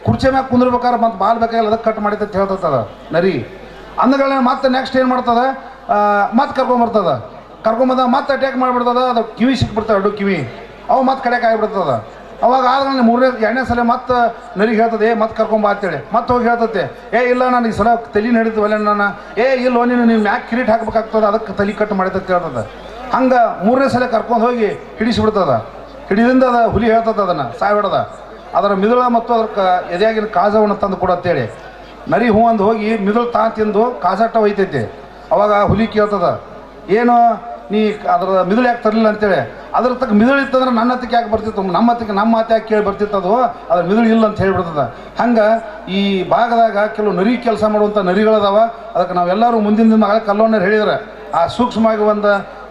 ಕುರ್ಚಿ ಮ್ಯಾಗ ಕುಂದಿರ್ಬೇಕಾದ್ರೆ ಮತ್ತೆ ಬಾಲ್ ಬೇಕಾಗಿಲ್ಲ ಅದಕ್ಕೆ ಕಟ್ ಮಾಡಿತ ಹೇಳ್ತದ ನರಿ. ಅಂದಗಳನ್ನ ಮತ್ತೆ ನೆಕ್ಸ್ಟ್ ಏನು ಮಾಡ್ತದ, ಮತ್ತೆ ಕರ್ಕೊಂಬಂದ ಮತ್ತೆ ಅಟ್ಯಾಕ್ ಮಾಡಿಬಿಡ್ತದ. ಅದು ಕಿವಿ ಸಿಕ್ಬಿಡ್ತವೆ, ಎರಡು ಕಿವಿ ಅವು ಮತ್ತೆ ಕಡೆಗೆ ಆಗಿಬಿಡ್ತದ. ಅವಾಗ ಆದ್ಮೇಲೆ ಎರಡನೇ ಸಲ ಮತ್ತೆ ನರಿಗೆ ಹೇಳ್ತದೆ, ಮತ್ತೆ ಕರ್ಕೊಂಬ ಅಂತೇಳಿ ಮತ್ತೆ ಹೋಗಿ ಹೇಳ್ತತೆ, ಇಲ್ಲ ನಾನು ಈ ಸಲ ತಲೆ ಹಿಡಿದ್ವಲ್ಲ ನಾನು, ಇಲ್ಲೋ ನೀವು ಮ್ಯಾಕ್ ಕಿರೀಟ್ ಹಾಕ್ಬೇಕಾಗ್ತದ, ಅದಕ್ಕೆ ತಲೆ ಕಟ್ ಮಾಡಿತ ಹೇಳ್ತದ. ಹಂಗೆ ಮೂರನೇ ಸಲ ಕರ್ಕೊಂಡು ಹೋಗಿ ಹಿಡಿಸಿಬಿಡ್ತದ. ಹಿಡಿದಿಂದ ಅದ ಹುಲಿ ಹೇಳ್ತದ, ಅದನ್ನು ಸಾಯ್ಬಿಡದ. ಅದರ ಮಿದುಳ ಮತ್ತು ಅದ್ರ ಎದೆಯಾಗಿನ ಕಾಜವನ್ನು ತಂದು ಕೊಡತ್ತೇಳಿ ನರಿ ಹೂ ಅಂದು ಹೋಗಿ ಮಿದುಳು ತಿಂದು ಕಾಜಾಟ ಒಯ್ತೈತಿ. ಅವಾಗ ಹುಲಿ ಕೇಳ್ತದ, ಏನು ನೀ ಅದ್ರ ಮಿದುಳು ಯಾಕೆ ತರಲಿಲ್ಲ ಅಂತೇಳಿ. ಅದ್ರ ತಕ್ಕ ಮಿದುಳು ಇತ್ತಂದ್ರೆ ನನ್ನ ಹತ್ತಿಗೆ ಯಾಕೆ ಬರ್ತಿತ್ತು, ನಮ್ಮ ಮಾತು ಯಾಕೆ ಕೇಳಿ ಬರ್ತಿತ್ತದು, ಅದ್ರ ಮಿದುಳು ಇಲ್ಲ ಅಂತ ಹೇಳಿಬಿಡ್ತದ. ಹಂಗೆ ಈ ಭಾಗದಾಗ ಕೆಲವು ನರಿ ಕೆಲಸ ಮಾಡುವಂಥ ನರಿಗಳದಾವ. ಅದಕ್ಕೆ ನಾವೆಲ್ಲರೂ ಮುಂದಿನ ಮಗಳ ಕಲ್ಲೋಣ್ಣರು ಹೇಳಿದ್ರೆ ಆ ಸೂಕ್ಷ್ಮವಾಗಿ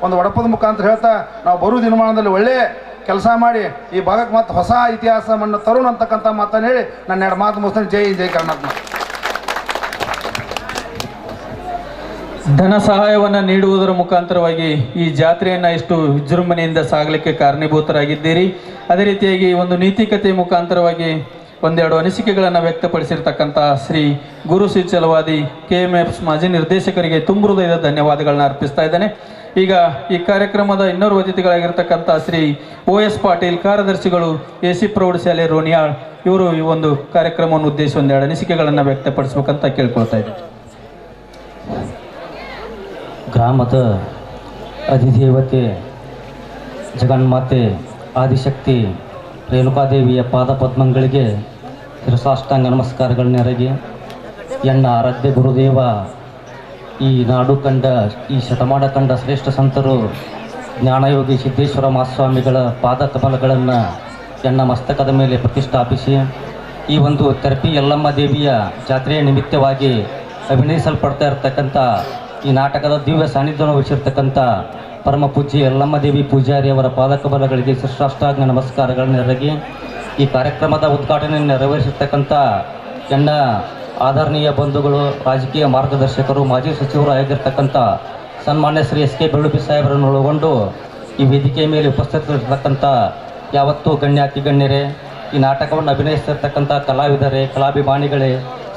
ಒಂದು ಒಡಪದ ಮುಖಾಂತರ ಹೇಳ್ತಾ ನಾವು ಬರೋ ದಿನಮಾನದಲ್ಲಿ ಒಳ್ಳೆ ಕೆಲಸ ಮಾಡಿ ಈ ಭಾಗಕ್ಕೆ ಮತ್ತೆ ಹೊಸ ಇತಿಹಾಸವನ್ನು ತರುಣ ಅಂತಕ್ಕಂಥ ಮಾತನ್ನು ಹೇಳಿ ನನ್ನ ಎರಡು ಮಾತು ಮುಗಿಸ್ತಾನೆ. ಜೈ ಕರ್ನಾಟಕ. ಧನ ಸಹಾಯವನ್ನು ನೀಡುವುದರ ಮುಖಾಂತರವಾಗಿ ಈ ಜಾತ್ರೆಯನ್ನು ಇಷ್ಟು ವಿಜೃಂಭಣೆಯಿಂದ ಸಾಗಲಿಕ್ಕೆ ಕಾರಣೀಭೂತರಾಗಿದ್ದೀರಿ. ಅದೇ ರೀತಿಯಾಗಿ ಒಂದು ನೀತಿಕತೆ ಮುಖಾಂತರವಾಗಿ ಒಂದೆರಡು ಅನಿಸಿಕೆಗಳನ್ನು ವ್ಯಕ್ತಪಡಿಸಿರ್ತಕ್ಕಂಥ ಶ್ರೀ ಗುರು ಶ್ರೀ ಛಲವಾದಿ KMF ಮಾಜಿ ನಿರ್ದೇಶಕರಿಗೆ ತುಂಬ ಹೃದಯದ ಧನ್ಯವಾದಗಳನ್ನ ಅರ್ಪಿಸ್ತಾ ಇದ್ದೇನೆ. ಈಗ ಈ ಕಾರ್ಯಕ್ರಮದ ಇನ್ನೋರ್ವ ಅತಿಥಿಗಳಾಗಿರ್ತಕ್ಕಂಥ ಶ್ರೀ OS ಪಾಟೀಲ್ ಕಾರ್ಯದರ್ಶಿಗಳು AC ಪ್ರೌಢಶಾಲೆ ರೋಣಿಯಾಳ್ ಇವರು ಈ ಒಂದು ಕಾರ್ಯಕ್ರಮವನ್ನು ಉದ್ದೇಶಿಸಿ ಒಂದೆರಡು ಅನಿಸಿಕೆಗಳನ್ನು ವ್ಯಕ್ತಪಡಿಸ್ಬೇಕಂತ ಕೇಳ್ಕೊಳ್ತಾ ಇದ್ದಾರೆ. ಗ್ರಾಮದ ಅಧಿದೇವತೆ ಜಗನ್ಮಾತೆ ಆದಿಶಕ್ತಿ ರೇಣುಕಾದೇವಿಯ ಪಾದ ಪದ್ಮಗಳಿಗೆ ಶಿರಸಾಷ್ಟಾಂಗ ನಮಸ್ಕಾರಗಳನ್ನ ಎರಗಿ ಎನ್ನ ಆರಾಧ್ಯ ಗುರುದೇವ ಈ ನಾಡು ಕಂಡ ಈ ಶತಮಾನ ಕಂಡ ಶ್ರೇಷ್ಠ ಸಂತರು ಜ್ಞಾನಯೋಗಿ ಸಿದ್ದೇಶ್ವರ ಮಹಾಸ್ವಾಮಿಗಳ ಪಾದ ಕಮಲಗಳನ್ನು ಎನ್ನ ಮಸ್ತಕದ ಮೇಲೆ ಪ್ರತಿಷ್ಠಾಪಿಸಿ ಈ ಒಂದು ತೆರಪಿ ಯಲ್ಲಮ್ಮ ದೇವಿಯ ಜಾತ್ರೆಯ ನಿಮಿತ್ತವಾಗಿ ಅಭಿನಯಿಸಲ್ಪಡ್ತಾ ಇರತಕ್ಕಂಥ ಈ ನಾಟಕದ ದಿವ್ಯ ಸಾನ್ನಿಧ್ಯವನ್ನು ವಹಿಸಿರ್ತಕ್ಕಂಥ ಪರಮ ಪೂಜ್ಯ ಯಲ್ಲಮ್ಮ ದೇವಿ ಪೂಜಾರಿ ಅವರ ಪಾದಕಮಲಗಳಿಗೆ ಶಿರಸಾಷ್ಟಾಂಗ ನಮಸ್ಕಾರಗಳನ್ನು ಎರಗಿ ಈ ಕಾರ್ಯಕ್ರಮದ ಉದ್ಘಾಟನೆಯನ್ನು ನೆರವೇರಿಸಿರ್ತಕ್ಕಂಥ ಎನ್ನ ಆದರಣೀಯ ಬಂಧುಗಳು, ರಾಜಕೀಯ ಮಾರ್ಗದರ್ಶಕರು, ಮಾಜಿ ಸಚಿವರು ಆಗಿರ್ತಕ್ಕಂಥ ಸನ್ಮಾನ್ಯ ಶ್ರೀ SK ಬೆಳ್ಳುಪಿ ಸಾಹೇಬರನ್ನು ಒಳಗೊಂಡು ಈ ವೇದಿಕೆಯ ಮೇಲೆ ಉಪಸ್ಥಿತರಿರ್ತಕ್ಕಂಥ ಯಾವತ್ತೂ ಗಣ್ಯಾತಿ ಗಣ್ಯರೇ, ಈ ನಾಟಕವನ್ನು ಅಭಿನಯಿಸ್ತಿರ್ತಕ್ಕಂಥ ಕಲಾವಿದರೇ, ಕಲಾಭಿಮಾನಿಗಳೇ,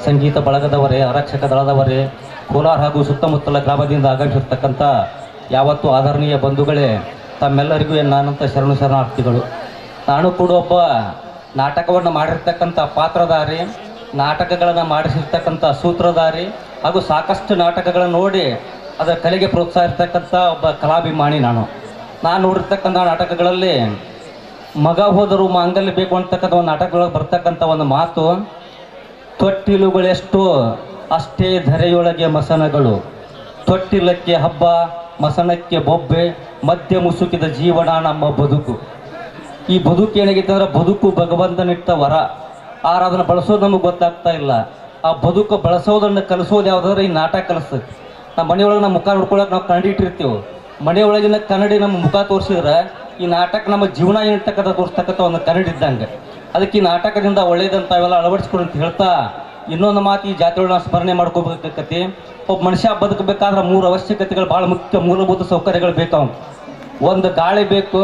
ಸಂಗೀತ ಬಳಗದವರೇ, ಆರಕ್ಷಕ ದಳದವರೇ, ಕೋಲಾರ ಹಾಗೂ ಸುತ್ತಮುತ್ತಲ ಗ್ರಾಮದಿಂದ ಆಗಮಿಸಿರ್ತಕ್ಕಂಥ ಯಾವತ್ತೂ ಆದರಣೀಯ ಬಂಧುಗಳೇ, ತಮ್ಮೆಲ್ಲರಿಗೂ ನಾನಂತ ಶರಣಾರ್ಥಿಗಳು. ನಾನು ಕೂಡ ಒಬ್ಬ ನಾಟಕವನ್ನು ಮಾಡಿರ್ತಕ್ಕಂಥ ಪಾತ್ರಧಾರಿ, ನಾಟಕಗಳನ್ನು ಮಾಡಿಸಿರ್ತಕ್ಕಂಥ ಸೂತ್ರಧಾರಿ ಹಾಗೂ ಸಾಕಷ್ಟು ನಾಟಕಗಳನ್ನು ನೋಡಿ ಅದರ ಕಲೆಗೆ ಪ್ರೋತ್ಸಾಹ ಇರ್ತಕ್ಕಂಥ ಒಬ್ಬ ಕಲಾಭಿಮಾನಿ. ನಾನು ನೋಡಿರ್ತಕ್ಕಂಥ ನಾಟಕಗಳಲ್ಲಿ ಮಗ ಹೋದರೂ ಮಾಂಗಲ್ಯ ಬೇಕು ಅಂತಕ್ಕಂಥ ಒಂದು ನಾಟಕದೊಳಗೆ ಬರ್ತಕ್ಕಂಥ ಒಂದು ಮಾತು, ತೊಟ್ಟಿಲುಗಳೆಷ್ಟು ಅಷ್ಟೇ ಧರೆಯೊಳಗೆ ಮಸನಗಳು, ತೊಟ್ಟಿಲಕ್ಕೆ ಹಬ್ಬ ಮಸನಕ್ಕೆ ಬೊಬ್ಬೆ, ಮಧ್ಯ ಮುಸುಕಿದ ಜೀವನ ನಮ್ಮ ಬದುಕು. ಈ ಬದುಕು ಏನಾಗೈತೆ ಅಂದ್ರೆ ಬದುಕು ಭಗವಂತನಿಟ್ಟ ವರ, ಆದ್ರೆ ಅದನ್ನು ಬಳಸೋದು ನಮಗೆ ಗೊತ್ತಾಗ್ತಾ ಇಲ್ಲ. ಆ ಬದುಕು ಬಳಸೋದನ್ನು ಕಲಿಸೋದು ಯಾವುದಾದ್ರೆ ಈ ನಾಟಕ ಕಲಿಸ್ತೈತಿ. ನಮ್ಮ ಮನೆಯೊಳಗೆ ನಮ್ಮ ಮುಖ ನೋಡ್ಕೊಳಕ್ಕೆ ನಾವು ಕನ್ನಡಿ ಇಟ್ಟಿರ್ತೀವಿ. ಮನೆಯೊಳಗಿನ ಕನ್ನಡಿ ನಮ್ಮ ಮುಖ ತೋರಿಸಿದ್ರೆ ಈ ನಾಟಕ ನಮ್ಮ ಜೀವನ ಏನಿರ್ತಕ್ಕಂಥ ತೋರಿಸ್ತಕ್ಕಂಥ ಒಂದು ಕನ್ನಡಿ ಇದ್ದಂಗೆ. ಅದಕ್ಕೆ ಈ ನಾಟಕದಿಂದ ಒಳ್ಳೇದಂತ ಅವೆಲ್ಲ ಅಳವಡಿಸ್ಕೊಡು ಅಂತ ಹೇಳ್ತಾ ಇನ್ನೊಂದು ಮಾತು ಈ ಜಾತಿಯೊಳಗೆ ನಾವು ಸ್ಮರಣೆ ಮಾಡ್ಕೋಬೇಕಾಗತ್ತೆ. ಒಬ್ಬ ಮನುಷ್ಯ ಬದುಕಬೇಕಾದ್ರೆ 3 ಅವಶ್ಯಕತೆಗಳು ಭಾಳ ಮುಖ್ಯ, ಮೂಲಭೂತ ಸೌಕರ್ಯಗಳು ಬೇಕು. ಅವ್ನು ಒಂದು ಗಾಳಿ ಬೇಕು,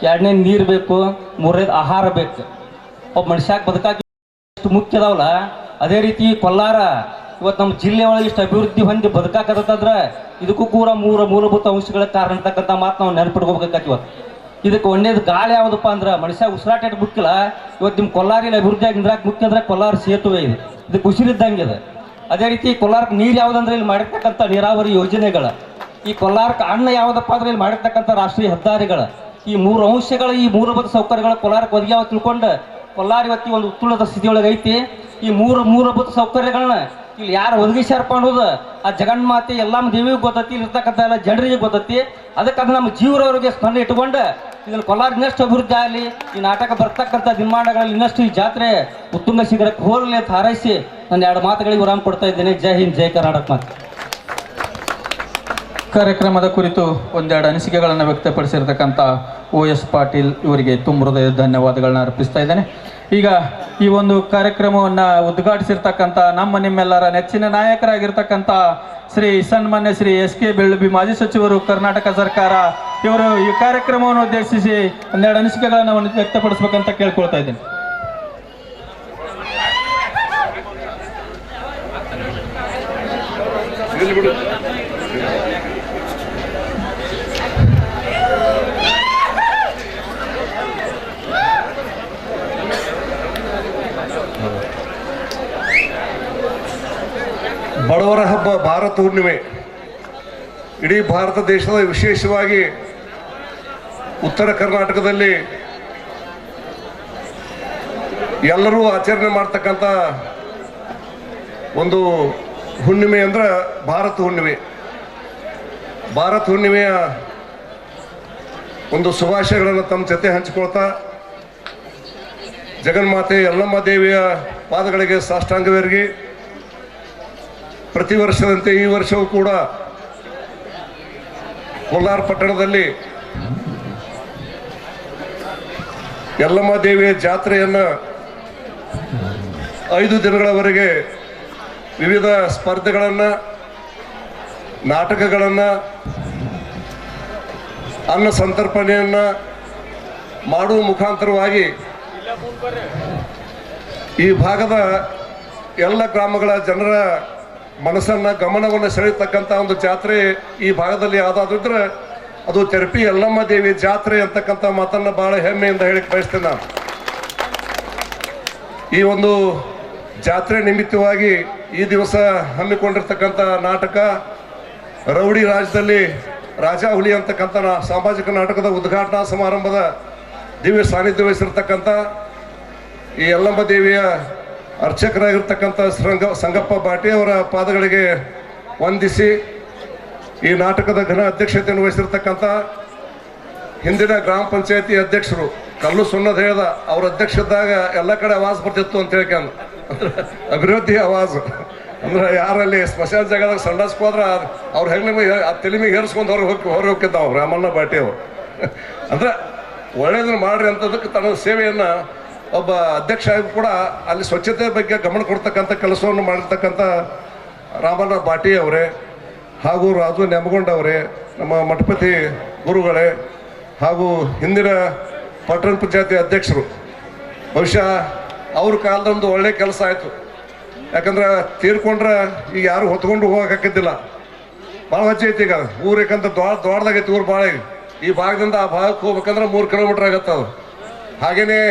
2ನೇ ನೀರು ಬೇಕು, 3ನೇದು ಆಹಾರ ಬೇಕು. ಒಬ್ಬ ಮನುಷ್ಯಕ್ಕೆ ಬದುಕಾಗಿ ಇಷ್ಟು ಮುಖ್ಯ ಅದಾವಲ್ಲ, ಅದೇ ರೀತಿ ಕೊಲ್ಲಾರ ಇವತ್ತು ನಮ್ಮ ಜಿಲ್ಲೆ ಒಳಗೆ ಇಷ್ಟು ಅಭಿವೃದ್ಧಿ ಹೊಂದಿ ಬದುಕಾಕತ್ತಂದ್ರೆ ಇದಕ್ಕೂ ಕೂಡ 3 ಮೂಲಭೂತ ಅಂಶಗಳ ಕಾರಣ ಅಂತಕ್ಕಂಥ ಮಾತು ನಾವು ನೆನಪಿಟ್ಕೋಬೇಕಾಗತ್ತೆ. ಇವತ್ತು ಇದಕ್ಕೆ ಒಂದೇದು ಗಾಳಿ ಯಾವುದಪ್ಪ ಅಂದ್ರೆ ಮನುಷ್ಯ ಉಸಿರಾಟ ಮುಖ್ಯಲ್ಲ. ಇವತ್ತು ನಿಮ್ಮ ಕೊಲ್ಲಾರಿನ ಅಭಿವೃದ್ಧಿಯಾಗಿ ನಿಂದ್ರಾಕ ಮುಖ್ಯ ಅಂದ್ರೆ ಕೊಲ್ಲಾರ ಸೇತುವೆ ಇದೆ, ಇದಕ್ಕೆ ಉಸಿರಿದ್ದಂಗೆ ಇದೆ. ಅದೇ ರೀತಿ ಕೊಲ್ಲಾರಕ್ಕೆ ನೀರು ಯಾವುದಂದ್ರೆ ಇಲ್ಲಿ ಮಾಡಿರ್ತಕ್ಕಂಥ ನೀರಾವರಿ ಯೋಜನೆಗಳು, ಈ ಕೊಲ್ಲಾರಕ್ಕೆ ಅನ್ನ ಯಾವುದಪ್ಪ ಅಂದ್ರೆ ಇಲ್ಲಿ ಮಾಡಿರ್ತಕ್ಕಂಥ ರಾಷ್ಟ್ರೀಯ ಹೆದ್ದಾರಿಗಳು, ಈ 3 ಅಂಶಗಳ ಈ ಮೂಲಭೂತ ಸೌಕರ್ಯಗಳು ಕೊಲ್ಲಾರಕ್ಕೆ ಒದಗಿ ತಿಳ್ಕೊಂಡು ಕೊಲ್ಲಾರ ಇವತ್ತಿ ಒಂದು ಉತ್ತುಳದ ಸ್ಥಿತಿಯೊಳಗೆ ಐತಿ. ಈ 3 ಮೂಲಭೂತ ಸೌಕರ್ಯಗಳನ್ನ ಇಲ್ಲಿ ಯಾರು ಒದಗಿಸ್ಯಾರಪ್ಪ ಅನ್ನೋದು ಆ ಜಗನ್ಮಾತೆ ಎಲ್ಲಮ್ಮ ದೇವಿಗೆ ಗೊತ್ತೈತಿ, ಇರ್ತಕ್ಕಂಥ ಎಲ್ಲ ಜನರಿಗೆ ಗೊತ್ತೈತಿ. ಅದಕ್ಕೆ ಅದು ನಮ್ಮ ಜೀವರವರಿಗೆ ಸ್ಮರಣೆ ಇಟ್ಕೊಂಡು ಇದನ್ನು ಕೋಲಾರ ಇನ್ನಷ್ಟು ಅಭಿವೃದ್ಧಿ ಆಗಲಿ, ಈ ನಾಟಕ ಬರ್ತಕ್ಕಂಥ ದಿನಮಾನಗಳಲ್ಲಿ ಇನ್ನಷ್ಟು ಈ ಜಾತ್ರೆ ಉತ್ತುಂಗ ಶಿಖರಕ್ಕೆ ಹೋಗಲಿ ಅಂತ ಹಾರೈಸಿ ನಾನು 2 ಮಾತುಗಳಿಗೆ ವಿರಾಮ ಕೊಡ್ತಾ ಇದ್ದೇನೆ. ಜೈ ಹಿಂದ್, ಜೈ ಕರ್ನಾಟಕ ಮಾತು. ಕಾರ್ಯಕ್ರಮದ ಕುರಿತು ಒಂದೆರಡು ಅನಿಸಿಕೆಗಳನ್ನು ವ್ಯಕ್ತಪಡಿಸಿರ್ತಕ್ಕಂಥ OS ಪಾಟೀಲ್ ಇವರಿಗೆ ತುಂಬ ಹೃದಯದ ಧನ್ಯವಾದಗಳನ್ನ ಅರ್ಪಿಸ್ತಾ ಇದ್ದೇನೆ. ಈಗ ಈ ಒಂದು ಕಾರ್ಯಕ್ರಮವನ್ನು ಉದ್ಘಾಟಿಸಿರ್ತಕ್ಕಂಥ ನಿಮ್ಮೆಲ್ಲರ ನೆಚ್ಚಿನ ನಾಯಕರಾಗಿರ್ತಕ್ಕಂಥ ಶ್ರೀ ಸನ್ಮಾನ್ಯ ಶ್ರೀ SK ಬೆಳ್ಳುಬಿ ಮಾಜಿ ಸಚಿವರು, ಕರ್ನಾಟಕ ಸರ್ಕಾರ, ಇವರು ಈ ಕಾರ್ಯಕ್ರಮವನ್ನು ಉದ್ದೇಶಿಸಿ ಒಂದೆರಡು ಅನಿಸಿಕೆಗಳನ್ನು ವ್ಯಕ್ತಪಡಿಸ್ಬೇಕಂತ ಕೇಳ್ಕೊಳ್ತಾ ಇದ್ದೇನೆ. ಬಡವರ ಹಬ್ಬ ಭಾರತ ಹುಣ್ಣಿಮೆ ಇಡೀ ಭಾರತ ದೇಶದ, ವಿಶೇಷವಾಗಿ ಉತ್ತರ ಕರ್ನಾಟಕದಲ್ಲಿ ಎಲ್ಲರೂ ಆಚರಣೆ ಮಾಡ್ತಕ್ಕಂಥ ಒಂದು ಹುಣ್ಣಿಮೆ ಅಂದ್ರೆ ಭಾರತ ಹುಣ್ಣಿಮೆ. ಭಾರತ ಹುಣ್ಣಿಮೆಯ ಒಂದು ಶುಭಾಶಯಗಳನ್ನು ತಮ್ಮ ಜೊತೆ ಹಂಚಿಕೊಳ್ತಾ ಜಗನ್ಮಾತೆ ಯಲ್ಲಮ್ಮ ದೇವಿಯ ಪಾದಗಳಿಗೆ ಸಾಷ್ಟಾಂಗವೇರಿ ಪ್ರತಿ ವರ್ಷದಂತೆ ಈ ವರ್ಷವೂ ಕೂಡ ಕೋಲಾರ ಪಟ್ಟಣದಲ್ಲಿ ಯಲ್ಲಮ್ಮ ದೇವಿಯ ಜಾತ್ರೆಯನ್ನು 5 ದಿನಗಳವರೆಗೆ ವಿವಿಧ ಸ್ಪರ್ಧೆಗಳನ್ನು, ನಾಟಕಗಳನ್ನು, ಅನ್ನ ಸಂತರ್ಪಣೆಯನ್ನು ಮಾಡುವ ಮುಖಾಂತರವಾಗಿ ಈ ಭಾಗದ ಎಲ್ಲ ಗ್ರಾಮಗಳ ಜನರ ಮನಸ್ಸನ್ನು, ಗಮನವನ್ನು ಸೆಳೆಯತಕ್ಕಂಥ ಒಂದು ಜಾತ್ರೆ ಈ ಭಾಗದಲ್ಲಿ ಯಾವುದಾದ್ರಿದ್ರೆ ಅದು ತೆರಪಿ ಯಲ್ಲಮ್ಮ ದೇವಿ ಜಾತ್ರೆ ಅಂತಕ್ಕಂಥ ಮಾತನ್ನು ಭಾಳ ಹೆಮ್ಮೆಯಿಂದ ಹೇಳಿಕ್ಕೆ ಬಯಸ್ತೇನೆ ನಾನು. ಈ ಒಂದು ಜಾತ್ರೆ ನಿಮಿತ್ತವಾಗಿ ಈ ದಿವಸ ಹಮ್ಮಿಕೊಂಡಿರ್ತಕ್ಕಂಥ ನಾಟಕ ರೌಡಿ ರಾಜ್ಯದಲ್ಲಿ ರಾಜ ಹುಲಿ ಅಂತಕ್ಕಂಥ ಸಾಮಾಜಿಕ ನಾಟಕದ ಉದ್ಘಾಟನಾ ಸಮಾರಂಭದ ದಿವ್ಯ ಸಾನ್ನಿಧ್ಯ ವಹಿಸಿರ್ತಕ್ಕಂಥ ಈ ಯಲ್ಲಮ್ಮ ದೇವಿಯ ಅರ್ಚಕರಾಗಿರ್ತಕ್ಕಂಥ ಸಂಗಪ್ಪ ಬಾಟಿ ಅವರ ಪಾದಗಳಿಗೆ ವಂದಿಸಿ ಈ ನಾಟಕದ ಘನ ಅಧ್ಯಕ್ಷತೆಯನ್ನು ವಹಿಸಿರ್ತಕ್ಕಂಥ ಹಿಂದಿನ ಗ್ರಾಮ ಪಂಚಾಯತಿ ಅಧ್ಯಕ್ಷರು ಕಲ್ಲು ಸುಣ್ಣದ ಹೇಳ್ದ, ಅವ್ರ ಅಧ್ಯಕ್ಷದಾಗ ಎಲ್ಲ ಕಡೆ ಆವಾಜ್ ಬರ್ತಿತ್ತು ಅಂತ ಹೇಳ್ಕೊಂಡು ಅಭಿವೃದ್ಧಿ ಆವಾಜ್ ಅಂದ್ರೆ ಯಾರಲ್ಲಿ ಸ್ಮಶಾನ ಜಾಗದಾಗ ಸಂಡಾಸ್ಕೊ ಹೋದ್ರೆ ಅವ್ರ ಹೆಗ್ಲಿಮೆ ತೆಲಿಮಿಗೆ ಹೇರಿಸ್ಕೊಂಡು ಹೊರ ಹೋಗಿದ್ದಾವ ರಾಮಣ್ಣ ಬಾಟಿ ಅವರು. ಅಂದ್ರೆ ಒಳ್ಳೇದನ್ನು ಮಾಡ್ರಿ ಅಂತದಕ್ಕೆ ತನ್ನ ಸೇವೆಯನ್ನು ಒಬ್ಬ ಅಧ್ಯಕ್ಷ ಆಗಿ ಕೂಡ ಅಲ್ಲಿ ಸ್ವಚ್ಛತೆ ಬಗ್ಗೆ ಗಮನ ಕೊಡ್ತಕ್ಕಂಥ ಕೆಲಸವನ್ನು ಮಾಡಿರ್ತಕ್ಕಂಥ ರಾಮಣ್ಣ ಬಾಟಿ ಅವರೇ ಹಾಗೂ ರಾಜು ನೆಮಗೊಂಡವರೇ, ನಮ್ಮ ಮಠಪತಿ ಗುರುಗಳೇ ಹಾಗೂ ಹಿಂದಿನ ಪಟ್ಟಣ ಪಂಚಾಯತಿ ಅಧ್ಯಕ್ಷರು. ಬಹುಶಃ ಅವ್ರ ಕಾಲದೊಂದು ಒಳ್ಳೆ ಕೆಲಸ ಆಯಿತು. ಯಾಕಂದ್ರೆ ತೀರ್ಕೊಂಡ್ರೆ ಈಗ ಯಾರು ಹೊತ್ಕೊಂಡು ಹೋಗೋಕ್ಕಾಗಿದ್ದಿಲ್ಲ. ಭಾಳ ವಜ್ಜೆ ಐತಿ ಈಗ ಊರು, ಯಾಕಂದ್ರೆ ದೊಡ್ಡದಾಗೈತಿ ಊರು ಭಾಳ. ಈ ಭಾಗದಿಂದ ಆ ಭಾಗಕ್ಕೆ ಹೋಗ್ಬೇಕಂದ್ರೆ 3 ಕಿಲೋಮೀಟ್ರ್ ಆಗತ್ತೆ ಅದು. ಹಾಗೆಯೇ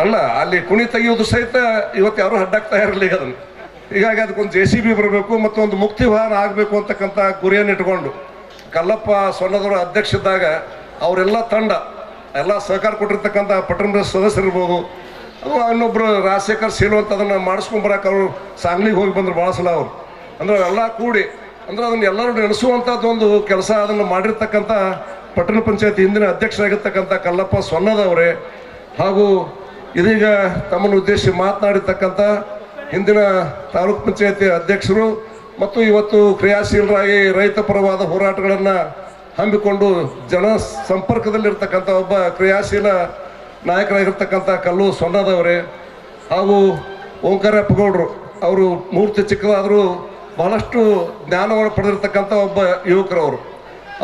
ಅಲ್ಲ ಅಲ್ಲಿ ಕುಣಿ ತೆಗೆಯೋದು ಸಹಿತ ಇವತ್ತು ಯಾರು ಅಡ್ಡಾಗ್ತಾ ಇರಲಿಲ್ಲ ಈಗ ಅದನ್ನು. ಹೀಗಾಗಿ ಅದಕ್ಕೊಂದು JCB ಬರಬೇಕು ಮತ್ತು ಒಂದು ಮುಕ್ತಿ ವಾಹನ ಆಗಬೇಕು ಅಂತಕ್ಕಂಥ ಗುರಿಯನ್ನು ಇಟ್ಕೊಂಡು ಕಲ್ಲಪ್ಪ ಸೊನ್ನದವರ ಅಧ್ಯಕ್ಷದಾಗ ಅವರೆಲ್ಲ ತಂಡ ಎಲ್ಲ ಸಹಕಾರ ಕೊಟ್ಟಿರ್ತಕ್ಕಂಥ ಪಟ್ಟಣದ ಸದಸ್ಯರಿರ್ಬೋದು, ಅದು ಇನ್ನೊಬ್ಬರು ರಾಜಶೇಖರ್ ಸೀಲು ಅಂತ ಅದನ್ನು ಮಾಡಿಸ್ಕೊಂಬರಕ್ಕೆ ಅವರು ಸಾಂಗ್ಲಿಗೆ ಹೋಗಿ ಬಂದರು ಭಾಳ ಸಲ ಅವರು. ಅಂದ್ರೆ ಎಲ್ಲ ಕೂಡಿ ಅಂದ್ರೆ ಅದನ್ನು ಎಲ್ಲರೂ ನೆನೆಸುವಂಥದ್ದು ಒಂದು ಕೆಲಸ ಅದನ್ನು ಮಾಡಿರ್ತಕ್ಕಂಥ ಪಟ್ಟಣ ಪಂಚಾಯತಿ ಹಿಂದಿನ ಅಧ್ಯಕ್ಷರಾಗಿರ್ತಕ್ಕಂಥ ಕಲ್ಲಪ್ಪ ಸೊನ್ನದವರೇ ಹಾಗೂ ಇದೀಗ ತಮ್ಮನ್ನು ಉದ್ದೇಶಿಸಿ ಮಾತನಾಡಿರ್ತಕ್ಕಂಥ ಹಿಂದಿನ ತಾಲೂಕು ಪಂಚಾಯತಿ ಅಧ್ಯಕ್ಷರು ಮತ್ತು ಇವತ್ತು ಕ್ರಿಯಾಶೀಲರಾಗಿ ರೈತ ಪರವಾದ ಹೋರಾಟಗಳನ್ನು ಹಮ್ಮಿಕೊಂಡು ಜನ ಸಂಪರ್ಕದಲ್ಲಿರ್ತಕ್ಕಂಥ ಒಬ್ಬ ಕ್ರಿಯಾಶೀಲ ನಾಯಕರಾಗಿರ್ತಕ್ಕಂಥ ಕಲ್ಲು ಸೊನ್ನದವರೇ ಹಾಗೂ ಓಂಕಾರಪ್ಪ ಗೌಡರು. ಅವರು ಮೂರ್ತಿ ಚಿಕ್ಕದಾದರೂ ಬಹಳಷ್ಟು ಜ್ಞಾನವನ್ನು ಪಡೆದಿರ್ತಕ್ಕಂಥ ಒಬ್ಬ ಯುವಕರವರು.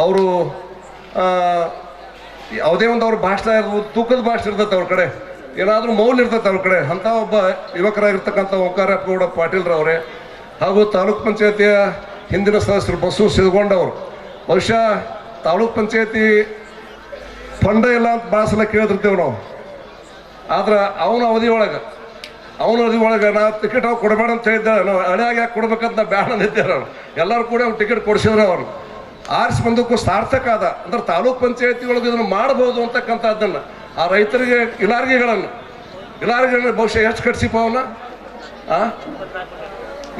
ಅವರು ಯಾವುದೇ ಒಂದು ಅವ್ರ ಭಾಷಣ ಇರ್ಬೋದು, ತೂಕದ ಭಾಷೆ ಇರ್ತೈತೆ ಅವ್ರ ಕಡೆ, ಏನಾದರೂ ಮೌಲ್ಯ ಇರ್ತೈತೆ ಅವ್ರ ಕಡೆ. ಅಂಥ ಒಬ್ಬ ಯುವಕರಾಗಿರ್ತಕ್ಕಂಥ ಓಂಕಾರಪ್ಪ ಗೌಡ ಪಾಟೀಲ್ರವರೇ ಹಾಗೂ ತಾಲೂಕ್ ಪಂಚಾಯತಿಯ ಹಿಂದಿನ ಸದಸ್ಯರು ಬಸು ಸಿದ್ಗೊಂಡವರು. ಬಹುಶಃ ತಾಲೂಕ್ ಪಂಚಾಯತಿ ಫಂಡ ಇಲ್ಲ ಅಂತ ಭಾಳ ಸಲ ಕೇಳಿದಿರ್ತೇವೆ ನಾವು. ಆದ್ರೆ ಅವನ ಅವಧಿ ಒಳಗೆ ನಾವು ಟಿಕೆಟ್ ಅವ್ರು ಕೊಡಬೇಡ ಅಂತ ಹೇಳಿದ್ದಾರೆ. ನಾವು ಹಳೆಯಾಗಿ ಯಾಕೆ ಕೊಡ್ಬೇಕಂತ ಬ್ಯಾಡ ಅಂದಿದ್ದಾರೆ. ಅವ್ರು ಎಲ್ಲರೂ ಕೂಡ ಅವ್ರು ಟಿಕೆಟ್ ಕೊಡಿಸಿದ್ರೆ ಅವರು ಆರಿಸಿ ಬಂದಕ್ಕೂ ಸಾರ್ಥಕ ಅದ. ಅಂದ್ರೆ ತಾಲೂಕ್ ಪಂಚಾಯತಿ ಒಳಗೆ ಇದನ್ನು ಮಾಡ್ಬೋದು ಅಂತಕ್ಕಂಥದ್ದನ್ನು ಆ ರೈತರಿಗೆ ಇಲಾರ್ಗಿಗಳನ್ನು ಇಲಾರಿ ಬಹುಶಃ ಎಷ್ಟು ಕಟ್ಸಿಪ್ಪ ಅವನ್ನ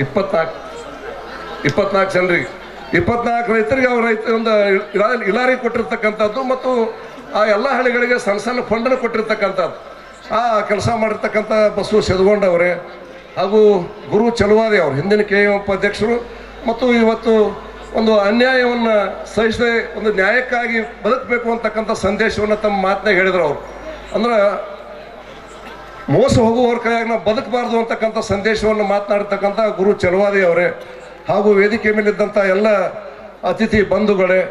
24 ಜನರಿಗೆ 24 ರೈತರಿಗೆ ಅವ್ರ ಒಂದು ಇಲಾರಿ ಕೊಟ್ಟಿರ್ತಕ್ಕಂಥದ್ದು ಮತ್ತು ಆ ಎಲ್ಲ ಹಳ್ಳಿಗಳಿಗೆ ಸಣ್ಣ ಸಣ್ಣ ಫಂಡನ್ನು ಕೊಟ್ಟಿರ್ತಕ್ಕಂಥದ್ದು. ಆ ಕೆಲಸ ಮಾಡಿರ್ತಕ್ಕಂಥ ಬಸವ ಸೆದಗೊಂಡವರೇ ಹಾಗೂ ಗುರು ಚಲುವಾದಿ ಅವರು ಹಿಂದಿನ KMF ಅಧ್ಯಕ್ಷರು ಮತ್ತು ಇವತ್ತು ಒಂದು ಅನ್ಯಾಯವನ್ನು ಸಹಿಸದೆ ಒಂದು ನ್ಯಾಯಕ್ಕಾಗಿ ಬದುಕಬೇಕು ಅಂತಕ್ಕಂಥ ಸಂದೇಶವನ್ನು ತಮ್ಮ ಮಾತನಾಗ ಹೇಳಿದ್ರು ಅವರು. ಅಂದ್ರೆ ಮೋಸ ಹೋಗುವವ್ರ ಕೈಯಾಗಿ ನಾವು ಬದುಕಬಾರ್ದು ಅಂತಕ್ಕಂಥ ಸಂದೇಶವನ್ನು ಮಾತನಾಡ್ತಕ್ಕಂಥ ಗುರು ಚಲುವಾದಿ ಅವರೇ ಹಾಗೂ ವೇದಿಕೆ ಮೇಲಿದ್ದಂಥ ಎಲ್ಲ ಅತಿಥಿ ಬಂಧುಗಳೇ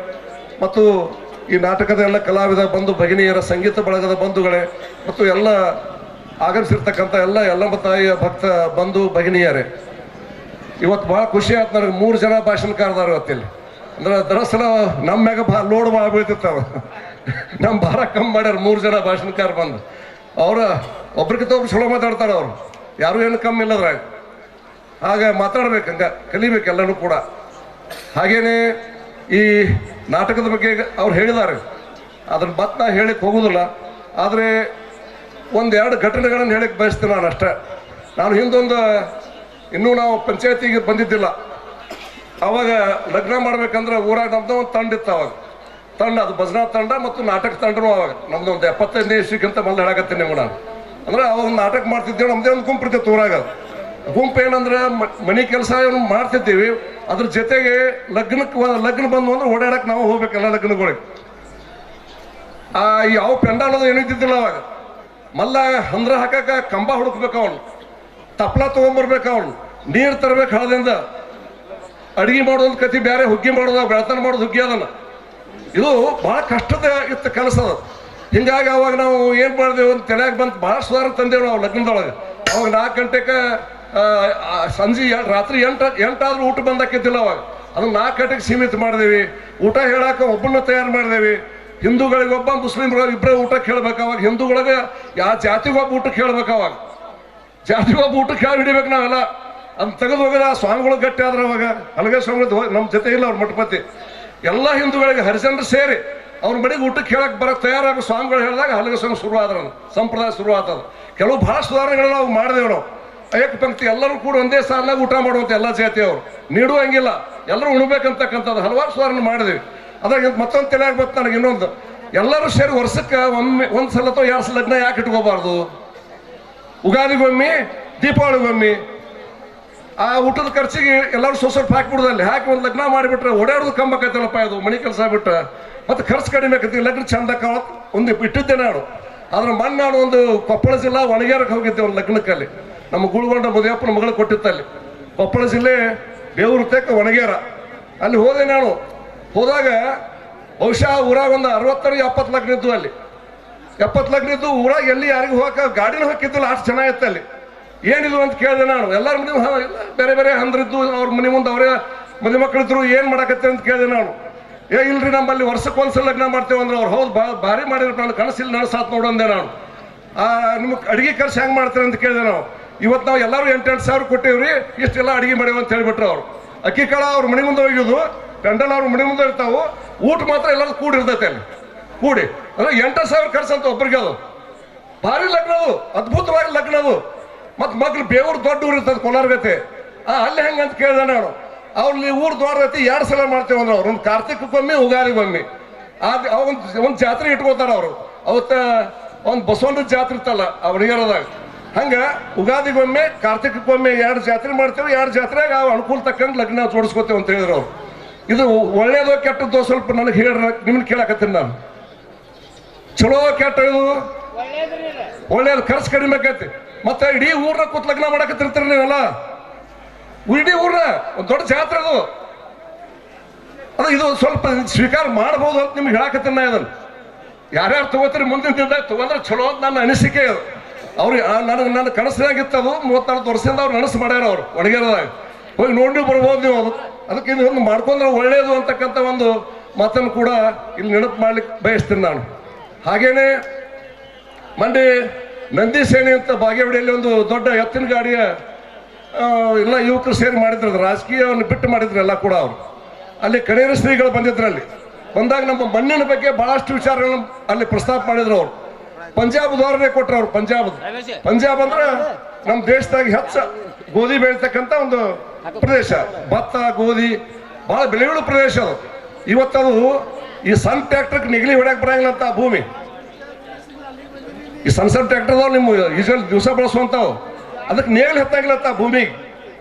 ಮತ್ತು ಈ ನಾಟಕದ ಎಲ್ಲ ಕಲಾವಿದ ಬಂಧು ಭಗಿನಿಯರ ಸಂಗೀತ ಬಳಗದ ಬಂಧುಗಳೇ ಮತ್ತು ಎಲ್ಲ ಆಗಮಿಸಿರ್ತಕ್ಕಂಥ ಎಲ್ಲ ಯಲ್ಲಮ್ಮ ತಾಯಿಯ ಭಕ್ತ ಬಂಧು ಭಗಿನಿಯರೇ, ಇವತ್ತು ಭಾಳ ಖುಷಿ ಆಯ್ತು ನನಗೆ. 3 ಜನ ಭಾಷಣಕಾರದಾರ ಇವತ್ತಿಲ್ಲಿ. ಅಂದ್ರೆ ದರಸಲ ನಮ್ಮ ಮ್ಯಾಗ ಲೋಡ್ ಭಾಳ ಬೀಳ್ತಿರ್ತಾವ. ನಮ್ಮ ಭಾರ ಕಮ್ಮಿ ಮಾಡ್ಯಾರ 3 ಜನ ಭಾಷಣಕಾರ ಬಂದು. ಅವ್ರ ಒಬ್ರಿಗಿಂತ ಒಬ್ರು ಚಲೋ ಮಾತಾಡ್ತಾರೆ ಅವರು, ಯಾರು ಏನು ಕಮ್ಮಿ ಇಲ್ಲದ್ರಾಗ. ಹಾಗೆ ಮಾತಾಡ್ಬೇಕು, ಹಂಗೆ ಕಲಿಬೇಕು ಎಲ್ಲನೂ ಕೂಡ. ಹಾಗೇನೆ ಈ ನಾಟಕದ ಬಗ್ಗೆ ಅವ್ರು ಹೇಳಿದ್ದಾರೆ, ಅದನ್ನ ಮತ್ತೆ ನಾ ಹೇಳಿಕ್ಕೆ ಹೋಗೋದಿಲ್ಲ. ಆದರೆ 1-2 ಘಟನೆಗಳನ್ನು ಹೇಳಿಕ್ಕೆ ಬಯಸ್ತೀನಿ ನಾನು ಅಷ್ಟೇ. ನಾನು ಹಿಂದೊಂದು ಇನ್ನೂ ನಾವು ಪಂಚಾಯತಿಗೆ ಬಂದಿದ್ದಿಲ್ಲ, ಅವಾಗ ಲಗ್ನ ಮಾಡ್ಬೇಕಂದ್ರೆ ಊರಾಗ ನಮ್ದು ಒಂದು ತಂಡ ಇತ್ತು. ಅವಾಗ ತಂಡ, ಅದು ಭಜನಾ ತಂಡ ಮತ್ತು ನಾಟಕ ತಂಡನೂ ಅವಾಗ ನಮ್ದು ಒಂದು 75ನೇ ಇಸ್ವಿಗಿಂತ ಮೊದಲು ಹೇಳಕತ್ತೀನಿ ನೀವು. ನಾನು ಅಂದ್ರೆ ಅವಾಗ ಒಂದು ನಾಟಕ ಮಾಡ್ತಿದ್ದೇವೆ, ನಮ್ಮದೇ ಒಂದು ಗುಂಪು ಇರ್ತಿತ್ತು ಊರಾಗ. ಗುಂಪು ಏನಂದ್ರೆ ಮನೆ ಕೆಲಸ ಏನು ಮಾಡ್ತಿದ್ದೀವಿ, ಅದ್ರ ಜೊತೆಗೆ ಲಗ್ನ ಬಂದು ಅಂದ್ರೆ ಓಡಾಡಕ್ಕೆ ನಾವು ಹೋಗ್ಬೇಕಲ್ಲ ಲಗ್ನಗಳಿಗೆ. ಯಾವ ಪೆಂಡಾಲ್ ಅದು ಏನೂ ಇದ್ದಿದ್ದಿಲ್ಲ ಅವಾಗ. ಮಲ್ಲ ಹಂದ್ರ ಹಾಕಕ್ಕೆ ಕಂಬ ಹುಡುಕ್ಬೇಕು, ಅವನು ತಪ್ಪಲ ತೊಗೊಂಬರ್ಬೇಕು, ಅವನು ನೀರು ತರಬೇಕು ಹಳದಿಂದ, ಅಡುಗೆ ಮಾಡೋದು ಕತಿ ಬೇರೆ, ಹುಗ್ಗಿ ಮಾಡೋದು, ಬೆಳತನ ಮಾಡೋದು ಹುಗ್ಗಿ ಅದನ್ನ. ಇದು ಭಾಳ ಕಷ್ಟದ ಇತ್ತು ಕೆಲಸ ಅದು. ಹಿಂಗಾಗಿ ಅವಾಗ ನಾವು ಏನು ಮಾಡಿದೆವು ಅಂತ ತಲೆಯಾಗ ಬಂತು, ಭಾಳ ಸುಧಾರಣೆ ತಂದೆವು ನಾವು ಲಗ್ನದೊಳಗೆ. ಅವಾಗ 4 ಗಂಟೆಗೆ ಸಂಜೆ ರಾತ್ರಿ 8 ಆದ್ರೂ ಊಟ ಬಂದಾಕಿದ್ದಿಲ್ಲ ಅವಾಗ. ಅದನ್ನ 4 ಗಂಟೆಗೆ ಸೀಮಿತ ಮಾಡಿದೇವಿ. ಊಟ ಹೇಳಕ್ಕೆ ಒಬ್ಬನ್ನ ತಯಾರು ಮಾಡಿದೇವಿ. ಹಿಂದೂಗಳಿಗೆ ಒಬ್ಬ, ಮುಸ್ಲಿಮ್ಗಳಿಗೆ ಇಬ್ಬರೇ ಊಟಕ್ಕೆ ಹೇಳ್ಬೇಕು. ಅವಾಗ ಹಿಂದೂಗಳಿಗೆ ಯಾವ ಜಾತಿಗೊಬ್ಬ ಊಟಕ್ಕೆ ಹೇಳ್ಬೇಕು, ಅವಾಗ ಜಾತಿಗೊಬ್ಬ ಊಟಕ್ಕೆ ಹೇಳಿ ಹಿಡಿಬೇಕು ನಾವೆಲ್ಲ. ಅದನ್ನ ತೆಗೆದು ಹೋಗಿದ ಸ್ವಾಮಿಗಳು ಗಟ್ಟಿ ಆದ್ರೆ ಅವಾಗ ಹಲಗೆ ಸ್ವಾಮಿಗಳು ನಮ್ಮ ಜೊತೆ ಇಲ್ಲ, ಅವ್ರ ಮಠಪತಿ ಎಲ್ಲ ಹಿಂದೂಗಳಿಗೆ ಹರಿಜನರು ಸೇರಿ ಅವ್ರ ಮನೆಗೆ ಊಟಕ್ಕೆ ಹೇಳಕ್ಕೆ ಬರೋಕ್ಕೆ ತಯಾರಾಗ ಸ್ವಾಮಿಗಳು ಹೇಳಿದಾಗ ಹಲಗೆ ಸ್ವಾಮಿ ಶುರು ಆದ್ರ ಸಂಪ್ರದಾಯ ಶುರು ಆಗ್ತದೆ. ಕೆಲವು ಭಾಳ ಸುಧಾರಣೆಗಳನ್ನ ನಾವು ಮಾಡಿದೆವು ನಾವು. ಏಕ ಪಂಕ್ತಿ ಎಲ್ಲರೂ ಕೂಡ ಒಂದೇ ಸಾಲಾಗಿ ಊಟ ಮಾಡುವಂಥ ಎಲ್ಲ ಜಾತಿಯವರು ನೀಡುವಂಗಿಲ್ಲ, ಎಲ್ಲರೂ ಉಣ್ಬೇಕಂತಕ್ಕಂಥದ್ದು ಹಲವಾರು ಸುಧಾರಣೆ ಮಾಡಿದ್ವಿ. ಅದ್ರಾಗ ಮತ್ತೊಂದು ತಲೆಯಾಗಿ ಬಂತು ನನಗೆ ಇನ್ನೊಂದು, ಎಲ್ಲರೂ ಸೇರಿ ವರ್ಷಕ್ಕೆ ಒಂದು ಸಲ ಅಥವಾ 2 ಸಲ ಲಗ್ನ ಯಾಕೆ ಇಟ್ಕೋಬಾರ್ದು? ಉಗಾದಿಗೊಮ್ಮೆ, ದೀಪಾವಳಿಗೊಮ್ಮೆ ಆ ಊಟದ ಖರ್ಚಿಗೆ ಎಲ್ಲರೂ ಸ್ವಲ್ಪ ಹಾಕಿಬಿಡೋದಲ್ಲಿ ಹಾಕಿ ಒಂದು ಲಗ್ನ ಮಾಡಿಬಿಟ್ರೆ ಓಡಾಡೋದು ಕಂಬಕೈತಲ್ಲಪ್ಪ, ಇದು ಮನೆ ಕೆಲಸ ಬಿಟ್ಟು ಮತ್ತು ಖರ್ಚು ಕಡಿಮೆ ಆಕೈತಿ. ಲಗ್ನ ಚಂದ ಒಂದು ಇಟ್ಟಿದ್ದೆ ನಾನು. ಆದ್ರೆ ಮೊನ್ನೆ ನಾನು ಒಂದು ಕೊಪ್ಪಳ ಜಿಲ್ಲಾ ಒಣಗ್ಯಾರಕ್ಕೆ ಹೋಗಿದ್ದೆ ಒಂದು ಲಗ್ನಕ್ಕಲ್ಲಿ. ನಮ್ಮ ಗುಳ್ಗೊಂಡ ಮುದಿಯಪ್ಪನ ಮಗಳು ಕೊಟ್ಟಿತ್ತಲ್ಲಿ, ಕೊಪ್ಪಳ ಜಿಲ್ಲೆ ಬೇವೂರು ತೆಕ್ಕ ಒಣಗ್ಯಾರ. ಅಲ್ಲಿ ಹೋದೆ ನಾನು. ಹೋದಾಗ ಬಹುಶಃ ಊರಾಗ ಒಂದು 60-70 ಲಗ್ನ ಇದ್ದು. ಅಲ್ಲಿ 70 ಲಗ್ನ ಇದ್ದು. ಊರಾಗ ಎಲ್ಲಿ ಯಾರಿಗೂ ಹೋಗಕ್ಕೆ ಗಾಡಿನ ಹೋಗಿದ್ದಿಲ್ಲ, ಅಷ್ಟು ಚೆನ್ನಾಗಿತ್ತು ಅಲ್ಲಿ. ಏನಿದು ಅಂತ ಕೇಳಿದೆ ನಾನು. ಎಲ್ಲರ ಮನೆ ಬೇರೆ ಬೇರೆ ಅಂದ್ರಿದ್ದು, ಅವ್ರ ಮನೆ ಮುಂದೆ ಅವರೇ ಮದುವೆ ಮಕ್ಕಳಿದ್ರು. ಏನು ಮಾಡಕತ್ತೆ ಅಂತ ಕೇಳಿದೆ ನಾನು. ಇಲ್ರಿ ನಮ್ಮಲ್ಲಿ ವರ್ಷಕ್ಕೆ ಒಂದ್ಸಲ ಲಗ್ನ ಮಾಡ್ತೇವೆ ಅಂದ್ರೆ ಅವ್ರು ಹೌದು ಭಾರಿ ಮಾಡಿದ್ರು, ನಾನು ಕನಸಿಲ್ಲ ನಡೆಸಾತ್ ನೋಡಂದೆ ನಾನು. ನಿಮಗೆ ಅಡುಗೆ ಖರ್ಚು ಹೆಂಗೆ ಮಾಡ್ತಾರೆ ಅಂತ ಕೇಳಿದೆ ನಾವು. ಇವತ್ತು ನಾವು ಎಲ್ಲರೂ 8-8 ಸಾವಿರ ಕೊಟ್ಟೇವ್ರಿ, ಇಷ್ಟೆಲ್ಲ ಅಡುಗೆ ಮಾಡೇವು ಅಂತ ಹೇಳ್ಬಿಟ್ರು ಅವರು. ಅಕ್ಕಿ ಕಾಳ ಅವ್ರ ಮನೆ ಮುಂದೆ ಒಯ್ಯೋದು, ಪೆಂಡಲ್ ಅವ್ರ ಮನೆ ಮುಂದೆ ಇರ್ತಾವೆ, ಊಟ ಮಾತ್ರ ಎಲ್ಲರೂ ಕೂಡಿರ್ತೈತೆ ಅಲ್ಲಿ ಕೂಡಿ. ಅಂದ್ರೆ 8,000 ಖರ್ಚು ಅಂತ ಒಬ್ಬರಿಗೆ. ಅದು ಭಾರಿ ಲಗ್ನ, ಅದು ಅದ್ಭುತವಾಗಿ ಲಗ್ನ ಅದು. ಮತ್ತು ಮಕ್ಳು ಬೇವೂರು ದೊಡ್ಡ ಊರು ಇರ್ತದೆ, ಕೋಲಾರಗತೆ. ಅಲ್ಲಿ ಹೆಂಗೆ ಅಂತ ಕೇಳಿದೆ ನಾನು. ಅವ್ರಲ್ಲಿ ಊರು ದೊಡ್ಡದೈತಿ, 2 ಸಲ ಮಾಡ್ತೇವೆ ಅಂದ್ರೆ ಅವ್ರು. ಒಂದು ಕಾರ್ತಿಕಕ್ಕೊಮ್ಮೆ, ಉಗಾದಿಗೊಮ್ಮೆ. ಒಂದು ಜಾತ್ರೆ ಇಟ್ಕೋತಾರ ಅವರು. ಅವತ್ತ ಒಂದು ಬಸವಣ್ಣನ ಜಾತ್ರೆ ಇರ್ತಲ್ಲ ಅವ್ರಿಗಾರದಾಗ, ಹಂಗೆ ಉಗಾದಿಗೊಮ್ಮೆ, ಕಾರ್ತಿಕಕ್ಕೊಮ್ಮೆ 2 ಜಾತ್ರೆ ಮಾಡ್ತೇವೆ. 2 ಜಾತ್ರೆಗೆ ಅವು ಅನುಕೂಲ ತಕ್ಕಂಗೆ ಲಗ್ನ ಜೋಡಿಸ್ಕೋತೇವೆ ಅಂತ ಹೇಳಿದ್ರು ಅವ್ರು. ಇದು ಒಳ್ಳೇದೋ ಕೆಟ್ಟದ್ದೋ ಸ್ವಲ್ಪ ನನಗೆ ಹೇಳ್ರಿ, ನಿಮ್ಮನ್ನ ಕೇಳಕತ್ತೀನಿ ನಾನು. ಚಲೋ ಕೆಟ್ಟ ಇದು ಒಳ್ಳೇದು, ಖರ್ಚು ಕಡಿಮೆ ಆಕೈತಿ. ಮತ್ತೆ ಇಡೀ ಊರ್ನ ಕೂತ್ ಲಗ್ನ ಮಾಡಕತ್ತಿರ್ತೀರಿ ನೀವೆಲ್ಲ. ಇಡೀ ಊರ್ನ ಒಂದು ದೊಡ್ಡ ಜಾತ್ರೆ ಅದು. ಇದು ಸ್ವಲ್ಪ ಸ್ವೀಕಾರ ಮಾಡ್ಬೋದು ಅಂತ ನಿಮ್ಗೆ ಹೇಳಕತ್ತೀನಿ ನಾ. ಇದನ್ನು ಯಾರ್ಯಾರು ತಗೋತೀರಿ ಮುಂದಿನ ದಿನದಾಗ ತಗೊಂಡ್ರೆ ಚಲೋ ಅಂತ ನನ್ನ ಅನಿಸಿಕೆ. ಅವ್ರಿಗೆ ನನ್ನ ಕನಸಿನಾಗಿತ್ತು ಅದು. 34 ವರ್ಷದಿಂದ ಅವ್ರು ನನಸು ಮಾಡ್ಯಾರ. ಅವ್ರು ಒಣಗ್ಯಾರದಾಗ ಹೋಗಿ ನೋಡಿ ಬರ್ಬೋದು ನೀವು. ಅದಕ್ಕೆ ಒಂದು ಮಾಡ್ಕೊಂಡ್ರೆ ಒಳ್ಳೇದು ಅಂತಕ್ಕಂಥ ಒಂದು ಮಾತನ್ನು ಕೂಡ ಇಲ್ಲಿ ನೆನಪು ಮಾಡ್ಲಿಕ್ಕೆ ಬಯಸ್ತೀನಿ ನಾನು. ಹಾಗೇನೆ ಮಂಡಿ ನಂದಿ ಸೇನೆ ಅಂತ ಬಾಗೇವಾಡಿಯಲ್ಲಿ ಒಂದು ದೊಡ್ಡ ಎತ್ತಿನ ಗಾಡಿಯ ಎಲ್ಲ ಯುವಕರು ಸೇರಿ ಮಾಡಿದ್ರು. ಅದು ರಾಜಕೀಯವನ್ನು ಬಿಟ್ಟು ಮಾಡಿದ್ರು ಎಲ್ಲ ಕೂಡ ಅವರು. ಅಲ್ಲಿ ಕಣೇರ ಶ್ರೀಗಳು ಬಂದಿದ್ರು. ಅಲ್ಲಿ ಬಂದಾಗ ನಮ್ಮ ಮಣ್ಣಿನ ಬಗ್ಗೆ ಭಾಳಷ್ಟು ವಿಚಾರಗಳನ್ನು ಅಲ್ಲಿ ಪ್ರಸ್ತಾಪ ಮಾಡಿದ್ರು ಅವರು. ಪಂಜಾಬ್ ಉದಾಹರಣೆ ಕೊಟ್ರು ಅವ್ರು. ಪಂಜಾಬ್ ಅಂದ್ರೆ ನಮ್ಮ ದೇಶದಾಗ ಹೆಚ್ಚ ಗೋಧಿ ಬೆಳೀತಕ್ಕಂಥ ಒಂದು ಪ್ರದೇಶ. ಭತ್ತ ಗೋಧಿ ಬಹಳ ಬೆಳೆಯುವ ಪ್ರದೇಶ ಅದು. ಇವತ್ತದು ಈ ಸಣ್ಣ ಟ್ರ್ಯಾಕ್ಟರ್ಗೆ ನಿಗಲಿ ಹೊಡ್ಯಾಕ್ ಬರಂಗಿಲ್ಲ ಅಂತ ಭೂಮಿ. ಈ ಸಣ್ಣ ಟ್ರ್ಯಾಕ್ಟರ್ದವ್ ನಿಮ್ಮ ಈಜಲ್ ದಿವಸ ಬಳಸುವಂತಾವ್ ಅದಕ್ಕೆ ನೇಗಿಲು ಹತ್ತಂಗಿಲ್ಲತ್ತ ಭೂಮಿಗೆ.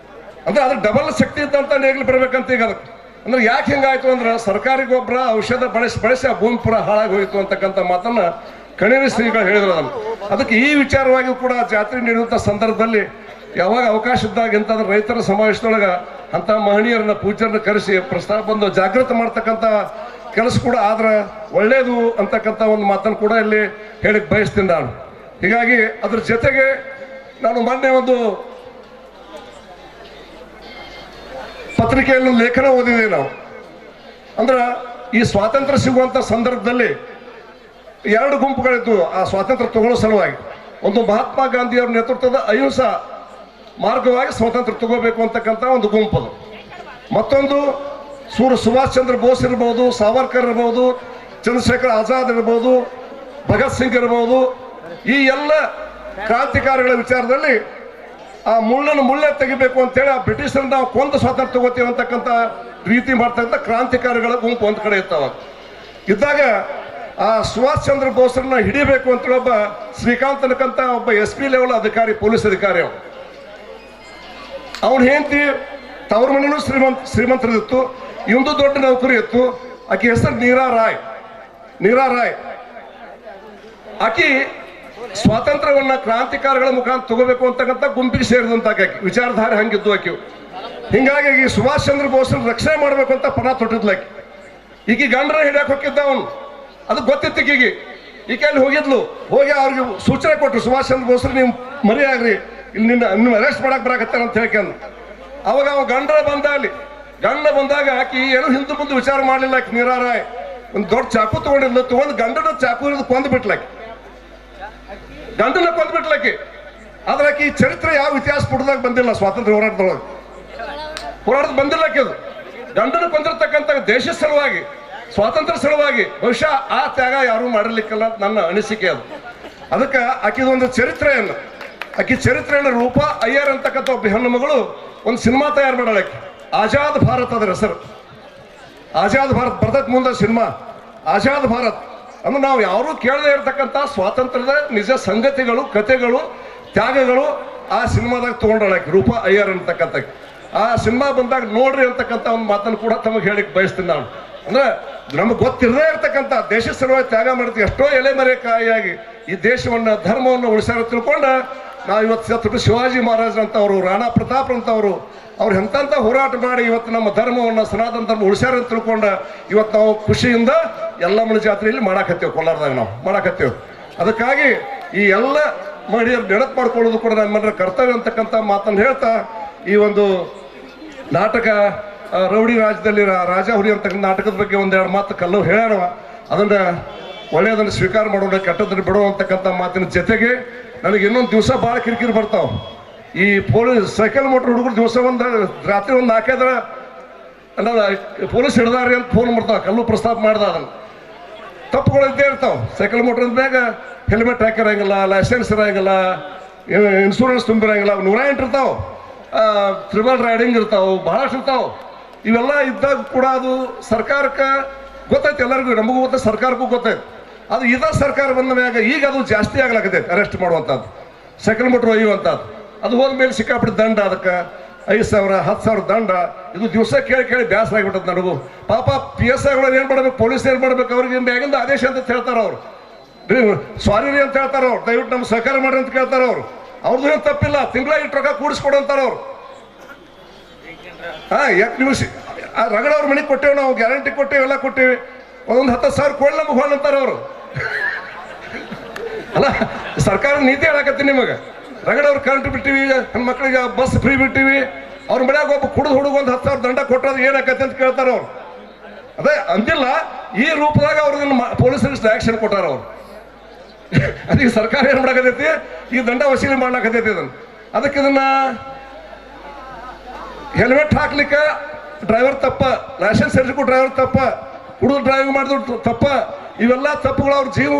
ಅಂದ್ರೆ ಅದ್ರ ಡಬಲ್ ಶಕ್ತಿ ಇದ್ದಂತ ನೇಗಿಲು ಬರಬೇಕಂತ ಈಗ ಅದಕ್ಕೆ. ಅಂದ್ರೆ ಯಾಕೆ ಹಿಂಗಾಯ್ತು ಅಂದ್ರೆ ಸರ್ಕಾರಿ ಗೊಬ್ಬರ ಔಷಧ ಬಳಸಿ ಆ ಭೂಮಿ ಪೂರ ಹಾಳಾಗಿ ಹೋಯಿತು ಅಂತಕ್ಕಂಥ ಮಾತನ್ನ ಕಣಿವೆ ಶ್ರೀಗಳು ಹೇಳಿದ್ರು ಅದನ್ನು. ಅದಕ್ಕೆ ಈ ವಿಚಾರವಾಗಿ ಕೂಡ ಜಾತ್ರೆ ನಡೆಯುವಂಥ ಸಂದರ್ಭದಲ್ಲಿ ಯಾವಾಗ ಅವಕಾಶ ಇದ್ದಾಗ ಎಂತಾದ್ರೂ ರೈತರ ಸಮಾವೇಶದೊಳಗ ಅಂತ ಮಹನೀಯರನ್ನ ಪೂಜ್ಯರನ್ನ ಕರೆಸಿ ಪ್ರಸ್ತಾಪ ಬಂದು ಜಾಗೃತಿ ಮಾಡ್ತಕ್ಕಂಥ ಕೆಲಸ ಕೂಡ ಆದ್ರೆ ಒಳ್ಳೇದು ಅಂತಕ್ಕಂಥ ಒಂದು ಮಾತನ್ನು ಕೂಡ ಇಲ್ಲಿ ಹೇಳಿಕ್ ಬಯಸ್ತೀನಿ ನಾನು. ಹೀಗಾಗಿ ಅದ್ರ ಜೊತೆಗೆ ನಾನು ಮೊನ್ನೆ ಒಂದು ಪತ್ರಿಕೆಯಲ್ಲಿ ಲೇಖನ ಓದಿದ್ದೇವೆ ನಾವು. ಅಂದ್ರೆ ಈ ಸ್ವಾತಂತ್ರ್ಯ ಸಿಗುವಂತ ಸಂದರ್ಭದಲ್ಲಿ ಎರಡು ಗುಂಪುಗಳಿದ್ದು ಆ ಸ್ವಾತಂತ್ರ್ಯ ತಗೊಳ್ಳೋ ಸಲುವಾಗಿ. ಒಂದು ಮಹಾತ್ಮ ಗಾಂಧಿಯವರ ನೇತೃತ್ವದ ಅಹಿಂಸಾ ಮಾರ್ಗವಾಗಿ ಸ್ವಾತಂತ್ರ್ಯ ತಗೋಬೇಕು ಅಂತಕ್ಕಂಥ ಒಂದು ಗುಂಪದು. ಮತ್ತೊಂದು ಸುಭಾಷ್ ಚಂದ್ರ ಬೋಸ್ ಇರ್ಬೋದು, ಸಾವರ್ಕರ್ ಇರ್ಬೋದು, ಚಂದ್ರಶೇಖರ್ ಆಜಾದ್ ಇರ್ಬೋದು, ಭಗತ್ ಸಿಂಗ್ ಇರ್ಬೋದು, ಈ ಎಲ್ಲ ಕ್ರಾಂತಿಕಾರಿಗಳ ವಿಚಾರದಲ್ಲಿ ಆ ಮುಳ್ಳನ್ನು ಮುಳ್ಳೆ ತೆಗಿಬೇಕು ಅಂತೇಳಿ ಆ ಬ್ರಿಟಿಷರನ್ನ ನಾವು ಕೊಂದು ಸ್ವಾತಂತ್ರ್ಯ ತಗೋತೀವಿ ಅಂತಕ್ಕಂಥ ರೀತಿ ಮಾಡ್ತಕ್ಕಂಥ ಕ್ರಾಂತಿಕಾರಿಗಳ ಗುಂಪು ಒಂದು ಕಡೆ ಇರ್ತಾವ. ಇದ್ದಾಗ ಆ ಸುಭಾಷ್ ಚಂದ್ರ ಬೋಸ್ರನ್ನ ಹಿಡಿಬೇಕು ಅಂತೇಳಿ ಒಬ್ಬ ಶ್ರೀಕಾಂತ್ ಅನ್ನಕ್ಕಂತ ಒಬ್ಬ SP ಲೆವೆಲ್ ಅಧಿಕಾರಿ, ಪೊಲೀಸ್ ಅಧಿಕಾರಿ ಅವನು ಹೆಂಡತಿ ತವ್ರ ಮನೆಯೂ ಶ್ರೀಮಂತರಿತ್ತು, ಇವಂದು ದೊಡ್ಡ ನೌಕರಿ ಇತ್ತು. ಆಕೆ ಹೆಸರು ನೀರಾ ರಾಯ್. ಆಕಿ ಸ್ವಾತಂತ್ರ್ಯವನ್ನ ಕ್ರಾಂತಿಕಾರಿಗಳ ಮುಖಾಂತರ ತಗೋಬೇಕು ಅಂತಕ್ಕಂಥ ಗುಂಪಿಗೆ ಸೇರಿದಂತ ಆಕೆ ವಿಚಾರಧಾರೆ ಹಂಗಿದ್ದು ಆಕೆ. ಹಿಂಗಾಗಿ ಈ ಸುಭಾಷ್ ಚಂದ್ರ ಬೋಸ್ನ ರಕ್ಷಣೆ ಮಾಡ್ಬೇಕು ಅಂತ ಪಣ ತೊಟ್ಟಿದ್ಲಾಕಿ. ಈಕಿ ಗಂಡರ ಹಿಡಿಯಕ್ಕೆ ಹೋಗಿದ್ದ ಅವನು, ಅದು ಗೊತ್ತಿತ್ತು ಈಕೆ ಅಲ್ಲಿ ಹೋಗಿದ್ಲು. ಹೋಗಿ ಅವ್ರಿಗೆ ಸೂಚನೆ ಕೊಟ್ಟರು, ಸುಭಾಷ್ ಚಂದ್ರ ಬೋಸ್ರು ನೀವು ಮರಿ ಆಗ್ರಿ, ಇಲ್ಲಿ ನಿಮ್ಮ ಅರೆಸ್ಟ್ ಮಾಡಕ್ ಬರಾಕತ್ತಾರ ಅಂತ ಹೇಳ್ಕೊಂಡು. ಅವಾಗ ಅವ ಗಂಡ ಬಂದಾಗ ಆಕಿ ಏನು ಹಿಂದೆ ಮುಂದೆ ವಿಚಾರ ಮಾಡಲಿಲ್ಲ. ಆಕಿ ನೀರಾ ರಾಯ್ ಒಂದು ದೊಡ್ಡ ಚಾಕು ತಗೊಂಡು ಗಂಡನ ಚಾಕು ಹಿಡಿದು ಕೊಂದ್ಬಿಟ್ಲಾಕಿ. ಆದ್ರೆ ಆಕಿ ಚರಿತ್ರೆ ಯಾವ ಇತಿಹಾಸ ಪುಟದಾಗ ಬಂದಿಲ್ಲ, ಸ್ವಾತಂತ್ರ್ಯ ಹೋರಾಟದ ಬಂದಿಲ್ಲ. ಆಕೆ ಅದು ಗಂಡನ ಕೊಂದಿರ್ತಕ್ಕಂಥ ದೇಶ ಸಲುವಾಗಿ, ಸ್ವಾತಂತ್ರ್ಯ ಸಲುವಾಗಿ ಬಹುಶಃ ಆ ತ್ಯಾಗ ಯಾರು ಮಾಡಿರ್ಲಿಕ್ಕಲ್ಲ ಅಂತ ನನ್ನ ಅನಿಸಿಕೆ ಅದು. ಅದಕ್ಕೆ ಆಕಿದೊಂದು ಚರಿತ್ರೆಯನ್ನು ರೂಪಾ ಅಯ್ಯರ್ ಅಂತಕ್ಕಂಥ ಒಬ್ಬ ಹೆಣ್ಣು ಮಗಳು ಒಂದು ಸಿನಿಮಾ ತಯಾರು ಮಾಡಾಳ. ಆಜಾದ್ ಭಾರತ್ ಅದರ ಹೆಸರು. ಆಜಾದ್ ಭಾರತ್ ಬರ್ತೈತೆ ಮುಂದೆ ಸಿನಿಮಾ. ಆಜಾದ್ ಭಾರತ್ ಅಂದ್ರೆ ನಾವು ಯಾರು ಕೇಳದೇ ಇರತಕ್ಕಂಥ ಸ್ವಾತಂತ್ರ್ಯದ ನಿಜ ಸಂಗತಿಗಳು, ಕಥೆಗಳು, ತ್ಯಾಗಗಳು ಆ ಸಿನಿಮಾದಾಗ ತಗೊಂಡಾಳಾಕಿ ರೂಪಾ ಅಯ್ಯರ್ ಅಂತಕ್ಕಂಥ. ಆ ಸಿನಿಮಾ ಬಂದಾಗ ನೋಡ್ರಿ ಅಂತಕ್ಕಂಥ ಒಂದು ಮಾತನ್ನು ಕೂಡ ತಮಗೆ ಹೇಳಿಕ್ ಬಯಸ್ತೀನಿ ನಾನು. ಅಂದ್ರೆ ನಮಗೆ ಗೊತ್ತಿರದೇ ಇರ್ತಕ್ಕಂಥ ದೇಶ ಸಲುವಾಗಿ ತ್ಯಾಗ ಮಾಡ್ತೀವಿ ಎಷ್ಟೋ ಎಲೆಮರೆಕಾಯಿಯಾಗಿ ಈ ದೇಶವನ್ನ ಧರ್ಮವನ್ನು ಉಳಿಸಾರ ತಿಳ್ಕೊಂಡ ನಾವು ಇವತ್ತು ಛತ್ರಪತಿ ಶಿವಾಜಿ ಮಹಾರಾಜರಂತವರು, ರಾಣಾ ಪ್ರತಾಪ್ ಅಂತವರು ಅವ್ರು ಎಂತ ಹೋರಾಟ ಮಾಡಿ ಇವತ್ತು ನಮ್ಮ ಧರ್ಮವನ್ನು, ಸನಾತನ ಧರ್ಮ ಉಳಿಸ್ಯಾರ ಅಂತ ತಿಳ್ಕೊಂಡ ಇವತ್ತು ನಾವು ಖುಷಿಯಿಂದ ಯಲ್ಲಮ್ಮನ ಜಾತ್ರೆಯಲ್ಲಿ ಮಾಡಾಕತ್ತೇವೆ, ಕೋಲಾರದಾಗ ನಾವು ಮಾಡಾಕತ್ತೇವೆ. ಅದಕ್ಕಾಗಿ ಈ ಎಲ್ಲ ಮಹಿಳೆಯರು ನೆನಪು ಮಾಡ್ಕೊಳ್ಳೋದು ಕೂಡ ನಮ್ಮನ್ನ ಕರ್ತವ್ಯ ಅಂತಕ್ಕಂಥ ಮಾತನ್ನು ಹೇಳ್ತಾ ಈ ಒಂದು ನಾಟಕ ರೌಡಿ ರಾಜ್ಯದಲ್ಲಿ ರಾಜ ಹುಲಿ ಅಂತಕ್ಕಂಥ ನಾಟಕದ ಬಗ್ಗೆ ಒಂದೆರಡು ಮಾತು ಕಲ್ಲು ಹೇಳ್ಯಾರವ. ಅದನ್ನ ಒಳ್ಳೆಯದನ್ನು ಸ್ವೀಕಾರ ಮಾಡೋಣ, ಕೆಟ್ಟದನ್ನು ಬಿಡೋ ಅಂತಕ್ಕಂಥ ಮಾತಿನ ಜೊತೆಗೆ ನನಗೆ ಇನ್ನೊಂದು ದಿವಸ ಭಾಳ ಕಿರಿಕಿರಿ ಬರ್ತಾವ. ಈ ಸೈಕಲ್ ಮೋಟ್ರ್ ಹುಡುಗರು ದಿವಸ ರಾತ್ರಿ ಒಂದು 4 ಪೊಲೀಸ್ ಹಿಡ್ದಾರಿ ಅಂತ ಫೋನ್ ಮಾಡ್ತಾವ, ಕಲ್ಲು ಪ್ರಸ್ತಾಪ ಮಾಡ್ದ. ಅದನ್ನು ತಪ್ಪುಗಳು ಇದ್ದೇ ಇರ್ತಾವ. ಸೈಕಲ್ ಮೋಟ್ರ್ ಅಂದಾಗ ಹೆಲ್ಮೆಟ್ ಹಾಕಿರಂಗಿಲ್ಲ, ಲೈಸೆನ್ಸ್ ಇರಂಗಿಲ್ಲ, ಇನ್ಶೂರೆನ್ಸ್ ತುಂಬಿರಂಗಿಲ್ಲ, 108 ಇರ್ತಾವ, ಟ್ರಿಬಲ್ ರೈಡಿಂಗ್ ಇರ್ತಾವ, ಬಹಳಷ್ಟು ಇರ್ತಾವ. ಇವೆಲ್ಲ ಇದ್ದಾಗ ಕೂಡ ಅದು ಸರ್ಕಾರಕ್ಕೆ ಗೊತ್ತೈತೆ, ಎಲ್ಲರಿಗೂ ನಮಗೂ ಗೊತ್ತೈತೆ, ಸರ್ಕಾರಕ್ಕೂ ಗೊತ್ತೈತೆ. ಅದು ಸರ್ಕಾರ ಬಂದ ಮ್ಯಾಗ ಈಗ ಅದು ಜಾಸ್ತಿ ಆಗ್ಲಾಕತೈತೆ, ಅರೆಸ್ಟ್ ಮಾಡುವಂಥದ್ದು, ಸೈಕಲ್ ಮೋಟ್ರ್ ಒಯ್ಯುವಂಥದ್ದು. ಅದು ಹೋದ್ಮೇಲೆ ಸಿಕ್ಕಾಪಟ್ಟೆ ದಂಡ, ಅದಕ್ಕೆ 5,000 10,000 ದಂಡ. ಇದು ದಿವಸ ಕೇಳಿ ಬ್ಯಾಸರ ಆಗಿಬಿಟ್ಟದ ನನಗೂ. ಪಾಪ PSIಗಳು ಏನು ಮಾಡ್ಬೇಕು, ಪೊಲೀಸ್ ಏನು ಮಾಡ್ಬೇಕು, ಅವ್ರಿಗೆ ಮ್ಯಾಗಿಂದ ಆದೇಶ ಅಂತ ಹೇಳ್ತಾರ ಅವ್ರು. ಸಾರಿ ರೀ ಅಂತ ಹೇಳ್ತಾರ ಅವ್ರು, ದಯವಿಟ್ಟು ನಮ್ಗೆ ಸಹಕಾರ ಮಾಡ್ರಿ ಅಂತ ಕೇಳ್ತಾರ ಅವ್ರು. ಅವ್ರದ್ದು ಏನು ತಪ್ಪಿಲ್ಲ, ತಿಂಗಳ ಇಟ್ಟು ರೊಕ್ಕ ಕೂಡಿಸ್ಕೊಡಂತಾರ ಅವ್ರು. ಯಾಕೆ ನೀವು ರಗಡವ್ರ ಮನೆಗೆ ಕೊಟ್ಟೇವೆ, ನಾವು ಗ್ಯಾರಂಟಿ ಕೊಟ್ಟೇವೆ, ಎಲ್ಲ ಕೊಟ್ಟೇವಿ, ಒಂದೊಂದು 10,000 ಕೊಡಿ ನಮಗೆ ಹೊಳ್ ಅಂತಾರ ಅವರು. ಅಲ್ಲ, ಸರ್ಕಾರ ನೀತಿ ಹೇಳಕತ್ತೀನಿ ನಿಮಗೆ. ರಗಡವ್ರು ಕರೆಂಟ್ ಬಿಟ್ಟಿವಿ, ನನ್ನ ಮಕ್ಕಳಿಗೆ ಬಸ್ ಫ್ರೀ ಬಿಟ್ಟಿವಿ, ಅವ್ರ ಮನ್ಯಾಗ ಒಬ್ಬ ಕುಡಿದು ಹುಡುಗ ಒಂದು 10,000 ದಂಡ ಕೊಟ್ಟರೆ ಏನಾಕತ್ತೆ ಅಂತ ಕೇಳ್ತಾರ ಅವ್ರು. ಅದೇ ಅಂದಿಲ್ಲ, ಈ ರೂಪದಾಗ ಅವ್ರನ್ನ ಪೊಲೀಸರಿಗೆ ಆಕ್ಷನ್ ಕೊಟ್ಟಾರ ಅವ್ರು. ಅದಕ್ಕೆ ಸರ್ಕಾರ ಏನು ಮಾಡಕತೈತಿ, ಈ ದಂಡ ವಸೂಲಿ ಮಾಡ್ಲಾಕತೈತಿ ಇದನ್ನು. ಅದಕ್ಕೆ ಇದನ್ನ ಹೆಲ್ಮೆಟ್ ಹಾಕ್ಲಿಕ್ಕೆ ಡ್ರೈವರ್ ತಪ್ಪ, ಲೈಸೆನ್ಸ್ ಇರ್ಲಿಕ್ಕೂ ಡ್ರೈವರ್ ತಪ್ಪ, ಕುಡಿದು ಡ್ರೈವಿಂಗ್ ಮಾಡಿದ್ರು ತಪ್ಪ. ಇವೆಲ್ಲ ತಪ್ಪುಗಳು ಅವ್ರ ಜೀವ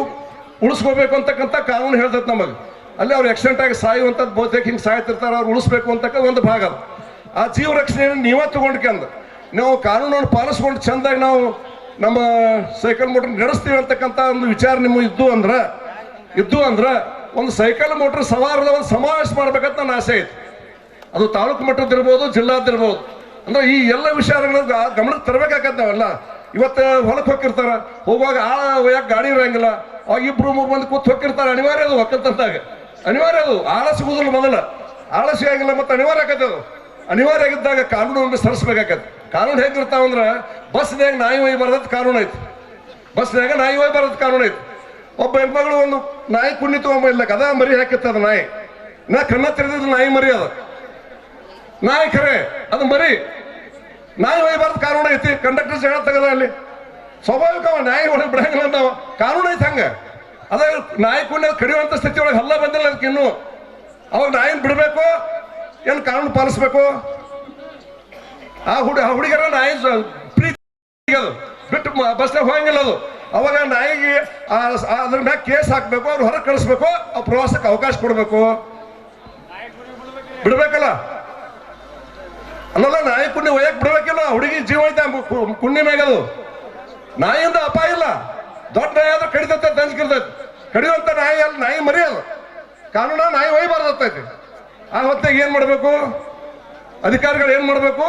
ಉಳಿಸ್ಕೋಬೇಕು ಅಂತಕ್ಕಂಥ ಕಾನೂನು ಹೇಳ್ತೈತೆ ನಮಗೆ. ಅಲ್ಲಿ ಅವ್ರು ಆಕ್ಸಿಡೆಂಟ್ ಆಗಿ ಸಾಯುವಂಥದ್ದು ಬಹುತೇಕ ಹಿಂಗೆ ಸಾಯ್ತಿರ್ತಾರೆ, ಅವ್ರು ಉಳಿಸ್ಬೇಕು ಅಂತಕ್ಕ ಒಂದು ಭಾಗ ಅದು. ಆ ಜೀವ ರಕ್ಷಣೆಯನ್ನು ನೀವೇ ತಗೊಂಡ್ಕಂದು ನಾವು ಕಾನೂನನ್ನು ಪಾಲಿಸ್ಕೊಂಡು ಚೆಂದಾಗಿ ನಾವು ನಮ್ಮ ಸೈಕಲ್ ಮೋಟ್ರ್ ನಡೆಸ್ತೀವಿ ಅಂತಕ್ಕಂಥ ಒಂದು ವಿಚಾರ ನಿಮಗೆ ಇದ್ದು ಅಂದ್ರೆ ಒಂದು ಸೈಕಲ್ ಮೋಟ್ರ್ ಸವಾರದ ಒಂದು ಸಮಾವೇಶ ಮಾಡ್ಬೇಕಂತ ನನ್ನ ಆಸೆ ಐತಿ. ಅದು ತಾಲೂಕು ಮಟ್ಟದಿರ್ಬೋದು, ಜಿಲ್ಲಾದಿರ್ಬೋದು. ಅಂದ್ರೆ ಈ ಎಲ್ಲ ವಿಚಾರಗಳನ್ನ ಗಮನಕ್ಕೆ ತರಬೇಕಾಗತ್ತೆ ನಾವೆಲ್ಲ. ಇವತ್ತು ಹೊಲಕ್ಕೆ ಹೋಗಿರ್ತಾರ, ಹೋಗುವಾಗ ಒಯ್ಯಕ್ಕೆ ಗಾಡಿ ಇರಂಗಿಲ್ಲ, ಅವಾಗ 2-3 ಮಂದಿ ಕೂತ್ ಹೋಗಿರ್ತಾರೆ. ಅನಿವಾರ್ಯ ಅದು ಒಕ್ಕಲ್ತಂದಾಗ ಅನಿವಾರ್ಯ ಅದು. ಆಳ ಸಿಗುದಿಲ್ಲ, ಮೊದಲ ಆಳ ಸಿಗಂಗಿಲ್ಲ, ಮತ್ತೆ ಅನಿವಾರ್ಯ ಆಗತ್ತೆ ಅದು. ಅನಿವಾರ್ಯ ಆಗಿದ್ದಾಗ ಕಾನೂನನ್ನು ಸರಿಸ್ಬೇಕಾಗತ್ತೆ. ಕಾನೂನು ಹೇಗಿರ್ತಾವಂದ್ರೆ ಬಸ್ನಾಗ ನಾಯಿ ಒಯ್ಯಬಾರ್ದಂತ ಕಾನೂನು ಐತಿ. ಬಸ್ನಾಗ ನಾಯಿ ಒಯ್ಯಬಾರ್ದಂತ ಕಾನೂನು ಐತಿ. ಒಬ್ಬ ಹೆಣ್ಮಗಳು ಒಂದು ನಾಯಿ ಕುಣ್ಣಿ ತಗೊಂಬ ಅದ ಮರಿ ಹಾಕಿತ್ತದ ನಾಯಿ, ನಾ ಕಣ್ಣ ತೆರೆದಿದ್ದು ನಾಯಿ ಮರಿ ಅದ, ನಾಯಿ ಖರೆ ಅದು ಮರಿ. ನಾಯಿ ಒಯ್ಯಬಾರ್ದು ಕಾನೂನು ಐತಿ. ಕಂಡಕ್ಟರ್ ಜಗಳ ತಗದ ಅಲ್ಲಿ ಸ್ವಾಭಾವಿಕ ನಾಯಿ ಒಳಗೆ ಬಿಡಂಗಿಲ್ಲ ನಾವು, ಕಾನೂನು ಐತಿ ಹಂಗ. ಅದೇ ನಾಯಿ ಕುಣ್ಣಿ ಕಡಿಯುವಂತ ಸ್ಥಿತಿ ಒಳಗೆ ಹಲ್ಲ ಬಂದಿಲ್ಲ ಅದಕ್ಕೆ ಇನ್ನು. ಅವಾಗ ನಾಯಿನ ಬಿಡಬೇಕು ಏನು ಕಾನೂನು ಪಾಲಿಸ್ಬೇಕು? ಆ ಹುಡುಗರ ನಾಯಿ ಪ್ರೀತಿ ಅದು ಬಿಟ್ಟು ಬಸ್ನಾಗ ಹೋಗಂಗಿಲ್ಲ ಅದು. ಅವಾಗ ನಾಯಿಗೆ ಅದ್ರ ಮ್ಯಾಗ ಕೇಸ್ ಹಾಕ್ಬೇಕು, ಅವ್ರು ಹೊರಗೆ ಕಳಿಸ್ಬೇಕು, ಆ ಪ್ರವಾಸಕ್ಕೆ ಅವಕಾಶ ಕೊಡ್ಬೇಕು, ಬಿಡ್ಬೇಕಲ್ಲ. ಅಲ್ಲಲ್ಲ, ನಾಯಿ ಕುಣ್ಣಿ ಒಯ್ಯಕ್ ಬಿಡ್ಬೇಕಿಲ್ಲ. ಹುಡುಗಿ ಜೀವ ಐತೆ ಕುಣ್ಣಿ ಮ್ಯಾಗ. ಅದು ನಾಯಿಯಿಂದ ಅಪಾಯ ಇಲ್ಲ. ದೊಡ್ಡ ನಾಯಿ ಆದ್ರೆ ಕಡಿತೈತೆ, ದಂಜಿರ್ತೈತೆ. ಕಡಿಯುವಂತ ನಾಯಿ ಅಲ್ಲಿ ನಾಯಿ ಮರಿ ಅದು. ಕಾನೂನ ನಾಯಿ ಒಯ್ಯಬಾರ್ದೈತಿ. ಆ ಹೊತ್ತಿಗೆ ಏನ್ ಮಾಡ್ಬೇಕು ಅಧಿಕಾರಿಗಳು? ಏನ್ ಮಾಡ್ಬೇಕು?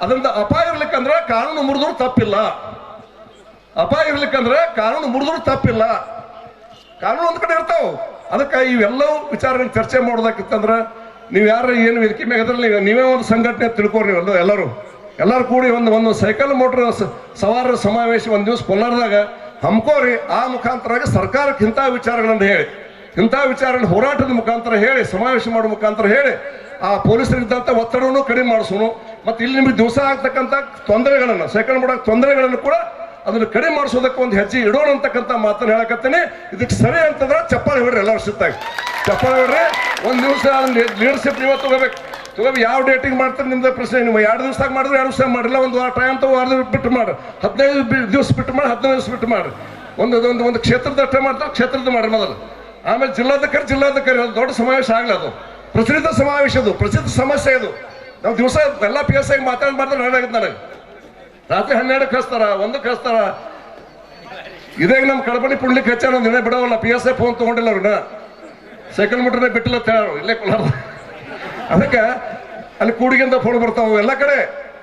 ಅದರಿಂದ ಅಪಾಯ ಇರ್ಲಿಕ್ಕಂದ್ರೆ ಕಾನೂನು ಮುರಿದ್ರು ತಪ್ಪಿಲ್ಲ. ಅಪಾಯ ಇರ್ಲಿಕ್ಕಂದ್ರೆ ಕಾನೂನು ಮುರಿದ್ರು ತಪ್ಪಿಲ್ಲ. ಕಾನೂನು ಒಂದ್ ಕಡೆ ಇರ್ತಾವ. ಅದಕ್ಕೆ ಇವೆಲ್ಲವೂ ವಿಚಾರಗಳನ್ನ ಚರ್ಚೆ ಮಾಡೋದಕ್ಕಿತ್ತಂದ್ರೆ ನೀವು ಯಾರು ಏನು ವೇದಿಕೆ ಮ್ಯಾಗ ಅದ್ರಲ್ಲಿ ನೀವೇ ಒಂದು ಸಂಘಟನೆ ತಿಳ್ಕೊರಿ. ನೀವು ಎಲ್ಲರೂ ಕೂಡಿ ಒಂದು ಸೈಕಲ್ ಮೋಟ್ರ್ ಸವಾರರ ಸಮಾವೇಶ ಒಂದು ದಿವಸ ಕೋಲಾರದಾಗ ಹಮ್ಕೋರಿ. ಆ ಮುಖಾಂತರವಾಗಿ ಸರ್ಕಾರಕ್ಕೆ ಇಂಥ ವಿಚಾರಗಳನ್ನು ಹೇಳಿ, ಇಂಥ ವಿಚಾರಗಳನ್ನು ಹೋರಾಟದ ಮುಖಾಂತರ ಹೇಳಿ, ಸಮಾವೇಶ ಮಾಡೋ ಮುಖಾಂತರ ಹೇಳಿ ಆ ಪೊಲೀಸರಿದ್ದಂಥ ಒತ್ತಡವನ್ನು ಕಡಿಮೆ ಮಾಡಿಸೋನು. ಮತ್ತು ಇಲ್ಲಿ ನಿಮಗೆ ದಿವಸ ಆಗ್ತಕ್ಕಂಥ ತೊಂದರೆಗಳನ್ನು, ಸೈಕಲ್ ಮಾಡೋಕೆ ತೊಂದರೆಗಳನ್ನು ಕೂಡ ಅದನ್ನು ಕಡಿಮೆ ಮಾಡಿಸೋದಕ್ಕೆ ಒಂದು ಹೆಜ್ಜೆ ಇಡೋಣ ಅಂತಕ್ಕಂಥ ಮಾತನ್ನು ಹೇಳಕತ್ತೇನೆ. ಇದಕ್ಕೆ ಸರಿ ಅಂತಂದ್ರೆ ಚಪ್ಪಾಳೆ ಹೊಡ್ರಿ, ಎಲ್ಲರೂ ಸಿತ್ತಾಗಿ ಚಪ್ಪಾಳೆ ಹೊಡ್ರಿ. ಒಂದು ದಿವಸ ಲೀಡರ್ಶಿಪ್ ನೀವೇ ತಗೋಬೇಕು. ಯಾವ ಡೇಟಿಂಗ್ ಮಾಡ್ತಾರೆ ನಿಮ್ದು ಪ್ರಶ್ನೆ. ನೀವು 2 ದಿವಸದಾಗ ಮಾಡಿದ್ರೆ 2 ದಿವಸ ಮಾಡಿಲ್ಲ, ಒಂದು ವಾರ ಟೈಮ್ ತಗೋ, 2 ದಿವಸ ಬಿಟ್ಟು ಮಾಡಿ, 15 ದಿವಸ ಬಿಟ್ಟು ಮಾಡಿ, 15 ದಿವಸ ಬಿಟ್ಟು ಮಾಡಿ. ಒಂದು ಕ್ಷೇತ್ರದಷ್ಟೇ ಮಾಡ್ತಾರೆ, ಕ್ಷೇತ್ರದ ಮಾಡಿ ಮೊದಲು. ಆಮೇಲೆ ಜಿಲ್ಲಾಧಿಕಾರಿ ಅದು ದೊಡ್ಡ ಸಮಾವೇಶ ಆಗಲ್ಲ. ಅದು ಪ್ರಚಲಿತ ಸಮಾವೇಶ, ಅದು ಪ್ರಚಲಿತ ಸಮಸ್ಯೆ. ಇದು ನಾವು ದಿವಸ ಎಲ್ಲ PSI ಮಾತಾಡಿದ್ರೆ ನಡೆಯಾಗುತ್ತೆ. ನನಗೆ ರಾತ್ರಿ 12ಕ್ಕೆ ಕಳಿಸ್ತಾರ, 1ಕ್ಕೆ ಕಳಿಸ್ತಾರ. ಇದಾಗ ನಮ್ಮ ಕಡಬಣಿ ಪುಂಡ್ಲಿಕ್ಕೆ ಹೆಚ್ಚಾನ ದಿನ ಬಿಡೋವಲ್ಲ. PSI ಫೋನ್ ತೊಗೊಂಡಿಲ್ಲ ಅವ್ರನ್ನ, ಸೈಕಲ್ ಮೀಟರ್ನೇ ಬಿಟ್ಟಿಲ್ಲ ಅಂತ ಹೇಳೋರು ಇಲ್ಲೇ ಕೊಲಾರ. ಅದಕ್ಕೆ ಅಲ್ಲಿ ಕೂಡಿಗಿಂದ ಫೋನ್ ಬರ್ತಾವೆ ಎಲ್ಲ ಕಡೆ.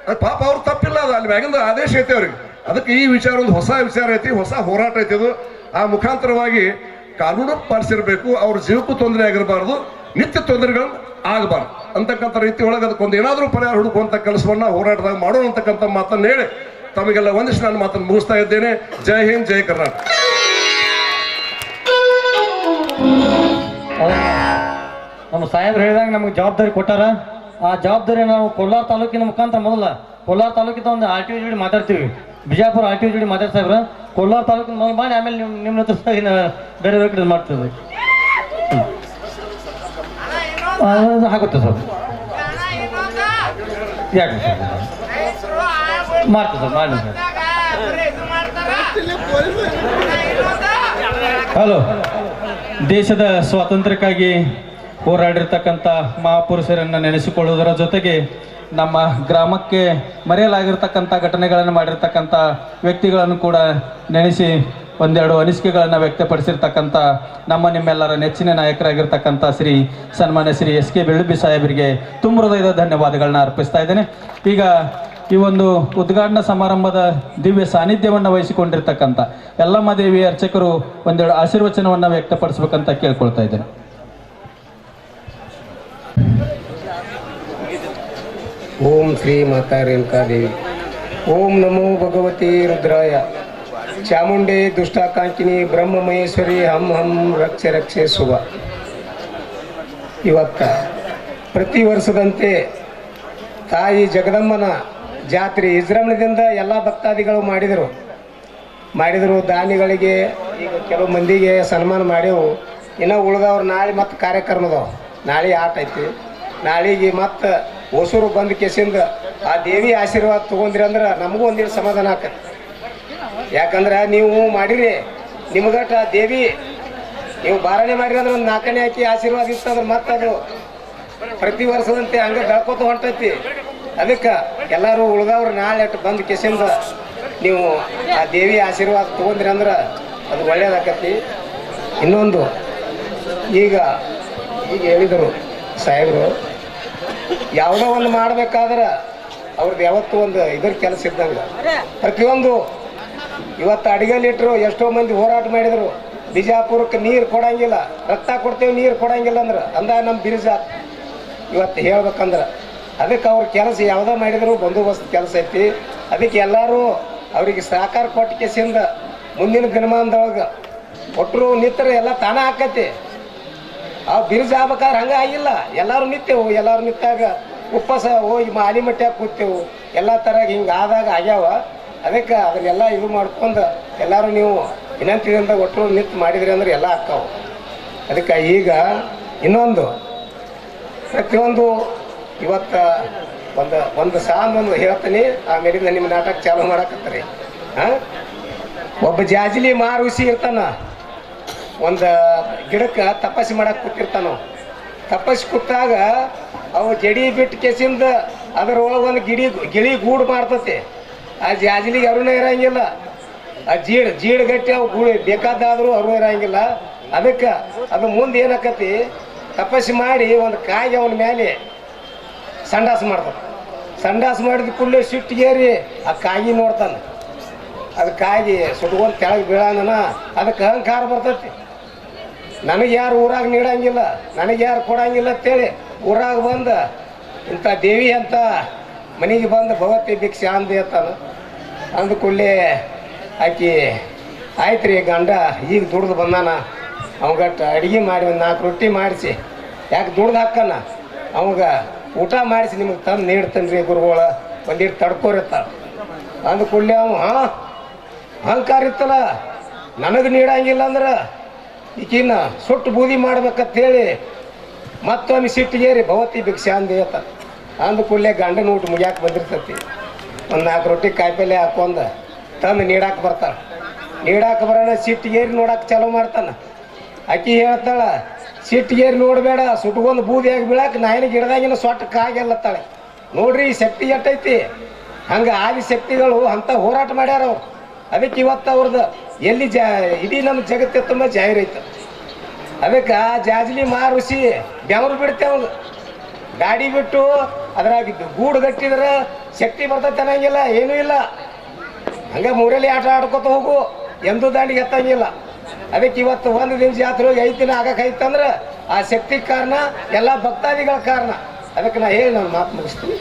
ಅದು ಪಾಪ ಅವ್ರು ತಪ್ಪಿಲ್ಲ, ಅದು ಅಲ್ಲಿ ಮ್ಯಾಗಿಂದ ಆದೇಶ ಐತಿ ಅವ್ರಿಗೆ. ಅದಕ್ಕೆ ಈ ವಿಚಾರ ಒಂದು ಹೊಸ ವಿಚಾರ ಐತಿ, ಹೊಸ ಹೋರಾಟ ಐತಿ. ಅದು ಆ ಮುಖಾಂತರವಾಗಿ ಕಾನೂನು ಪಾಲಿಸಿರ್ಬೇಕು. ಅವ್ರ ಜೀವಕ್ಕೂ ತೊಂದರೆ ಆಗಿರಬಾರ್ದು, ನಿತ್ಯ ತೊಂದರೆಗಳು ಆಗಬಾರ್ದು ಅಂತಕ್ಕಂಥ ರೀತಿ ಒಳಗೆ ಅದಕ್ಕೊಂದು ಏನಾದರೂ ಪರಿಹಾರ ಹುಡುಕುವಂಥ ಕೆಲಸವನ್ನ ಹೋರಾಟದಾಗ ಮಾಡೋಣ ಅಂತಕ್ಕಂಥ ಮಾತನ್ನು ಹೇಳಿ ತಮಗೆಲ್ಲ ಒಂದಿಷ್ಟು ನಾನು ಮಾತನ್ನು ಮುಗಿಸ್ತಾ ಇದ್ದೇನೆ. ಜೈ ಹಿಂದ್, ಜೈ ಕರ್ನಾಟಕ. ನಮ್ಮ ಸಾಹೇಬ್ರು ಹೇಳಿದಾಗ ನಮಗೆ ಜವಾಬ್ದಾರಿ ಕೊಟ್ಟಾರ. ಆ ಜವಾಬ್ದಾರಿ ನಾವು ಕೋಲಾರ ತಾಲೂಕಿನ ಮುಖಾಂತರ ಮೊದಲ ಕೋಲಾರ ತಾಲೂಕಿಂದ ಒಂದು RTO ಜೋಡಿ ಮಾತಾಡ್ತೀವಿ. ಬಿಜಾಪುರ RTO ಜೋಡಿ ಮಾತಾಡ್ಸಾಬ್ರ ಕೋಲಾರ ತಾಲೂಕಿನ ಮೊದಲು ಮಾಡಿ, ಆಮೇಲೆ ನಿಮ್ಮ ಹತ್ರ ಬೇರೆ ಬೇರೆ ಕಡೆ ಮಾಡ್ತೀವಿ. ಆಗುತ್ತೆ ಸರ್, ಯಾಕೆ ಸರ್ ಮಾಡ್ತೀವಿ ಸರ್, ಮಾಡಿ ಸರ್. ಹಲೋ. ದೇಶದ ಸ್ವಾತಂತ್ರ್ಯಕ್ಕಾಗಿ ಹೋರಾಡಿರ್ತಕ್ಕಂಥ ಮಹಾಪುರುಷರನ್ನು ನೆನೆಸಿಕೊಳ್ಳುವುದರ ಜೊತೆಗೆ ನಮ್ಮ ಗ್ರಾಮಕ್ಕೆ ಮರೆಯಲಾಗಿರ್ತಕ್ಕಂಥ ಘಟನೆಗಳನ್ನು ಮಾಡಿರ್ತಕ್ಕಂಥ ವ್ಯಕ್ತಿಗಳನ್ನು ಕೂಡ ನೆನೆಸಿ ಒಂದೆರಡು ಅನಿಸಿಕೆಗಳನ್ನು ವ್ಯಕ್ತಪಡಿಸಿರ್ತಕ್ಕಂಥ ನಿಮ್ಮೆಲ್ಲರ ನೆಚ್ಚಿನ ನಾಯಕರಾಗಿರ್ತಕ್ಕಂಥ ಸನ್ಮಾನ್ಯ ಶ್ರೀ SK ಬೆಳ್ಳುಬ್ಬಿ ಸಾಹೇಬರಿಗೆ ತುಂಬ ಹೃದಯದ ಧನ್ಯವಾದಗಳನ್ನ ಅರ್ಪಿಸ್ತಾ ಇದ್ದೇನೆ. ಈಗ ಈ ಒಂದು ಉದ್ಘಾಟನಾ ಸಮಾರಂಭದ ದಿವ್ಯ ಸಾನ್ನಿಧ್ಯವನ್ನು ವಹಿಸಿಕೊಂಡಿರ್ತಕ್ಕಂಥ ಯಲ್ಲಮ್ಮ ದೇವಿ ಅರ್ಚಕರು ಒಂದೆರಡು ಆಶೀರ್ವಚನವನ್ನು ವ್ಯಕ್ತಪಡಿಸಬೇಕಂತ ಕೇಳ್ಕೊಳ್ತಾ ಇದ್ದೇನೆ. ಓಂ ಶ್ರೀ ಮಾತಾ ರೇಣುಕಾದೇವಿ. ಓಂ ನಮೋ ಭಗವತಿ ರುದ್ರಾಯ. ಚಾಮುಂಡೆ ದುಷ್ಟಾಕಾಂಕಿನಿ ಬ್ರಹ್ಮ ಮಹೇಶ್ವರಿ ಹಂ ಹಂ ರಕ್ಷೆ ರಕ್ಷೆ ಶುಭ. ಇವತ್ತ ಪ್ರತಿ ವರ್ಷದಂತೆ ತಾಯಿ ಜಗದಮ್ಮನ ಜಾತ್ರೆ ವಿಜೃಂಭಣೆಯಿಂದ ಎಲ್ಲ ಭಕ್ತಾದಿಗಳು ಮಾಡಿದರು. ದಾನಿಗಳಿಗೆ ಈಗ ಕೆಲವು ಮಂದಿಗೆ ಸನ್ಮಾನ ಮಾಡ್ಯವು. ಇನ್ನು ಉಳಿದವ್ರು ನಾಳೆ ಮತ್ತೆ ಕಾರ್ಯಕ್ರಮದವು. ನಾಳೆ ಆಟ ಐತಿ. ನಾಳೆಗೆ ಮತ್ತೆ ಹೊಸೂರು ಬಂದು ಕೆಸಿಂದ ಆ ದೇವಿ ಆಶೀರ್ವಾದ ತೊಗೊಂಡ್ರಿ ಅಂದ್ರೆ ನಮಗೂ ಒಂದಿನ ಸಮಾಧಾನ ಆಕತ್ತೆ. ಯಾಕಂದ್ರೆ ನೀವು ಮಾಡಿರಿ, ನಿಮಗಟ್ಟ ದೇವಿ ನೀವು ಬಾರಣೆ ಮಾಡಿರಿ ಅಂದ್ರೆ ಒಂದು 4ನೇ ಹಾಕಿ ಆಶೀರ್ವಾದ ಇತ್ತಂದ್ರೆ ಮತ್ತೆ ಅದು ಪ್ರತಿ ವರ್ಷದಂತೆ ಹಂಗೆ ಬೆಳ್ಕೋತ ಹೊಂಟೈತಿ. ಅದಕ್ಕೆ ಎಲ್ಲರೂ ಉಳ್ದವ್ರು ನಾಳೆ ಬಂದು ಕೆಸಿಂದ ನೀವು ಆ ದೇವಿ ಆಶೀರ್ವಾದ ತೊಗೊಂಡ್ರಿ ಅಂದ್ರೆ ಅದು ಒಳ್ಳೇದಾಕತಿ. ಇನ್ನೊಂದು ಈಗ ಹೇಳಿದರು ಸಾಹೇಬರು, ಯಾವುದೋ ಒಂದು ಮಾಡ್ಬೇಕಾದ್ರೆ ಅವ್ರದ್ದು ಯಾವತ್ತೂ ಒಂದು ಇದ್ರ ಕೆಲಸ ಇದ್ದಂಗೆ ಪ್ರತಿಯೊಂದು. ಇವತ್ತು ಅಡಿಗೆ ಲೀಟ್ರು ಎಷ್ಟೋ ಮಂದಿ ಹೋರಾಟ ಮಾಡಿದರು, ಬಿಜಾಪುರಕ್ಕೆ ನೀರು ಕೊಡಂಗಿಲ್ಲ, ರಕ್ತ ಕೊಡ್ತೇವೆ ನೀರು ಕೊಡಂಗಿಲ್ಲ ಅಂದ್ರೆ ಅಂದಾಗ ನಮ್ಮ ಬಿರುಜ ಇವತ್ತು ಹೇಳ್ಬೇಕಂದ್ರೆ ಅದಕ್ಕೆ ಅವ್ರ ಕೆಲಸ ಯಾವುದೋ ಮಾಡಿದ್ರು ಬಂದೋಬಸ್ತ್ ಕೆಲಸ ಐತಿ. ಅದಕ್ಕೆ ಎಲ್ಲರೂ ಅವರಿಗೆ ಸಹಕಾರ ಕೊಟ್ಟ ಕೆಸಿಂದ ಮುಂದಿನ ದಿನಮಾನದೊಳಗೆ ಕೊಟ್ಟರು ನಿತ್ತರು ಎಲ್ಲ ತಾನ ಆಕತಿ. ಅವು ಬಿರುಜು ಆಗ್ಬೇಕಾದ್ರೆ ಹಂಗೆ ಆಗಿಲ್ಲ, ಎಲ್ಲರೂ ನಿಂತೆವು. ಎಲ್ಲರೂ ನಿಂತಾಗ ಉಪವಾಸ ಹೋಗಿ ಮಾಲಿ ಮಟ್ಟಾಗ ಕೂತೇವು, ಎಲ್ಲ ಥರ ಹಿಂಗೆ ಆದಾಗ ಆಗ್ಯಾವ. ಅದಕ್ಕೆ ಅದನ್ನೆಲ್ಲ ಇದು ಮಾಡ್ಕೊಂಡು ಎಲ್ಲರೂ ನೀವು ವಿನಂತಿಯಿಂದ ಒಟ್ಟರು ನಿಂತು ಮಾಡಿದ್ರಿ ಅಂದ್ರೆ ಎಲ್ಲ ಆಕ್ಕಾವು. ಅದಕ್ಕೆ ಈಗ ಇನ್ನೊಂದು ಪ್ರತಿಯೊಂದು ಇವತ್ತು ಒಂದು ಸಾಂದೊಂದು ಹೇಳ್ತೀನಿ, ಆಮೇಲಿಂದ ನಿಮ್ಮ ನಾಟಕ ಚಾಲು ಮಾಡಕತ್ತಾರೆ. ಹಾಂ, ಒಬ್ಬ ಜಾಜಿಲಿ ಮಾರುಸಿ ಇರ್ತಾನ, ಒಂದು ಗಿಡಕ್ಕೆ ತಪಸ್ಸು ಮಾಡಕ್ಕೆ ಕೂತಿರ್ತಾನ. ತಪಸ್ಸು ಕೂತಾಗ ಅವು ಜಡಿ ಬಿಟ್ಟು ಕೆಸಿಂದ ಅದರೊಳಗೆ ಒಂದು ಗಿಳಿ ಗೂಡು ಮಾಡ್ತತಿ. ಆ ಜಾಜಿಲಿಗೆ ಅರುಣ ಇರಂಗಿಲ್ಲ, ಆ ಜೀಡ್ ಗಟ್ಟಿ ಅವು ಗೂಳಿ ಬೇಕಾದಾದರೂ ಅರುಣ ಇರಂಗಿಲ್ಲ. ಅದಕ್ಕೆ ಅದು ಮುಂದೆ ಏನಾಕತಿ, ತಪಸ್ಸು ಮಾಡಿ ಒಂದು ಕಾಯಿಗೆ ಅವನ ಮೇಲೆ ಸಂಡಾಸ ಮಾಡ್ತಾನೆ. ಸಂಡಾಸ ಮಾಡಿದ ಕೂಡಲೇ ಸಿಟ್ಟಿಗೇರಿ ಆ ಕಾಯಿ ನೋಡ್ತಾನೆ. ಅದು ಕಾಯಿ ಸುಟ್ಕೊಂಡು ಕೆಳಗೆ ಬೀಳಂಗನ ಅದಕ್ಕೆ ಅಹಂಕಾರ ಬರ್ತೈತಿ. ನನಗೆ ಯಾರು ಊರಾಗ ನೀಡಂಗಿಲ್ಲ, ನನಗೆ ಯಾರು ಕೊಡಂಗಿಲ್ಲ ಅಂತೇಳಿ ಊರಾಗ ಬಂದು ಇಂಥ ದೇವಿ ಅಂತ ಮನೆಗೆ ಬಂದು ಭಗವತಿ ಭಿಕ್ಷೆ ಅಂದು ಹೇಳ್ತಾನೆ. ಅಂದ ಕೂಡಲೇ ಆಕಿ ಆಯ್ತು ರೀ ಗಂಡ ಈಗ ದುಡ್ದು ಬಂದಾನ, ಅವಂಗಟ್ಟು ಅಡುಗೆ ಮಾಡಿ ಒಂದು 4 ರೊಟ್ಟಿ ಮಾಡಿಸಿ ಯಾಕೆ ದುಡ್ದು ಹಾಕನ ಅವಾಗ ಊಟ ಮಾಡಿಸಿ ನಿಮಗೆ ತಂದು ನೀಡ್ತಾನೆ ರೀ ಗುರುಗಳ, ಒಂದಿಟ್ಟು ತಡ್ಕೋರಿರ್ತಾಳೆ. ಅಂದ ಕೂಡಲೇ ಅವ ಅಹಂಕಾರ ಇತ್ತಲ್ಲ, ನನಗೆ ನೀಡಂಗಿಲ್ಲ ಅಂದ್ರೆ ಈಕಿನ್ನ ಸುಟ್ಟು ಬೂದಿ ಮಾಡ್ಬೇಕಂತೇಳಿ ಮತ್ತೊಮ್ಮೆ ಸಿಟ್ಟಿಗೇರಿ ಭಗವತಿ ಭಿಕ್ಷೆ ಅಂದು ಹೇಳ್ತಾನೆ. ಅಂದ ಕೂಡಲೇ ಗಂಡನ ಊಟ ಮುಗಿಯಾಕೆ ಬಂದಿರ್ತೈತಿ. ಒಂದು 4 ರೊಟ್ಟಿ ಕಾಯಿಪಲ್ಲೆ ಹಾಕೊಂಡು ತಂದು ನೀಡಾಕೆ ಬರ್ತಾಳೆ. ನೀಡಾಕೆ ಬರೋಣ ಸಿಟ್ಟಿಗೇರಿ ನೋಡಕ್ಕೆ ಚಾಲೂ ಮಾಡ್ತಾನೆ. ಆಕಿ ಹೇಳ್ತಾಳ, ಸಿಟ್ಟಿಗೇರಿ ನೋಡಬೇಡ, ಸುಟ್ಕೊಂಡು ಬೂದಿಯಾಗಿ ಬೀಳಕ್ಕೆ ನಾಯಿನ ಗಿಡದಾಗಿನ ಸೊಟ್ಟ ಕಾಗೆಲ್ಲತ್ತಾಳೆ. ನೋಡ್ರಿ ಈ ಶಕ್ತಿ ಎಟ್ಟೈತಿ. ಹಂಗೆ ಆದಿ ಶಕ್ತಿಗಳು ಅಂಥ ಹೋರಾಟ ಮಾಡ್ಯಾರ ಅವ್ರು. ಅದಕ್ಕೆ ಇವತ್ತು ಅವ್ರದ್ದು ಎಲ್ಲಿ ಇಡೀ ನಮ್ಮ ಜಗತ್ತೇ ತುಂಬ ಜಾಹಿರೈತೆ. ಅದಕ್ಕೆ ಆ ಜಾಜಲಿ ಮಾರುಸಿ ಬೆವರು ಬಿಡ್ತೇವೆ. ಗಾಡಿ ಬಿಟ್ಟು ಅದ್ರಾಗ ಗೂಡು ಗಟ್ಟಿದ್ರೆ ಶಕ್ತಿ ಬರ್ತೈತೆ ಅನ್ನಂಗಿಲ್ಲ, ಏನೂ ಇಲ್ಲ. ಹಂಗೆ ಮೂರಲ್ಲಿ ಆಟ ಆಡ್ಕೊತ ಹೋಗು, ಎಂದೂ ದಾಂಡಿಗೆ ಎತ್ತಂಗಿಲ್ಲ. ಅದಕ್ಕೆ ಇವತ್ತು 1 ದಿನ ಜಾತ್ರೆ ಹೋಗಿ 5 ದಿನ ಆಗಕ್ಕೈತಂದ್ರೆ ಆ ಶಕ್ತಿ ಕಾರಣ, ಎಲ್ಲ ಭಕ್ತಾದಿಗಳ ಕಾರಣ. ಅದಕ್ಕೆ ನಾ ಹೇಳಿ ನಾನು ಮಾತು ಮುಗಿಸ್ತೀನಿ.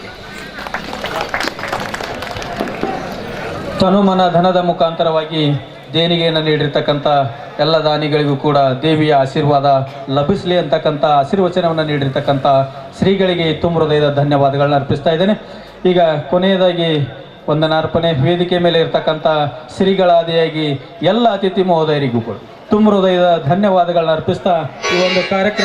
ತನುಮನ ಧನದ ಮುಖಾಂತರವಾಗಿ ದೇಣಿಗೆಯನ್ನು ನೀಡಿರ್ತಕ್ಕಂಥ ಎಲ್ಲ ದಾನಿಗಳಿಗೂ ಕೂಡ ದೇವಿಯ ಆಶೀರ್ವಾದ ಲಭಿಸಲಿ ಅಂತಕ್ಕಂಥ ಆಶೀರ್ವಚನವನ್ನು ನೀಡಿರ್ತಕ್ಕಂಥ ಶ್ರೀಗಳಿಗೆ ತುಂಬ ಹೃದಯದ ಧನ್ಯವಾದಗಳನ್ನ ಅರ್ಪಿಸ್ತಾ ಇದ್ದೇನೆ. ಈಗ ಕೊನೆಯದಾಗಿ ವಂದನಾರ್ಪಣೆ ವೇದಿಕೆ ಮೇಲೆ ಇರ್ತಕ್ಕಂಥ ಶ್ರೀಗಳಾದಿಯಾಗಿ ಎಲ್ಲ ಅತಿಥಿ ಮಹೋದಯರಿಗೂ ಕೂಡ ತುಂಬ ಹೃದಯದ ಧನ್ಯವಾದಗಳನ್ನ ಅರ್ಪಿಸ್ತಾ ಈ ಒಂದು ಕಾರ್ಯಕ್ರಮ